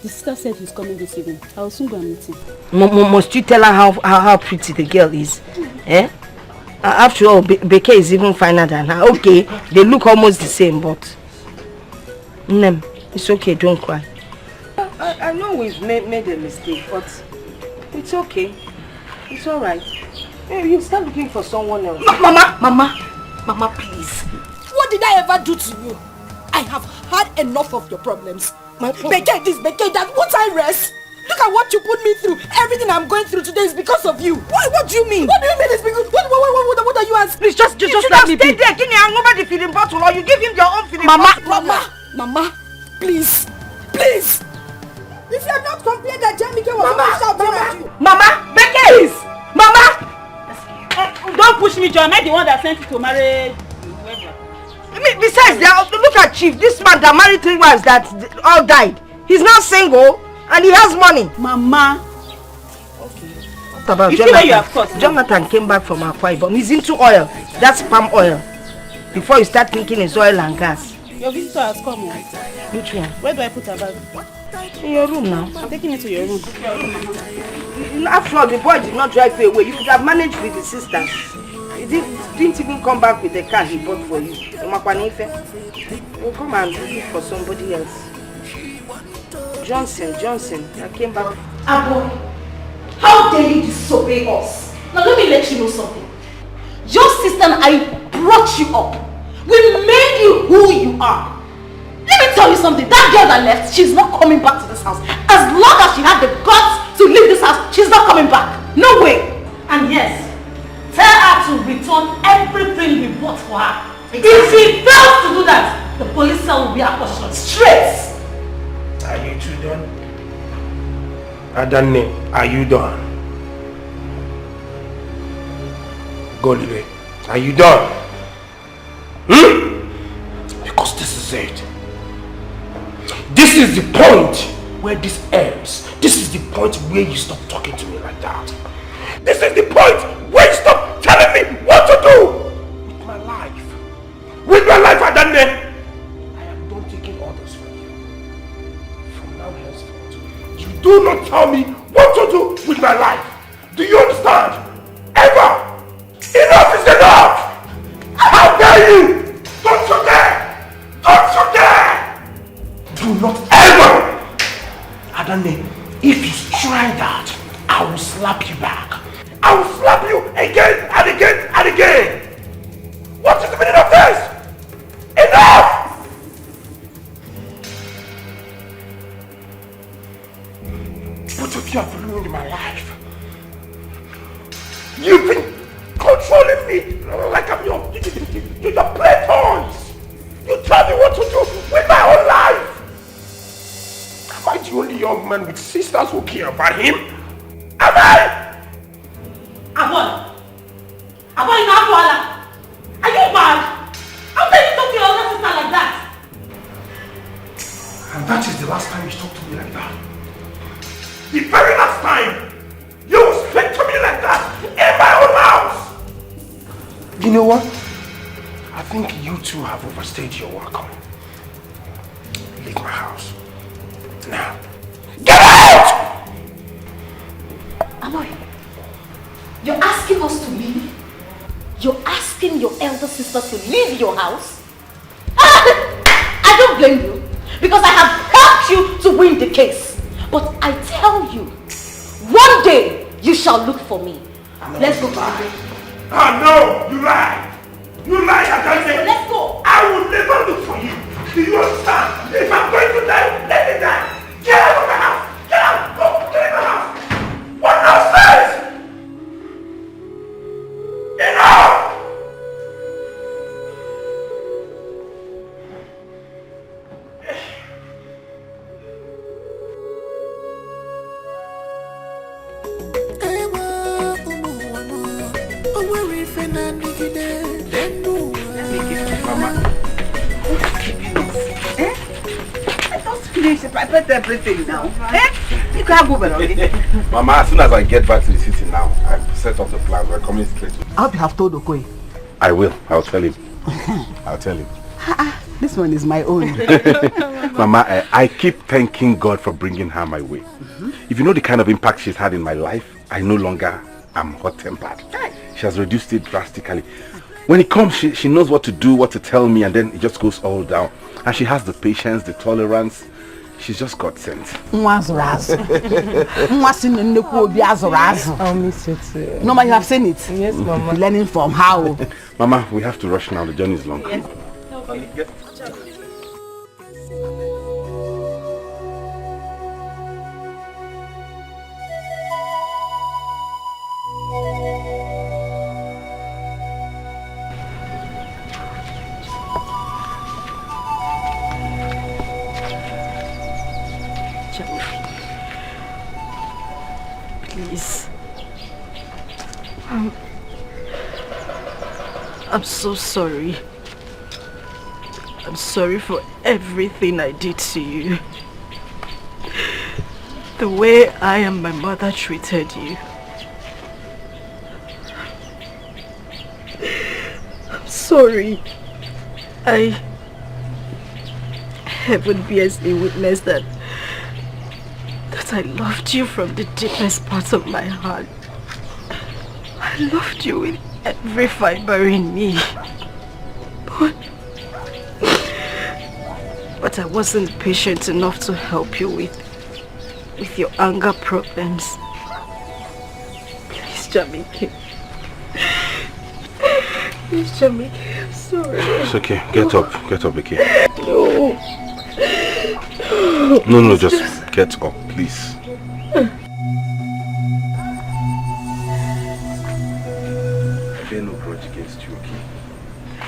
The sister said he's coming this evening. I'll soon go and meet him. Must you tell her how pretty the girl is? Eh? After all, Dikeh is even finer than her. Okay, they look almost the same, but... it's okay, don't cry. I know we've made a mistake, but it's okay. It's alright. You start looking for someone else. Mama, please. What did I ever do to you? I have had enough of your problems. Dikeh this, Dikeh that. Won't I rest? Look at what you put me through. Everything I'm going through today is because of you. What do you mean? What do you mean it's because... What are you asking? Please, just let me be. There, give me another feeding bottle, or you give him your own feeding bottle. Mama, please. If you are not compared that Jamike was shouting at you. Mama, Dikeh is. Mama! Don't push me, Joe. Am I the one that sent you to marry whoever? Besides, look at Chief. This man that married 3 wives that all died. He's now single and he has money. Mama. Okay. What about you Jonathan? See you have course, Jonathan came back from Akwa Ibom. He's into oil. That's palm oil. Before you start thinking it's oil and gas. Your visitor has come. Which one? Where do I put her bag? In your room now. I'm taking it to your room. After all, the boy did not drive you away. You could have managed with the sisters. He didn't even come back with the car he bought for you. You'll come and look for somebody else. Johnson, I came back. Abo, how dare you disobey us? Now let me let you know something. Your sister and I brought you up. We made you who you are. Let me tell you something. That girl that left, she's not coming back to this house. As long as she had the guts to leave this house, she's not coming back. No way. And yes, tell her to return everything we bought for her. Exactly. If she fails to do that, the police cell will be her portion. Straight. Are you two done? Adane, are you done? Golibe, are you done? Because this is it. This is the point where this ends. This is the point where you stop talking to me like that. This is the point where you stop telling me what to do with my life. With my life, Adane. I am done taking orders from you. From now henceforth, you do not tell me what to do with my life. Do you understand? Ever! Enough is enough! How dare you! Don't you dare! Don't you dare! Do not ever! Adane, if you try that, I will slap you back. I will slap you again and again and again! What is the meaning of this? Enough! Both of you are following my woman with sisters who care about him. Am I? Abon, you know what? Are you mad? How can you talk to your older sister like that? And that is the last time you talk to me like that. The very last time you will speak to me like that in my own house. You know what? I think you two have overstayed your welcome. Leave my house. Now. Get out! Aloy, you're asking us to leave? You're asking your elder sister to leave your house? I don't blame you, because I have helped you to win the case. But I tell you, one day you shall look for me. No, Let's go to the lie. Ah, no, you lie. You lie, I can't say. Let's go. I will never look for you. Do you understand? If I'm going to die, let me die. Get out of my house. Get out. Go. Get in my house. What nonsense? Enough. I prepared everything now. You can't move already. Mama, as soon as I get back to the city now, I've set up the plan. We're coming straight. I hope you have told Okoye. I will. I'll tell him. I'll tell him. This one is my own. Mama, I keep thanking God for bringing her my way. If you know the kind of impact she's had in my life, I no longer am hot-tempered. She has reduced it drastically. When it comes, she knows what to do, what to tell me, and then it just goes all down. And she has the patience, the tolerance. She's just got sense. I'll miss you too. Mama, you have seen it? Yes, Mama. Learning from how? Mama, we have to rush now. The journey is long. Yes. Okay. Please. I'm so sorry. I'm sorry for everything I did to you. The way I and my mother treated you. I'm sorry. Heaven bears a witness that I loved you from the deepest part of my heart. I loved you with every fiber in me. But I wasn't patient enough to help you with your anger problems. Please, Jamike. Please, Jamike, I'm sorry. It's okay. Get up, Vicky. No. No, just get up, please. I bear no grudge against you, okay?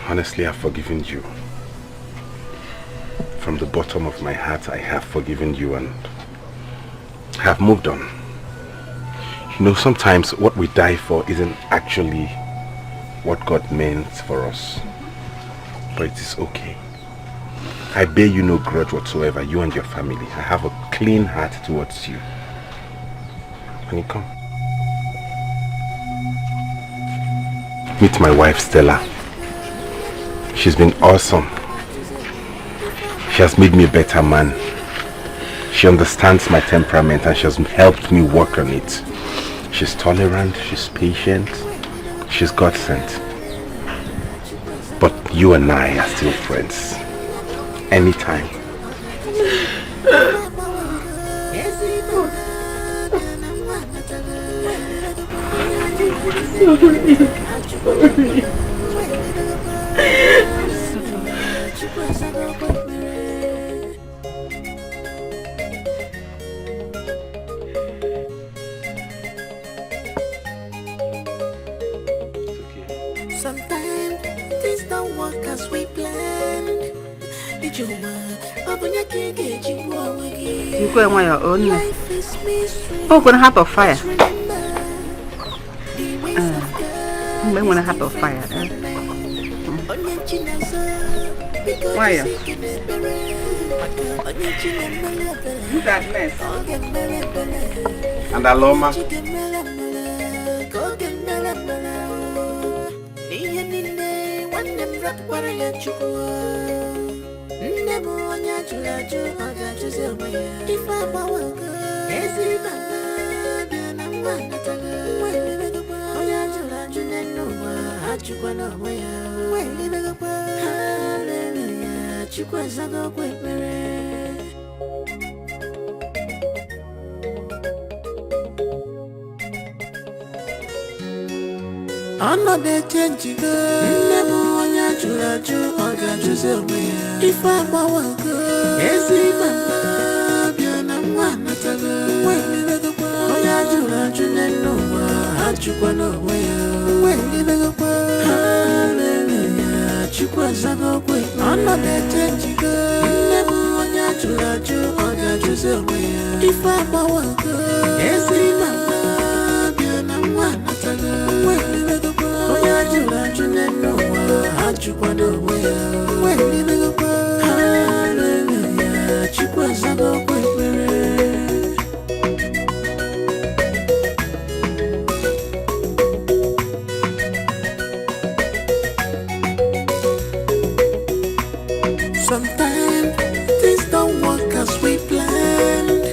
Honestly, I've forgiven you. From the bottom of my heart, I have forgiven you and I have moved on. You know, sometimes what we die for isn't actually what God meant for us. But it is okay. I bear you no grudge whatsoever, you and your family. I have a clean heart towards you. Can you come? Meet my wife, Stella. She's been awesome. She has made me a better man. She understands my temperament and she has helped me work on it. She's tolerant, she's patient, she's God sent. But you and I are still friends. Anytime. Sometimes things don't work as we planned. You go on your own. Oh, gonna heart of fire. I'm gonna heart of fire. Why? Who's that mess? And Aloma. Another change, never on your church, or if I'm a worker, yes, if I'm a one, that's a good way. If I'm a worker, yes, if I'm a one, that's a good way. Sometimes things don't work as we planned.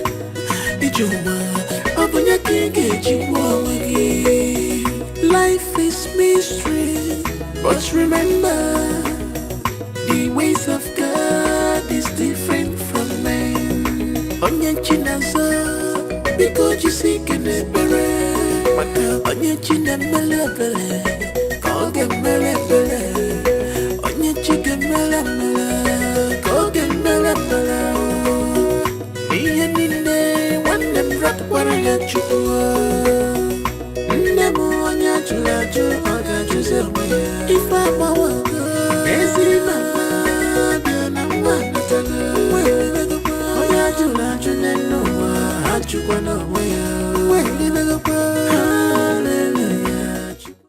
Life is mystery, but remember, the ways of God is different from men. Onye chinazo, because you seek an ebere, but onye chinemele bele, call them bele bele.